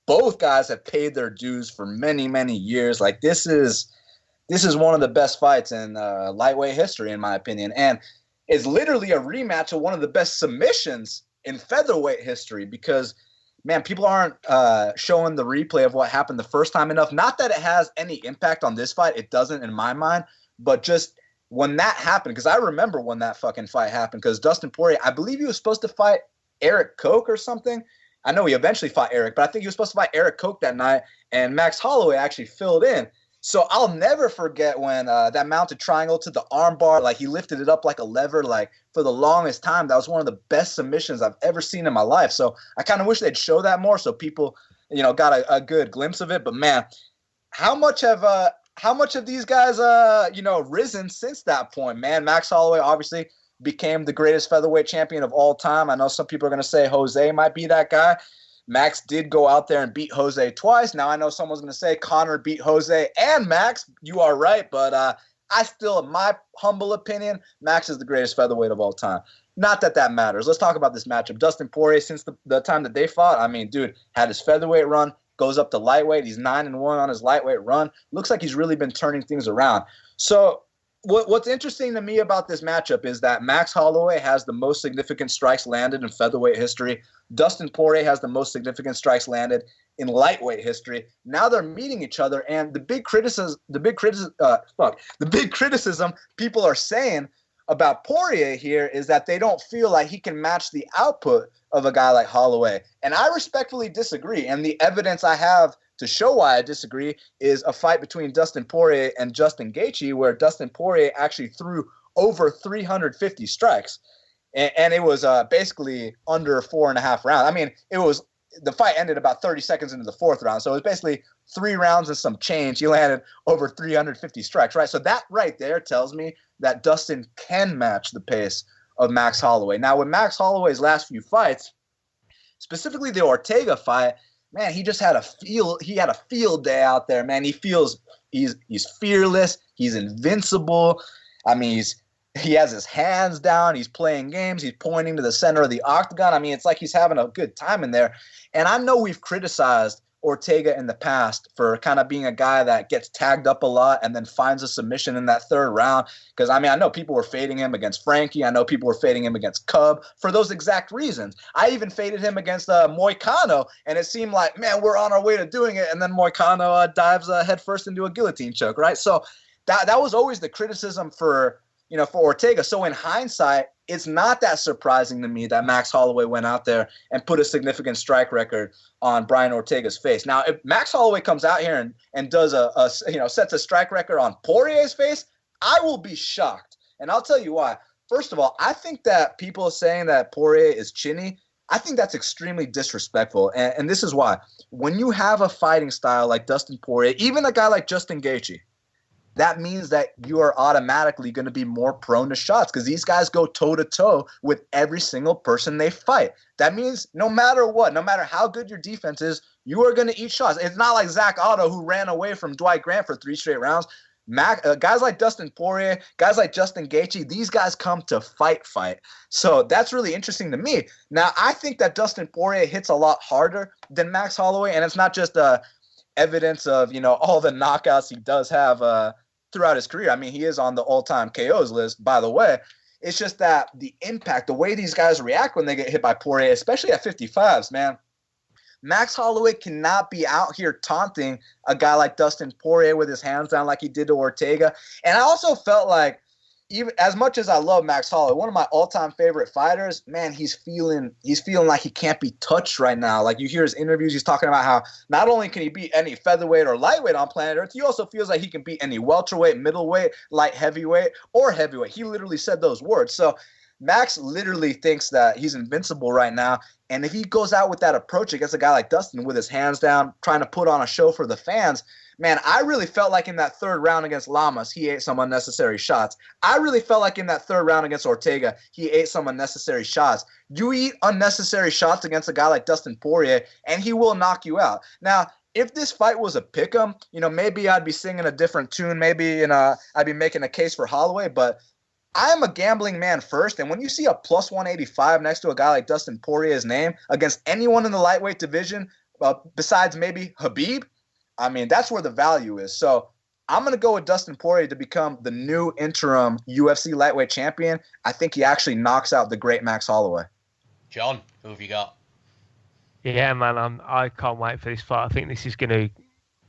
Both guys have paid their dues for many, many years. Like, this is one of the best fights in lightweight history, in my opinion. And it's literally a rematch of one of the best submissions in featherweight history because, man, people aren't showing the replay of what happened the first time enough. Not that it has any impact on this fight. It doesn't in my mind. But just when that happened, because I remember when that fucking fight happened, because Dustin Poirier, I believe he was supposed to fight Eryk Koch or something. I know he eventually fought Eryk, but I think he was supposed to fight Eryk Koch that night, and Max Holloway actually filled in. So I'll never forget when that mounted triangle to the armbar, like he lifted it up like a lever, like for the longest time. That was one of the best submissions I've ever seen in my life. So I kind of wish they'd show that more so people, you know, got a good glimpse of it. But man, how much have these guys, you know, risen since that point, man? Max Holloway obviously became the greatest featherweight champion of all time. I know some people are going to say Jose might be that guy. Max did go out there and beat Jose twice. Now, I know someone's going to say Conor beat Jose and Max. You are right, but I still, in my humble opinion, Max is the greatest featherweight of all time. Not that that matters. Let's talk about this matchup. Dustin Poirier, since the time that they fought, I mean, dude, had his featherweight run, goes up to lightweight. He's 9-1 on his lightweight run. Looks like he's really been turning things around. So what's interesting to me about this matchup is that Max Holloway has the most significant strikes landed in featherweight history. Dustin Poirier has the most significant strikes landed in lightweight history. Now they're meeting each other, and the big criticism people are saying about Poirier here is that they don't feel like he can match the output of a guy like Holloway. And I respectfully disagree. And the evidence I have to show why I disagree is a fight between Dustin Poirier and Justin Gaethje, where Dustin Poirier actually threw over 350 strikes. And it was basically under 4.5 rounds. I mean, the fight ended about 30 seconds into the fourth round. So it was basically 3 rounds and some change. He landed over 350 strikes, right? So that right there tells me that Dustin can match the pace of Max Holloway. Now, with Max Holloway's last few fights, specifically the Ortega fight, man, he just had a field day out there, man. He's fearless. He's invincible. I mean, he has his hands down. He's playing games. He's pointing to the center of the octagon. I mean, it's like he's having a good time in there. And I know we've criticized Ortega in the past for kind of being a guy that gets tagged up a lot and then finds a submission in that third round. Because, I mean, I know people were fading him against Frankie. I know people were fading him against Cub for those exact reasons. I even faded him against Moicano, and it seemed like, man, we're on our way to doing it. And then Moicano dives headfirst into a guillotine choke, right? So that was always the criticism for Ortega. So in hindsight, it's not that surprising to me that Max Holloway went out there and put a significant strike record on Brian Ortega's face. Now, if Max Holloway comes out here and does sets a strike record on Poirier's face, I will be shocked. And I'll tell you why. First of all, I think that people saying that Poirier is chinny, I think that's extremely disrespectful. And this is why. When you have a fighting style like Dustin Poirier, even a guy like Justin Gaethje, that means that you are automatically going to be more prone to shots because these guys go toe-to-toe with every single person they fight. That means no matter what, no matter how good your defense is, you are going to eat shots. It's not like Zach Otto, who ran away from Dwight Grant for 3 straight rounds. Guys like Dustin Poirier, guys like Justin Gaethje, these guys come to fight. So that's really interesting to me. Now, I think that Dustin Poirier hits a lot harder than Max Holloway, and it's not just evidence of, all the knockouts he does have throughout his career. I mean, he is on the all-time KOs list, by the way. It's just that the impact, the way these guys react when they get hit by Poirier, especially at 55s, man. Max Holloway cannot be out here taunting a guy like Dustin Poirier with his hands down like he did to Ortega. And I also felt like, even as much as I love Max Holloway, one of my all-time favorite fighters, man, he's feeling like he can't be touched right now. Like, you hear his interviews, he's talking about how not only can he beat any featherweight or lightweight on planet Earth, he also feels like he can beat any welterweight, middleweight, light heavyweight, or heavyweight. He literally said those words. So Max literally thinks that he's invincible right now. And if he goes out with that approach against a guy like Dustin with his hands down, trying to put on a show for the fans, man, I really felt like in that third round against Lamas, he ate some unnecessary shots. I really felt like in that third round against Ortega, he ate some unnecessary shots. You eat unnecessary shots against a guy like Dustin Poirier, and he will knock you out. Now, if this fight was a pick'em, maybe I'd be singing a different tune. Maybe I'd be making a case for Holloway, but I am a gambling man first, and when you see a plus 185 next to a guy like Dustin Poirier's name against anyone in the lightweight division besides maybe Khabib, I mean, that's where the value is. So I'm going to go with Dustin Poirier to become the new interim UFC lightweight champion. I think he actually knocks out the great Max Holloway. John, who have you got? Yeah, man, I can't wait for this fight. I think this is going to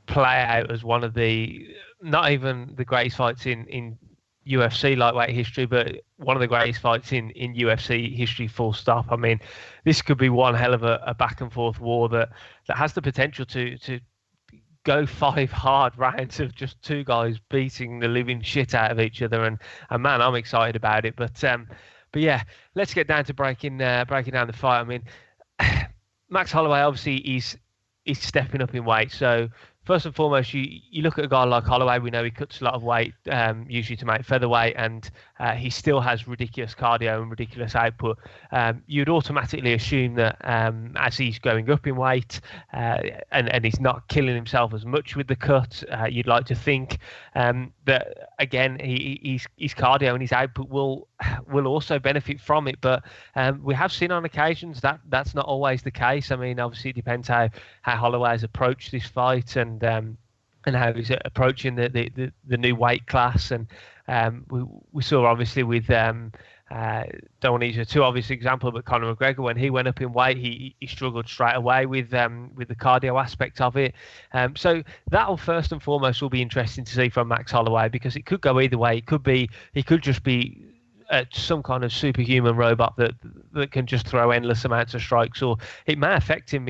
play out as one of the, not even the greatest fights in UFC lightweight history, but one of the greatest fights in UFC history, full stop. I mean, this could be one hell of a back and forth war that has the potential to go 5 hard rounds of just 2 guys beating the living shit out of each other, and man, I'm excited about it. But yeah, let's get down to breaking down the fight. I mean, Max Holloway obviously is stepping up in weight, so first and foremost, you look at a guy like Holloway. We know he cuts a lot of weight, usually to make featherweight, and he still has ridiculous cardio and ridiculous output. You'd automatically assume that as he's going up in weight and he's not killing himself as much with the cut, you'd like to think that, again, his cardio and his output will also benefit from it. But we have seen on occasions that that's not always the case. I mean, obviously it depends how Holloway has approached this fight and how he's approaching the new weight class. And we saw obviously with don't want to use a too obvious example, but Conor McGregor, when he went up in weight, he struggled straight away with the cardio aspect of it. So that will first and foremost will be interesting to see from Max Holloway, because it could go either way. He could just be some kind of superhuman robot that can just throw endless amounts of strikes, or it may affect him.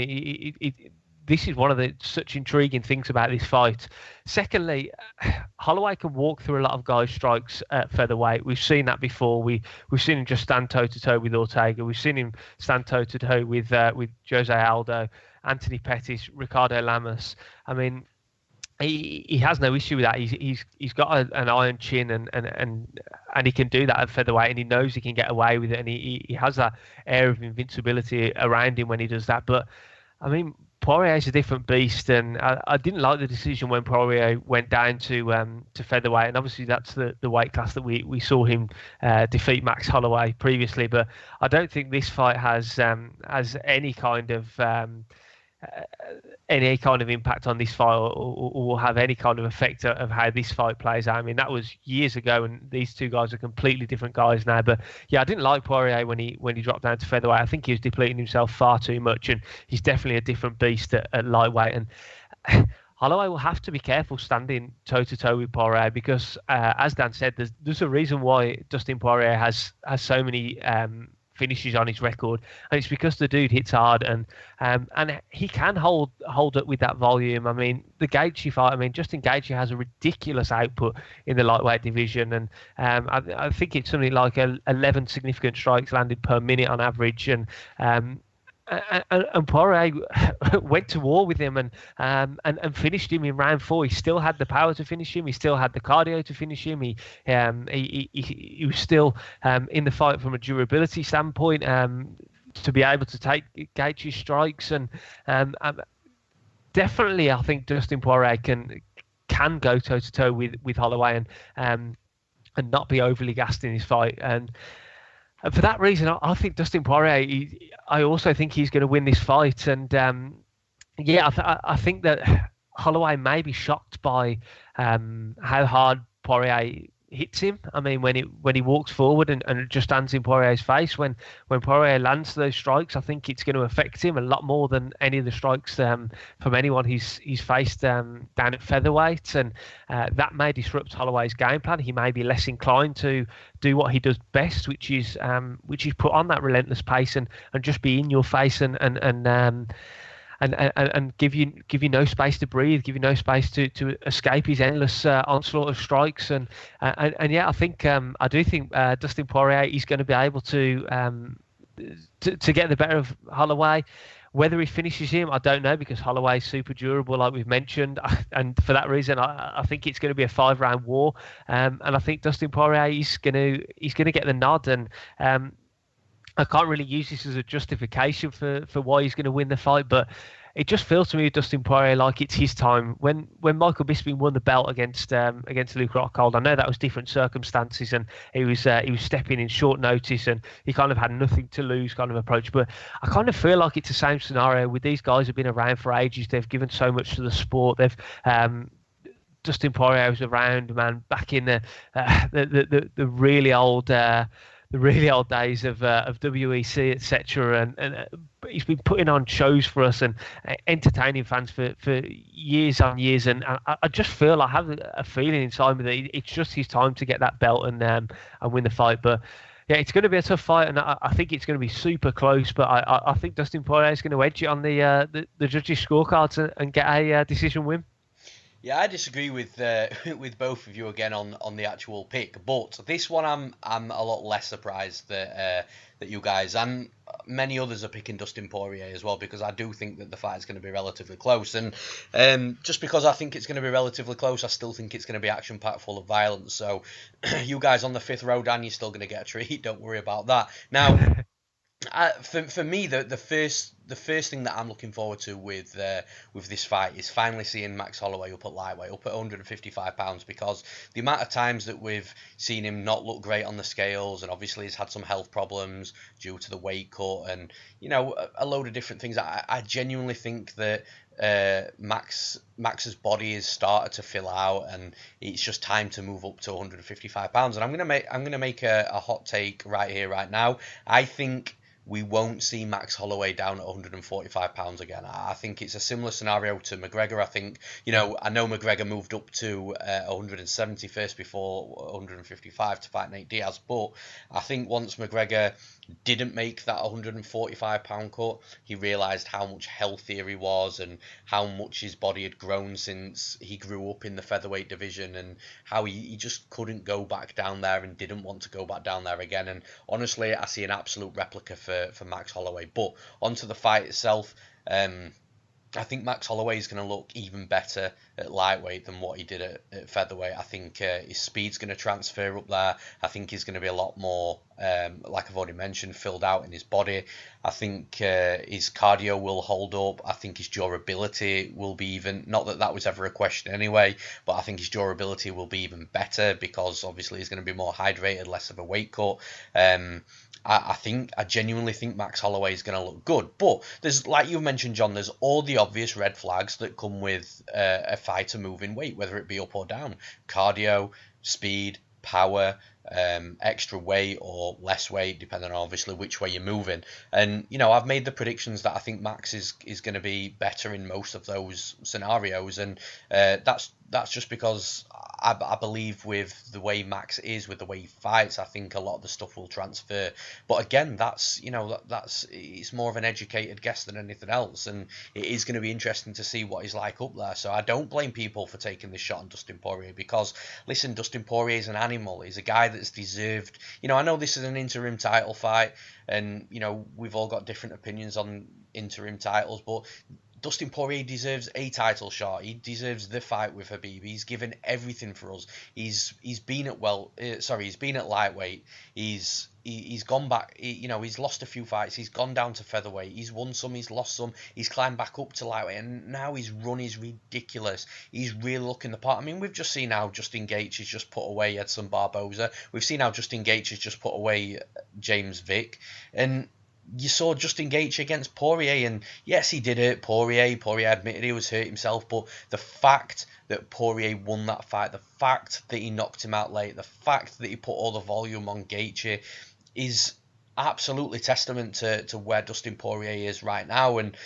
This is one of the such intriguing things about this fight. Secondly, Holloway can walk through a lot of guys' strikes at featherweight. We've seen that before. We've seen him just stand toe-to-toe with Ortega. We've seen him stand toe-to-toe with Jose Aldo, Anthony Pettis, Ricardo Lamas. I mean, he has no issue with that. He's got an iron chin and he can do that at featherweight, and he knows he can get away with it, and he has that air of invincibility around him when he does that. But I mean, Poirier is a different beast, and I didn't like the decision when Poirier went down to featherweight, and obviously that's the weight class that we saw him defeat Max Holloway previously. But I don't think this fight has any kind of impact on this fight, or will have any kind of effect of how this fight plays out. I mean, that was years ago, and these two guys are completely different guys now. But yeah, I didn't like Poirier when he dropped down to featherweight. I think he was depleting himself far too much, and he's definitely a different beast at lightweight. And Holloway will have to be careful standing toe-to-toe with Poirier, because as Dan said, there's a reason why Dustin Poirier has so many finishes on his record, and it's because the dude hits hard, and he can hold up with that volume. I mean, the Gaethje fight. I mean, Justin Gaethje has a ridiculous output in the lightweight division, and I think it's something like 11 significant strikes landed per minute on average, and Poirier went to war with him and finished him in round 4. He still had the power to finish him. He still had the cardio to finish him. He was still in the fight from a durability standpoint to be able to take Gaethje's strikes. And definitely, I think Dustin Poirier can go toe to toe with Holloway and not be overly gassed in his fight. And for that reason, I think Dustin Poirier, I also think he's going to win this fight. And I think that Holloway may be shocked by how hard Poirier hits him. I mean, when he walks forward and it just stands in Poirier's face, when Poirier lands those strikes, I think it's going to affect him a lot more than any of the strikes from anyone he's faced down at featherweight, and that may disrupt Holloway's game plan. He may be less inclined to do what he does best, which is put on that relentless pace and just be in your face and give you no space to breathe, give you no space to escape his endless onslaught of strikes, and I do think Dustin Poirier is going to be able to get the better of Holloway. Whether he finishes him, I don't know, because Holloway is super durable, like we've mentioned, and for that reason, I think it's going to be a 5-round war, and I think Dustin Poirier is going to get the nod, and I can't really use this as a justification for why he's going to win the fight, but it just feels to me with Dustin Poirier like it's his time. When Michael Bisping won the belt against Luke Rockhold, I know that was different circumstances, and he was stepping in short notice, and he kind of had nothing to lose kind of approach. But I kind of feel like it's the same scenario with these guys who've been around for ages. They've given so much to the sport. They've Dustin Poirier was around, man, back in the really old. The really old days of WEC, etc., and he's been putting on shows for us and entertaining fans for years on years. And I just feel, I have a feeling inside me that it's just his time to get that belt and win the fight. But yeah, it's going to be a tough fight, and I think it's going to be super close. But I think Dustin Poirier is going to edge it on the judges' scorecards and get a decision win. Yeah, I disagree with both of you again on the actual pick, but this one I'm a lot less surprised that you guys and many others are picking Dustin Poirier as well, because I do think that the fight is going to be relatively close, and just because I think it's going to be relatively close, I still think it's going to be action-packed, full of violence. So you guys on the 5th row, Dan, you're still going to get a treat. Don't worry about that. Now, for me, the first thing that I'm looking forward to with this fight is finally seeing Max Holloway up at lightweight, up at 155 pounds, because the amount of times that we've seen him not look great on the scales, and obviously he's had some health problems due to the weight cut and a load of different things. I genuinely think that Max's body has started to fill out, and it's just time to move up to 155 pounds. And I'm gonna make a hot take right here, right now. I think we won't see Max Holloway down at 145 pounds again. I think it's a similar scenario to McGregor. I think, I know McGregor moved up to 170 first before 155 to fight Nate Diaz, but I think once McGregor didn't make that 145 pound cut, he realised how much healthier he was and how much his body had grown since he grew up in the featherweight division, and how he just couldn't go back down there and didn't want to go back down there again. And honestly, I see an absolute replica for Max Holloway. But onto the fight itself, I think Max Holloway is going to look even better at lightweight than what he did at featherweight. I think his speed's going to transfer up there. I think he's going to be a lot more, like I've already mentioned, filled out in his body. I think his cardio will hold up. I think his durability will be even, not that that was ever a question anyway, but I think his durability will be even better, because obviously he's going to be more hydrated, less of a weight cut. I genuinely think Max Holloway is going to look good, but there's, like you mentioned, John, there's all the obvious red flags that come with a fighter moving weight, whether it be up or down: cardio, speed, power, extra weight or less weight, depending on obviously which way you're moving. And I've made the predictions that I think Max is going to be better in most of those scenarios, and that's that's just because I believe with the way Max is, with the way he fights, I think a lot of the stuff will transfer. But again, that's it's more of an educated guess than anything else, and it is going to be interesting to see what he's like up there. So I don't blame people for taking this shot on Dustin Poirier, because listen, Dustin Poirier is an animal. He's a guy that's deserved. I know this is an interim title fight, and we've all got different opinions on interim titles, but Dustin Poirier deserves a title shot. He deserves the fight with Khabib. He's given everything for us. He's been at lightweight. He's gone back. He's lost a few fights. He's gone down to featherweight. He's won some. He's lost some. He's climbed back up to lightweight, and now his run is ridiculous. He's really looking the part. I mean, we've just seen how Justin Gaethje has just put away Edson Barboza. We've seen how Justin Gaethje has just put away James Vick, and you saw Justin Gaethje against Poirier, and yes, he did hurt Poirier. Poirier admitted he was hurt himself, but the fact that Poirier won that fight, the fact that he knocked him out late, the fact that he put all the volume on Gaethje is absolutely testament to where Dustin Poirier is right now. And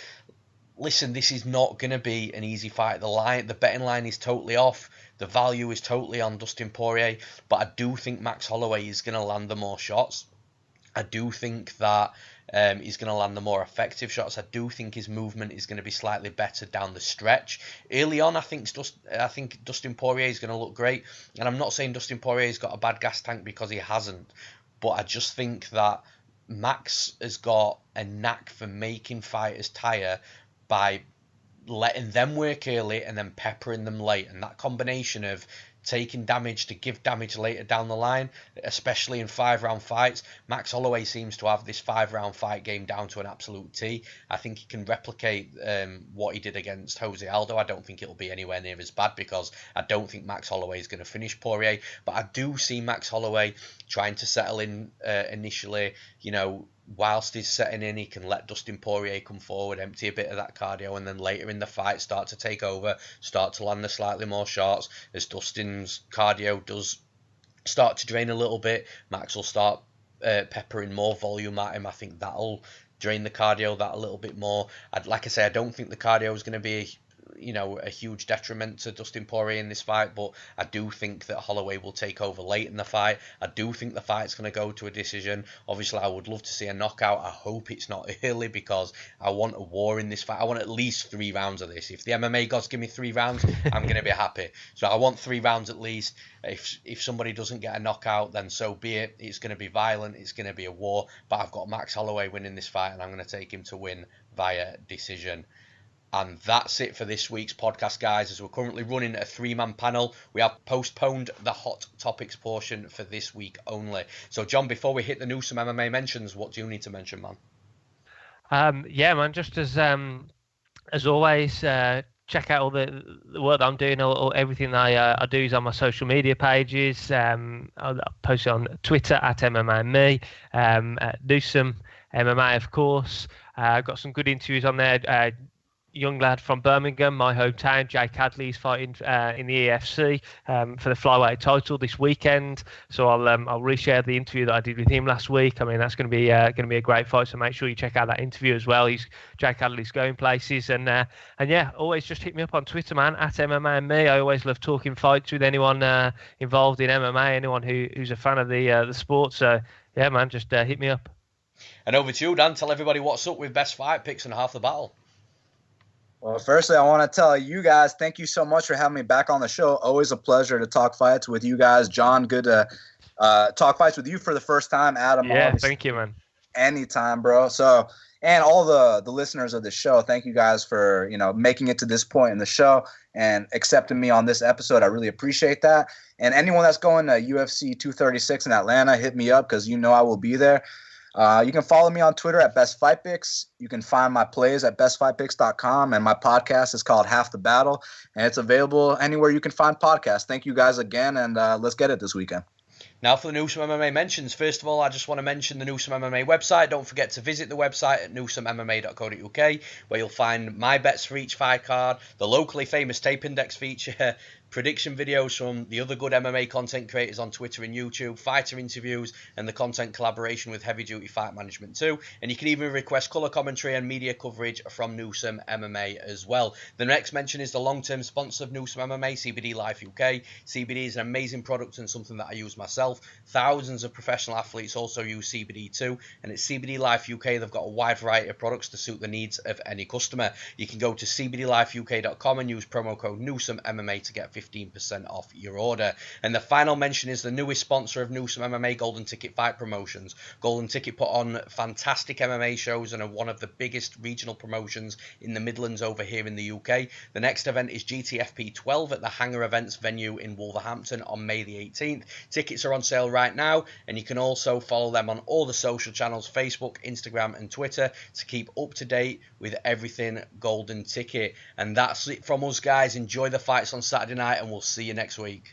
listen, this is not going to be an easy fight. The betting line is totally off. The value is totally on Dustin Poirier, but I do think Max Holloway is going to land the more shots. I do think that he's going to land the more effective shots. I do think his movement is going to be slightly better down the stretch. Early on, I think Dustin Poirier is going to look great. And I'm not saying Dustin Poirier's got a bad gas tank, because he hasn't. But I just think that Max has got a knack for making fighters tire by letting them work early and then peppering them late. And that combination of taking damage to give damage later down the line, especially in 5-round fights. Max Holloway seems to have this 5-round fight game down to an absolute T. I think he can replicate what he did against Jose Aldo. I don't think it'll be anywhere near as bad, because I don't think Max Holloway is going to finish Poirier. But I do see Max Holloway trying to settle in initially. Whilst he's setting in, he can let Dustin Poirier come forward, empty a bit of that cardio, and then later in the fight start to take over, start to land the slightly more shots. As Dustin's cardio does start to drain a little bit, Max will start peppering more volume at him. I think that'll drain the cardio that a little bit more. Like I say, I don't think the cardio is going to be a huge detriment to Dustin Poirier in this fight, but I do think that Holloway will take over late in the fight. I do think the fight's going to go to a decision. Obviously, I would love to see a knockout. I hope it's not early, because I want a war in this fight. I want at least 3 rounds of this. If the MMA gods give me 3 rounds, I'm going to be happy. So I want 3 rounds at least. If somebody doesn't get a knockout, then so be it. It's going to be violent. It's going to be a war. But I've got Max Holloway winning this fight, and I'm going to take him to win via decision. And that's it for this week's podcast, guys. As we're currently running a 3-man panel, we have postponed the hot topics portion for this week only. So, John, before we hit the Newsome MMA mentions, what do you need to mention, man? Yeah, man. Just as always, check out all the work that I'm doing. Everything that I do is on my social media pages. I'll post it on Twitter at MMAme, at Newsome MMA, of course. I've got some good interviews on there. Young lad from Birmingham, my hometown, Jake Hadley's fighting in the EFC for the flyweight title this weekend. So I'll reshare the interview that I did with him last week. I mean, that's going to be a great fight. So make sure you check out that interview as well. Jake Hadley's going places, and yeah, always just hit me up on Twitter, man, at MMA and me. I always love talking fights with anyone involved in MMA, anyone who's a fan of the sport. So yeah, man, just hit me up. And over to you, Dan. Tell everybody what's up with best fight picks and half the battle. Well, firstly, I want to tell you guys, thank you so much for having me back on the show. Always a pleasure to talk fights with you guys. John, good to talk fights with you for the first time. Adam, yeah, thank you, man. Anytime, bro. So, and all the listeners of the show, thank you guys for, making it to this point in the show and accepting me on this episode. I really appreciate that. And anyone that's going to UFC 236 in Atlanta, hit me up, because I will be there. You can follow me on Twitter at Best Fight Picks. You can find my plays at bestfightpicks.com, and my podcast is called Half the Battle, and it's available anywhere you can find podcasts. Thank you guys again, and let's get it this weekend. Now for the Newsome MMA mentions. First of all, I just want to mention the Newsome MMA website. Don't forget to visit the website at newsomemma.co.uk, where you'll find my bets for each fight card, the locally famous tape index feature, prediction videos from the other good MMA content creators on Twitter and YouTube, fighter interviews, and the content collaboration with Heavy Duty Fight Management too. And you can even request colour commentary and media coverage from Newsome MMA as well. The next mention is the long-term sponsor of Newsome MMA, CBD Life UK. CBD is an amazing product and something that I use myself. Thousands of professional athletes also use CBD too, and it's CBD Life UK. They've got a wide variety of products to suit the needs of any customer. You can go to cbdlifeuk.com and use promo code Newsome MMA to get 15% off your order. And the final mention is the newest sponsor of Newsome MMA, Golden Ticket Fight Promotions. Golden Ticket put on fantastic MMA shows and are one of the biggest regional promotions in the Midlands over here in the UK. The next event is GTFP 12 at the Hangar Events venue in Wolverhampton on May the 18th. Tickets are on sale right now, and you can also follow them on all the social channels, Facebook, Instagram and Twitter, to keep up to date with everything Golden Ticket. And that's it from us, guys. Enjoy the fights on Saturday night, and we'll see you next week.